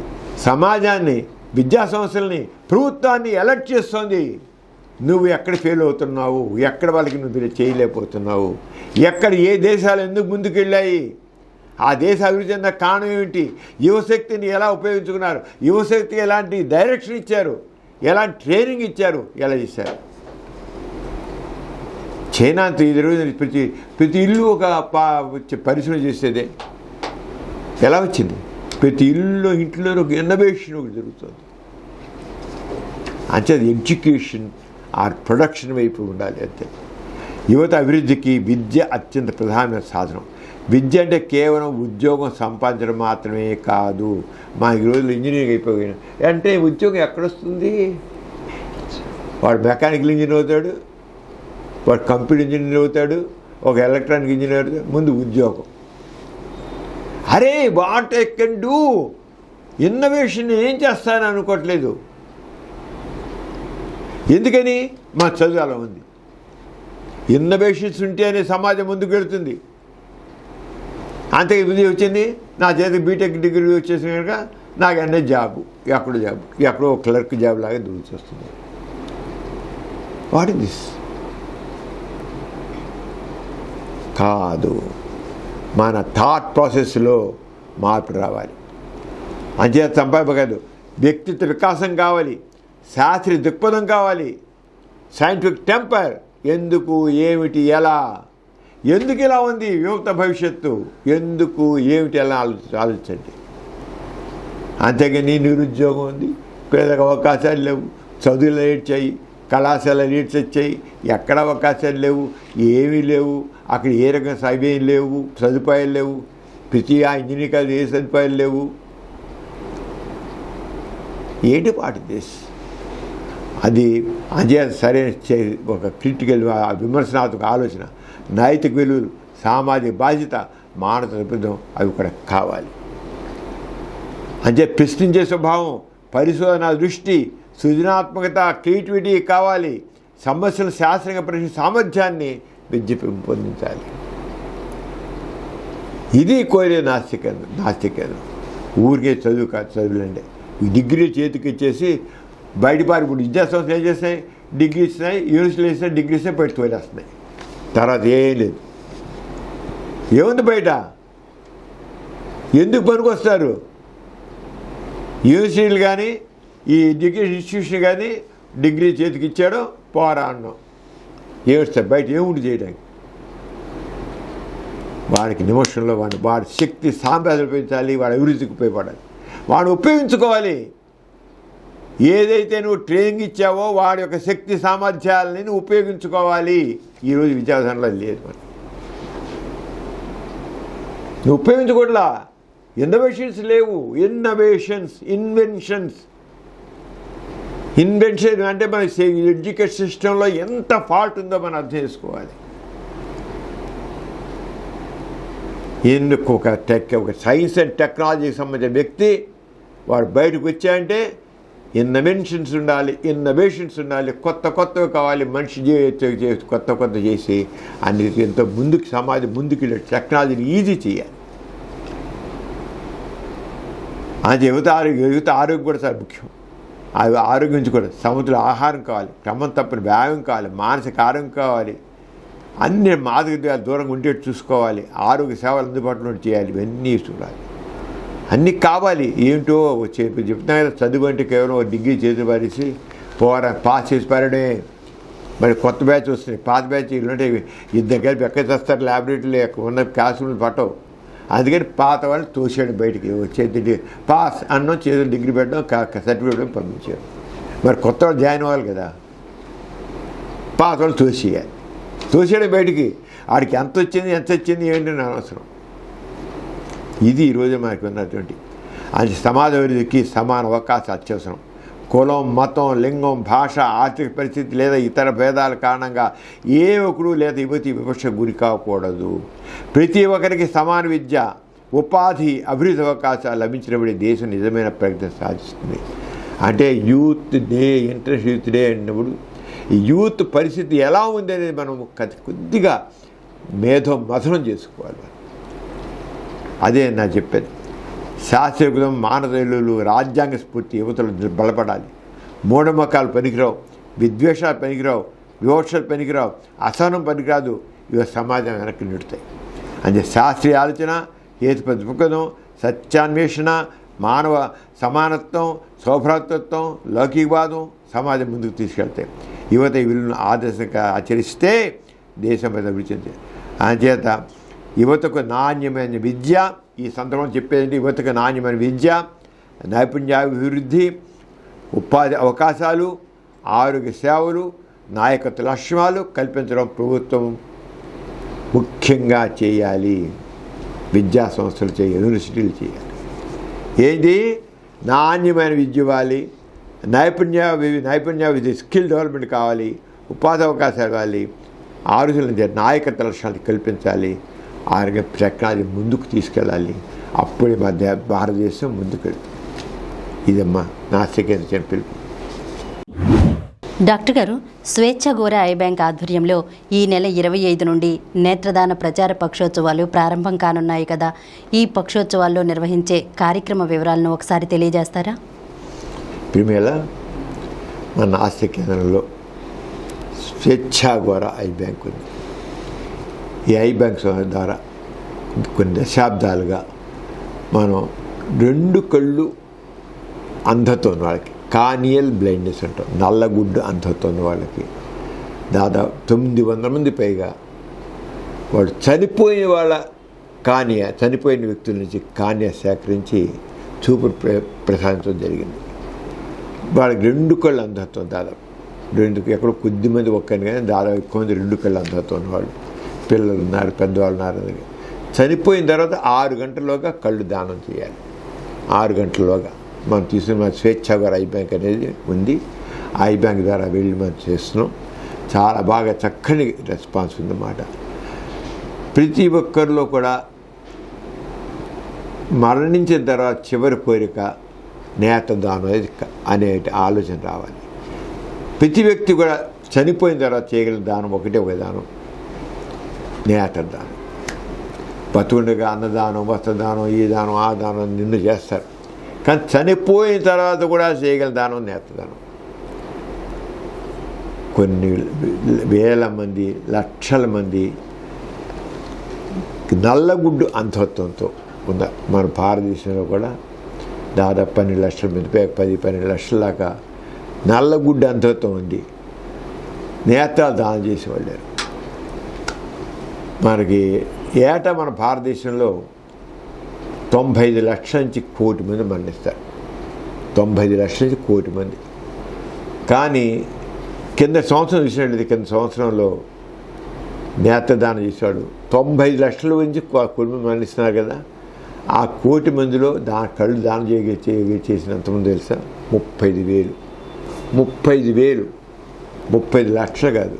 సమాజాన్ని, విద్యా సంస్థల్ని, ప్రభుత్వాన్ని అలర్ట్ చేస్తుంది. నువ్వు ఎక్కడ ఫెయిల్ అవుతున్నావు, ఎక్కడ వాళ్ళకి నువ్వు చేయలేకపోతున్నావు, ఎక్కడ ఏ దేశాలు ఎందుకు ముందుకెళ్ళాయి, ఆ దేశ అభివృద్ధి చెందిన కారణం ఏమిటి, యువశక్తిని ఎలా ఉపయోగించుకున్నారు, యువశక్తికి ఎలాంటి డైరెక్షన్ ఇచ్చారు, ఎలాంటి ట్రైనింగ్ ఇచ్చారు, ఎలా చేశారు. చైనా అంత ఈ రోజు ప్రతి ఇల్లు ఒక పరిశ్రమ చేసేదే. ఎలా వచ్చింది? ప్రతి ఇంట్లో ఒక ఇన్నోవేషన్ ఒకటి జరుగుతుంది. అంటే అది ఎడ్యుకేషన్ ఆర్ ప్రొడక్షన్ వైపు ఉండాలి. అంతే. యువత అభివృద్ధికి విద్య అత్యంత ప్రధానమైన సాధనం. విద్య అంటే కేవలం ఉద్యోగం సంపాదించడం మాత్రమే కాదు. మా ఈ రోజుల్లో ఇంజనీరింగ్ అయిపోయినా అంటే ఉద్యోగం ఎక్కడొస్తుంది? వాడు మెకానికల్ ఇంజనీర్ అవుతాడు, వాడు కంప్యూటర్ ఇంజనీర్ అవుతాడు, ఒక ఎలక్ట్రానిక్ ఇంజనీర్ అవుతాడు. ముందు ఉద్యోగం. అరే what I can do, innovation ఏం చేస్తానని అనుకోవట్లేదు. ఎందుకని? మా చదువు అలా ఉంది. ఇన్నోవేషన్స్ ఉంటేనే సమాజం ముందుకు వెళుతుంది. అంతే ఇది వచ్చింది, నా చేతికి బీటెక్ డిగ్రీ వచ్చేసిన కనుక నాకు అన్నీ జాబు, ఎక్కడో క్లర్క్ జాబ్ లాగా దూల్చి వస్తుంది. What is this? కాదు, మన థాట్ ప్రాసెస్లో మార్పు రావాలి. అంచేత సంపాదన కాదు, వ్యక్తిత్వ వికాసం కావాలి, శాస్త్రీయ దృక్పథం కావాలి, సైంటిఫిక్ టెంపర్. ఎందుకు, ఏమిటి, ఎలా, ఎందుకు ఇలా ఉంది యువత భవిష్యత్తు, ఎందుకు, ఏమిటి, ఎలా ఆలోచించండి. అంతేగాని నిరుద్యోగం ఉంది, పేదలకు అవకాశాలు లేవు, చదువులు ఏడ్చాయి, కళాశాల లీడ్స్ వచ్చాయి, ఎక్కడ అవకాశాలు లేవు, ఏమీ లేవు. అక్కడ ఏ రకం సైబేం లేవు, సదుపాయాలు లేవు. ప్రతి ఆ ఇంజనీరింగ్ కాలేజ్ ఏ సదుపాయాలు లేవు. ఏంటి పార్ట్ దిస్? అది సరైన ఒక క్రిటికల్ విమర్శనాత్మక ఆలోచన, నైతిక విలువలు, సామాజిక బాధ్యత, మానవ నిబద్ధం అవి కూడా కావాలి. ప్రశ్నించే స్వభావం, పరిశోధన దృష్టి, సృజనాత్మకత, క్రియేటివిటీ కావాలి. సమస్యలు శాస్త్రంగా పరిశీలించే సామర్థ్యాన్ని విద్య పెంపొందించాలి. ఇది కోరే నాస్తికం. ఊరికే చదువు కాదు, చదువులండి. డిగ్రీ చేతికి ఇచ్చేసి బయటపారి. ఇప్పుడు విద్యా సంస్థలు ఏం చేస్తాయి, డిగ్రీ ఇస్తున్నాయి, యూనివర్సిటీలు ఇస్తున్నాయి, డిగ్రీ ఇస్తే బయట తోలేస్తున్నాయి. తర్వాత ఏం లేదు. ఏముంది బయట? ఎందుకు పనికొస్తారు? యూనివర్సిటీలు కానీ ఈ ఎడ్యుకేషన్ ఇన్స్టిట్యూషన్ కానీ డిగ్రీ చేతికి ఇచ్చాడో పోరా అన్నాం. ఏమిస్తాయి బయట? ఏముండి చేయడానికి? వాడికి నిమిషంలో వాడి శక్తి సాంప్రదాయాలు పెంచాలి, వాడి అభివృద్ధికి ఉపయోగపడాలి, వాడు ఉపయోగించుకోవాలి. ఏదైతే నువ్వు ట్రైనింగ్ ఇచ్చావో వాడి యొక్క శక్తి సామర్థ్యాలని నువ్వు ఉపయోగించుకోవాలి. ఈరోజు విద్యావిధానంలో లేదు. నువ్వు ఉపయోగించుకోవట్లా. ఇన్నోవేషన్స్ లేవు. ఇన్వెన్షన్ అంటే మన ఎడ్యుకేషన్ సిస్టంలో ఎంత ఫాల్ట్ ఉందో మనం అర్థం చేసుకోవాలి. ఎందుకు ఒక సైన్స్ అండ్ టెక్నాలజీకి సంబంధించిన వ్యక్తి వాడు బయటకు వచ్చాయంటే ఇన్నోవేషన్స్ ఉండాలి, కొత్తవి కావాలి. మనిషి కొత్త చేసి అన్నిటికీ ఎంతో సమాజం ముందుకు టెక్నాలజీని ఈజీ చేయాలి. అది యువత ఆరోగ్యం కూడా చాలా ముఖ్యం. అది ఆరోగ్యం నుంచి కూడా సమతుల ఆహారం కావాలి, క్రమం తప్పని వ్యాయామం కావాలి, మానసిక ఆరోగ్యం కావాలి, అన్ని మాదక ద్రవ్యాలు దూరంగా ఉండేట్టు చూసుకోవాలి, ఆరోగ్య సేవలు అందుబాటులో చేయాలి. ఇవన్నీ చూడాలి, అన్నీ కావాలి. ఏంటో చెప్తున్నా కదా, చదువు అంటే కేవలం డిగ్రీ చేతులు పారేసి పాస్ చేసి పారడే. మరి కొత్త బ్యాచ్ వస్తున్నాయి, పాత బ్యాచ్ ఇలాంటి ఇద్దరు కలిపి ఎక్కడ చేస్తారు, ల్యాబొరేటరీలో ఉన్న క్లాస్ రూమ్లు పట్టవు. అందుకని పాత వాళ్ళు తోసాడు బయటికి. చేతి పాస్ అన్నం, చేతులు డిగ్రీ పెట్టడం, సర్టిఫికేట్ పంపించారు. మరి కొత్త వాళ్ళు జాయిన్ అవ్వాలి కదా, పాత వాళ్ళు తోసేయడం బయటికి. ఆడికి ఎంత వచ్చింది ఏంటి అని అనవసరం. ఇది ఈరోజు మనకు ఉన్నటువంటి అది సమాజ అభివృద్ధికి సమాన అవకాశం అత్యవసరం. కులం, మతం, లింగం, భాష, ఆర్థిక పరిస్థితి లేదా ఇతర భేదాల కారణంగా ఏ ఒక్కరు లేదా యువతి వివక్షకు గురి కాకూడదు. ప్రతి ఒక్కరికి సమాన విద్య, ఉపాధి, అభివృద్ధి అవకాశాలు లభించినప్పుడు దేశం నిజమైన ప్రగతి సాధిస్తుంది. అంటే ఇంటర్నేషనల్ యూత్ డే అన్నప్పుడు ఈ యూత్ పరిస్థితి ఎలా ఉంది అనేది మనం కొద్దిగా మథనం చేసుకోవాలి. అదే నా చెప్పేది. శాస్త్రీయం, మానవులు, రాజ్యాంగ స్ఫూర్తి యువతలు బలపడాలి. మూఢమకాలు పనికిరావు, విద్వేషాలు పనికిరావు, వివక్షలు పనికిరావు, అసహనం పనికిరాదు. ఇవి సమాజం వెనక్కి నెడతాయి. అంటే శాస్త్రీయ ఆలోచన, హేతుబద్ధ దృక్పథం, సత్యాన్వేషణ, మానవ సమానత్వం, సౌభ్రాతృత్వం, లౌకికవాదం సమాజం ముందుకు తీసుకెళ్తాయి. యువత ఈ విలువలను ఆదర్శంగా ఆచరిస్తే దేశం అభివృద్ధి చెందుతుంది. అందుచేత యువతకు నాణ్యమైన విద్య, ఈ సందర్భం చెప్పేదంటే యువతకు నాణ్యమైన విద్య, నైపుణ్యాభివృద్ధి, ఉపాధి అవకాశాలు, ఆరోగ్య సేవలు, నాయకత్వ లక్ష్యాలు కల్పించడం ప్రభుత్వం ముఖ్యంగా చేయాలి. విద్యా సంస్థలు చేయాలి, యూనివర్సిటీలు చేయాలి. ఏంటి? నాణ్యమైన విద్య ఇవ్వాలి, నైపుణ్య విద్య, స్కిల్ డెవలప్మెంట్ కావాలి, ఉపాధి అవకాశాలు కావాలి, ఆరోగ్య నాయకత్వ లక్ష్యాలు కల్పించాలి, ఆరోగ్య టెక్నాలజీ ముందుకు తీసుకెళ్ళాలి. అప్పుడే భారతదేశం ముందుకు వెళ్తుంది. ఇదమ్మా నా సెకండ్ పిలుపు. డాక్టర్ గారు, స్వేచ్ఛ గోర ఐ బ్యాంక్ ఆధ్వర్యంలో ఈ నెల 25 నుండి నేత్రదాన ప్రచార పక్షోత్సవాలు ప్రారంభం కానున్నాయి కదా. ఈ పక్షోత్సవాల్లో నిర్వహించే కార్యక్రమ వివరాలను ఒకసారి తెలియజేస్తారా? ప్రిమేళ మన ఆస్తి కేంద్రంలో స్వేచ్ఛ గోర ఐ బ్యాంక్ ఉంది. ఈ ఐ బ్యాంక్ ద్వారా కొన్ని దశాబ్దాలుగా మనం 2 కళ్ళు అంధత్వం ఉన్న వాళ్ళకి, కార్నియల్ బ్లైండ్నెస్ అంటాం, నల్లగుడ్డు అంధత్వం ఉన్న వాళ్ళకి దాదాపు 900 మంది పైగా వాడు చనిపోయిన వ్యక్తుల నుంచి కార్నియా సేకరించి చూపు ప్రసాదించడం జరిగింది. వాళ్ళకి 2 కళ్ళు అంధత్వం దాదాపు ఎక్కడో కొద్దిమంది ఒక్కని కానీ దాదాపు ఎక్కువ మంది 2 కళ్ళు అంధత్వం ఉన్నవాళ్ళు, పిల్లలు ఉన్నారు, పెద్దవాళ్ళు ఉన్నారు. చనిపోయిన తర్వాత 6 గంటల్లోగా కళ్ళు దానం చేయాలి. 6 గంటల్లోగా మనం తీసుకున్న స్వేచ్ఛ గోర ఐ బ్యాంక్ అనేది ఉంది. ఐ బ్యాంక్ ద్వారా వెళ్ళి మనం చేస్తున్నాం. చాలా బాగా చక్కని రెస్పాన్స్ ఉందన్నమాట. ప్రతి ఒక్కరిలో కూడా మరణించిన తర్వాత చివరి కోరిక నేత్రదానం అనే ఆలోచన రావాలి. ప్రతి వ్యక్తి కూడా చనిపోయిన తర్వాత చేయగలిగిన దానం ఒకటే ఒక దానం, నేత్రదానం. బతుకుండగా అన్నదానం, వస్త్రదానం, ఈ దానం, ఆ దానం నిన్ను చేస్తారు. కానీ చనిపోయిన తర్వాత కూడా చేయగల దానం నేత్రదానం. కొన్ని వేల మంది, లక్షల మంది నల్లగుడ్డు అంధత్వంతో ఉన్న మన భారతదేశంలో కూడా దాదాపు 12 లక్షల మంది, 10-12 లక్షల దాకా నల్లగుడ్డు అంధత్వం ఉంది. నేత్రాలు దానం చేసేవాళ్ళు. మనకి ఏటా మన భారతదేశంలో 95 లక్షల నుంచి 1 కోటి మంది మరణిస్తారు. 95 లక్షల నుంచి 1 కోటి మంది. కానీ కింద సంవత్సరం చూసినట్లయితే కింద సంవత్సరంలో నేత్రదానం చేసేవాడు 95 లక్షల నుంచి 1 కోటి మంది మరణిస్తున్నారు కదా. ఆ 1,000,000 మందిలో కళ్ళు దానం చేసినంతమంది తెలుసా? 35,000. 35,000. 35 లక్షలు కాదు,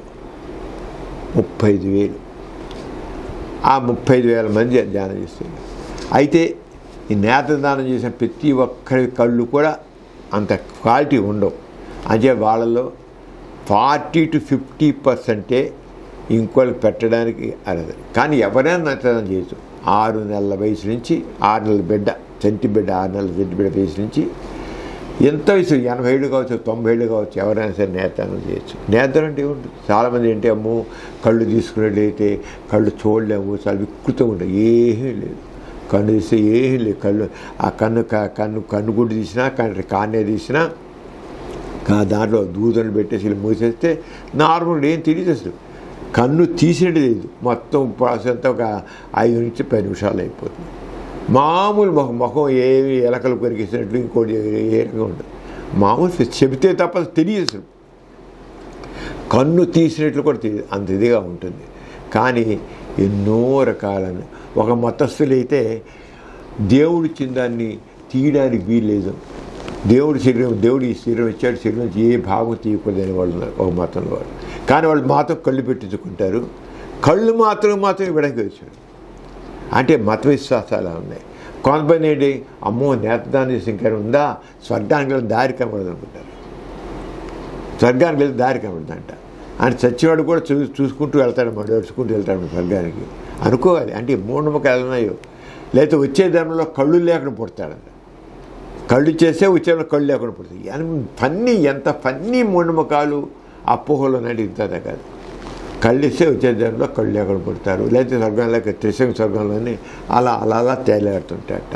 35,000. ఆ 35,000 మంది ధ్యానం చేస్తారు. అయితే ఈ నేత్రదానం చేసిన ప్రతి ఒక్కరి కళ్ళు కూడా అంత క్వాలిటీ ఉండవు. అంటే వాళ్ళలో 40 to 50% ఇంకోళ్ళకి పెట్టడానికి అర్హత. కానీ ఎవరైనా నేత్రదానం చేయొచ్చు. 6 నెలల వయసు నుంచి 6 నెలల బిడ్డ, చంటి బిడ్డ, 6 నెలల చంటి బిడ్డ వయసు నుంచి ఎంత వయసు, 80 ఏళ్ళు కావచ్చు, 90 ఏళ్ళు కావచ్చు, ఎవరైనా సరే నేత్రదానం చేయొచ్చు. నేత్రం అంటే ఏముంటుంది? చాలామంది ఏంటి, అమ్మో కళ్ళు తీసుకున్నట్లయితే కళ్ళు చూడలేము, చాలా వికృతంగా ఉంటుంది. ఏమీ లేదు. కన్ను తీస్తే ఏమీ లేదు. ఆ కన్ను గుడ్డు తీసినా, కాన్నే తీసినా దాంట్లో దూదలు పెట్టేసి ఇలా మూసేస్తే నార్మల్గా ఏం తెలియదు. అసలు కన్ను తీసినట్టు తెలియదు. మొత్తం ప్రాసెస్ అంతా ఒక 5 నుంచి 10 నిమిషాలు అయిపోతుంది. మామూలు ముఖం ఏమి ఎలకలు కొరికేసినట్లు ఇంకోటి ఏ రకంగా ఉంటుంది. మామూలు చెబితే తప్ప తెలియదు. అసలు కన్ను తీసినట్లు కూడా తెలియదు, అంత ఇదిగా ఉంటుంది. కానీ ఎన్నో రకాలని ఒక మతస్థులైతే దేవుడు ఇచ్చిన దాన్ని తీయడానికి వీల్లేదు. దేవుడు ఈ శరీరం ఇచ్చాడు, శరీరం నుంచి ఏ భాగం తీయకూడదని వాళ్ళు ఉన్నారు ఒక మతంలో వాళ్ళు. కానీ వాళ్ళు మాత్రం కళ్ళు పెట్టించుకుంటారు. కళ్ళు మాత్రం ఇవ్వడానికి వచ్చాడు. అంటే మత విశ్వాసాలు ఉన్నాయి. కొంతమంది ఏంటి, అమ్మో నేత్రదానం చేసి ఇంకా ఉందా, స్వర్గానికి వెళ్ళి దారి కనబడదు అనుకుంటారు. స్వర్గానికి వెళ్ళి దారి కనబడదంట. అని చచ్చివాడు కూడా చూసుకుంటూ వెళ్తాడు, నడుచుకుంటూ వెళ్తాడు స్వర్గానికి అనుకోవాలి. అంటే మూఢనమ్మకాలు ఉన్నాయో, లేకపోతే వచ్చే ధర్మంలో కళ్ళు లేకుండా పుడతాడంట. కళ్ళు చేస్తే వచ్చే కళ్ళు లేకుండా పుడతాయి. ఎంత ఫన్నీ మూఢనమ్మకాలు అపోహలు అనేది ఇంత కాదు. కళ్ళు ఇస్తే వచ్చే ధర్మంలో కళ్ళు లేకుండా పుడతారు, లేకపోతే స్వర్గంలోకి త్రిశంగ స్వర్గంలోని అలా తేలాడుతుంటాయట.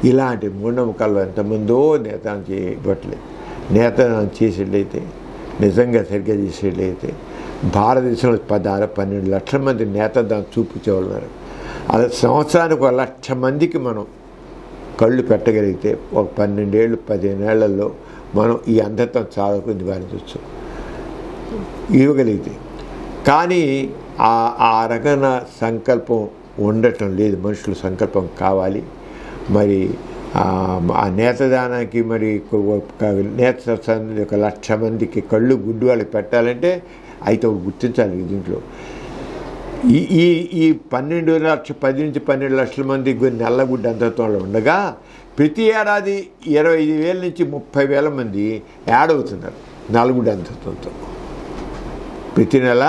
ఇలాంటి మూఢనమ్మకాల్లో ఎంతమందో నేతనం ఇవ్వట్లేదు. నేతనం చేసేట్లయితే, నిజంగా సరిగ్గా చేసేట్లయితే భారతదేశంలో 12 లక్షల మంది నేతదానం చూపించేవాళ్ళు ఉన్నారు. అలా సంవత్సరానికి 1 లక్ష మందికి మనం కళ్ళు పెట్టగలిగితే ఒక 12 ఏళ్ళు 15 ఏళ్లలో మనం ఈ అంధత్వం చాలా నివారించవచ్చు ఇవ్వగలిగితే. కానీ ఆ రకమైన సంకల్పం ఉండటం లేదు. మనుషుల సంకల్పం కావాలి. మరి ఆ నేత్రదానానికి మరి నేత్ర 1 లక్ష మందికి కళ్ళు గుడ్డు వాళ్ళకి పెట్టాలంటే అయితే గుర్తించాలి దీంట్లో. ఈ 10 నుంచి 12 లక్షల మంది నల్లగుడ్డు అంధత్వంలో ఉండగా ప్రతి ఏడాది 25,000 నుంచి 30,000 మంది యాడ్ అవుతున్నారు నల్లగుడ్డు అంధత్వంతో. ప్రతి నెల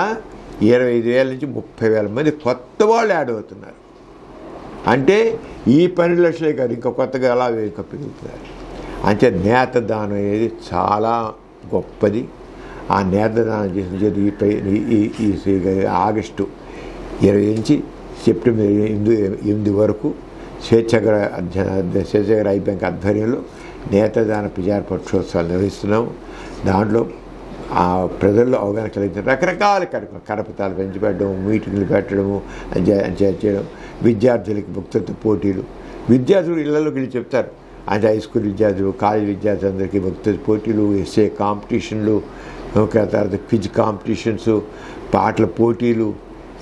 25,000 నుంచి 30,000 మంది కొత్త వాళ్ళు యాడ్ అవుతున్నారు. అంటే ఈ 12 లక్షలే కాదు, ఇంకా కొత్తగా అలా ఇంకా పెరుగుతున్నారు. అంటే నేత్రదానం అనేది చాలా గొప్పది. ఆ నేత్రదానం చేసిన ఈ ఆగస్టు 20 నుంచి సెప్టెంబర్ 8 వరకు స్వేచ్ఛాగర ఐ బ్యాంక్ ఆధ్వర్యంలో నేత్రదాన ప్రచార పక్షోత్సవాలు నిర్వహిస్తున్నాము. దాంట్లో ఆ ప్రజల్లో అవగాహన కలిగించిన రకరకాల కరపతాలు పెంచిపెట్టడం, మీటింగ్లు పెట్టడము చేయడం, విద్యార్థులకి వక్తృత్వ పోటీలు, విద్యార్థులు ఇళ్లలోకి వెళ్ళి చెప్తారు. అంటే హై స్కూల్ విద్యార్థులు, కాలేజ్ విద్యార్థులందరికీ వక్తృత్వ పోటీలు, ఎస్ఏ కాంపిటీషన్లు, తర్వాత క్విజ్ కాంపిటీషన్స్, పాటల పోటీలు,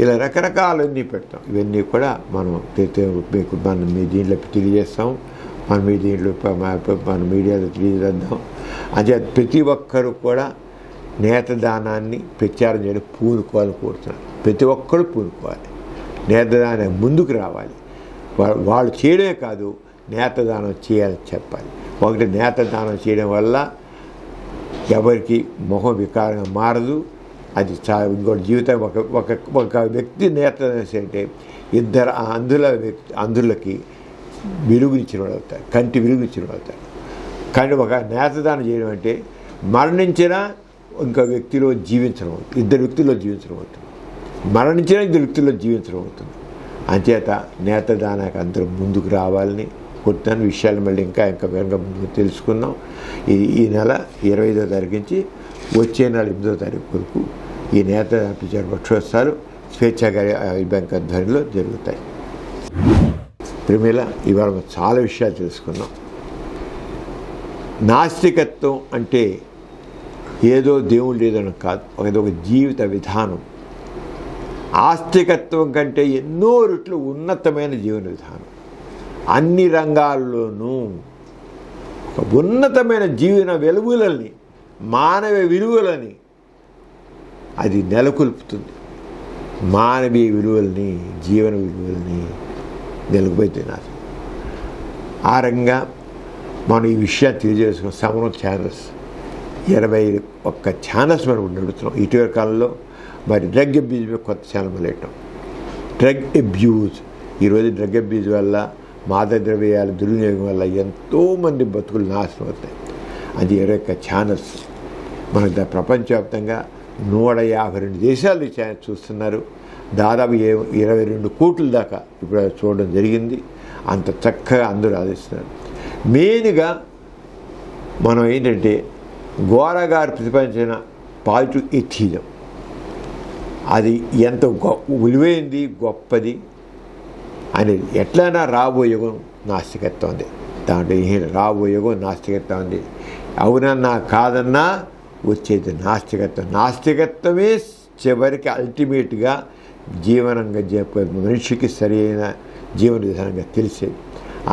ఇలా రకరకాలన్నీ పెడతాం. ఇవన్నీ కూడా మనం మీ దీంట్లో తెలియజేస్తాం. మనం మీ దీంట్లో మన మీడియాలో తెలియజేద్దాం. అంటే ప్రతి ఒక్కరు కూడా నేత్రదానాన్ని ప్రచారం చేయడం పూనుకోవాలని కోరుతున్నాను. ప్రతి ఒక్కరు పూనుకోవాలి, నేత్రదానం ముందుకు రావాలి. వాళ్ళు చేయడమే కాదు, నేత్రదానం చేయాలని చెప్పాలి. ఒకటి, నేత్రదానం చేయడం వల్ల ఎవరికి మొహం వికారంగా మారదు. అది ఇంకోటి జీవితం ఒక వ్యక్తి నేత్రదానం అంటే 2 అందులకి వెలుగునిచ్చిన వాళ్ళు అవుతారు, కంటి వెలుగునిచ్చిన వాళ్ళు అవుతారు. కానీ ఒక నేత్రదానం చేయడం అంటే మరణించినా ఇంకో వ్యక్తిలో జీవించడం అవుతుంది, 2 వ్యక్తుల్లో జీవించడం అవుతుంది. మరణించినా 2 వ్యక్తుల్లో జీవించడం అవుతుంది. అంచేత నేత్రదానానికి అందరూ ముందుకు రావాలని కొట్టిన విషయాలు మళ్ళీ ఇంకా వివరంగా ముందుకు తెలుసుకుందాం. ఈ నెల 25వ తారీఖు నుంచి వచ్చే నెల 8వ తారీఖు వరకు ఈ నేత్రదాన ప్రచార పక్షోత్సవాలు స్వేచ్ఛాగర ఐ బ్యాంక్ ఆధ్వర్యంలో జరుగుతాయి. ప్రేమిల ఇవాళ చాలా విషయాలు తెలుసుకున్నాం. నాస్తికత్వం అంటే ఏదో దేవుడు లేదని కాదు, ఒక జీవిత విధానం. ఆస్తికత్వం కంటే ఎన్నో రెట్లు ఉన్నతమైన జీవన విధానం. అన్ని రంగాల్లోనూ ఒక ఉన్నతమైన జీవన వెలుగులని, మానవ విలువలని అది నెలకొల్పుతుంది. మానవీయ విలువల్ని, జీవన విలువల్ని నెలకొల్పుతున్నారు. ఆ రకంగా మనం ఈ విషయాన్ని తెలియజేసుకున్న సమరం ఛానల్స్ 21 ఛానల్స్ మనం నడుపుతున్నాం. ఇటీవల కాలంలో మరి డ్రగ్ అబ్యూజ్ మీద కొత్త ఛానల్ మొదలెట్టాం. డ్రగ్ అబ్యూజ్, ఈరోజు డ్రగ్ అబ్యూజ్ వల్ల, మాదక ద్రవ్యాల దుర్వినియోగం వల్ల ఎంతోమంది బతుకులు నాశనం అవుతాయి. అది 21 ఛానల్స్ మనకు ప్రపంచవ్యాప్తంగా 152 దేశాలు ఈ ఛానల్ చూస్తున్నారు. దాదాపు 22 కోట్ల దాకా ఇప్పుడు చూడడం జరిగింది. అంత చక్కగా అందరూ ఆదరిస్తున్నారు. మెయిన్గా మనం ఏంటంటే గోరా గారు ప్రతిపాదించిన పాజిటివ్ ఎథిజం అది ఎంత విలువైంది, గొప్పది అనేది. ఎట్లయినా రాబోయే యుగం నాస్తికత్వం ఉంది. దాంట్లో రాబోయే యుగం నాస్తికత్వం ఉంది. అవునన్నా కాదన్నా వచ్చేది నాస్తికత్వం. నాస్తికత్వమే చివరికి అల్టిమేట్గా జీవనంగా మనిషికి సరైన జీవన విధానంగా తెలిసేది.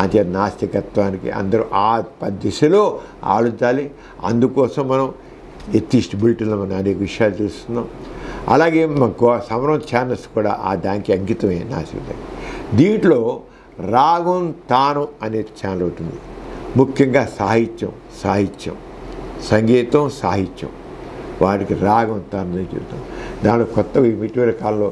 అంతే నాస్తికత్వానికి అందరూ ఆ దిశలో ఆలోచించాలి. అందుకోసం మనం ఎథిస్ట్ బులెటిన్లో మనం అనేక విషయాలు తెలుస్తున్నాం. అలాగే సమరం ఛానల్స్ కూడా ఆ దానికి అంకితమే నాస్తికత. దీంట్లో రాగం తానం అనే ఛానల్ ఉంటుంది. ముఖ్యంగా సాహిత్యం, సంగీతం, సాహిత్యం, వాటికి రాగం తానం చెబుతాం. దాంట్లో కొత్తగా ఇటీవల కాలంలో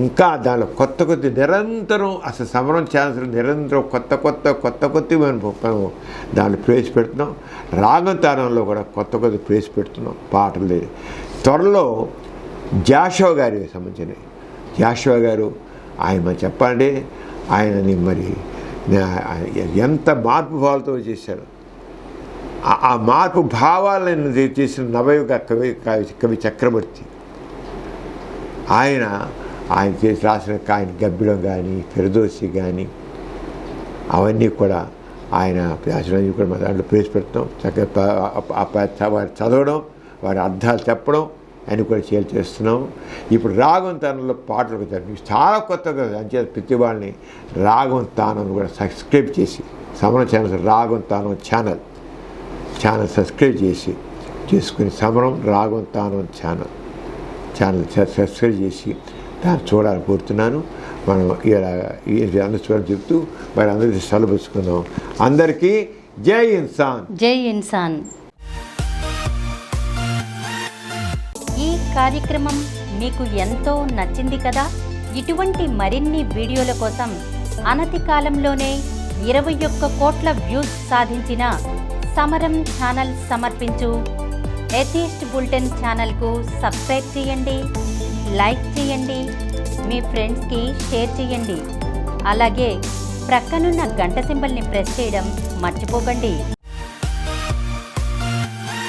ఇంకా దాంట్లో కొత్త నిరంతరం అసలు సమరం ఛానల్స్ నిరంతరం కొత్త మనం దాంట్లో ప్రవేశపెడుతున్నాం. రాగం తానంలో కూడా కొత్త ప్రవేశపెడుతున్నాం పాటలు లేదు. త్వరలో జాషువా గారికి సంబంధించినవి. జాషువా గారు ఆయన చెప్పండి, ఆయనని మరి ఎంత మార్పు భావాలతో చేశారు. ఆ మార్పు భావాలను చేసిన నవయుగ కవి చక్రవర్తి. ఆయన చేసి రాసిన ఆయన గబ్బిలం కానీ, ఫిర్దౌసి కానీ అవన్నీ కూడా ఆయన రాసినవి కూడా మన దాంట్లో ప్రవేశపెడతాం. చక్కగా వారు చదవడం, వారి అర్థాలు చెప్పడం అని కూడా చేస్తున్నాం. ఇప్పుడు రాగం తానంలో పాటలు చాలా కొత్తగా అంచేత ప్రతి వాళ్ళని రాగం తానం కూడా సబ్స్క్రైబ్ చేసి, సమరం ఛానల్ రాగం తానం ఛానల్ సబ్స్క్రైబ్ చేసుకుని సమరం రాగం తానం ఛానల్ సబ్స్క్రైబ్ చేసి దాన్ని చూడాలని కోరుతున్నాను. మనం ఇలా అందరూ చూడాలని చెప్తూ మరి అందరికీ సెలవుకుందాం. అందరికీ జై ఇన్సాన్. జై ఇన్సాన్. ఈ కార్యక్రమం మీకు ఎంతో నచ్చింది కదా. ఇటువంటి మరిన్ని వీడియోల కోసం అనతి కాలంలోనే 21 కోట్ల వ్యూస్ సాధించిన సమరం ఛానల్ సమర్పించు ఎథిస్ట్ బులెటిన్ ఛానల్కు సబ్స్క్రైబ్ చేయండి, లైక్ చేయండి, మీ ఫ్రెండ్స్కి షేర్ చేయండి. అలాగే ప్రక్కనున్న గంట సింబల్ని ప్రెస్ చేయడం మర్చిపోకండి.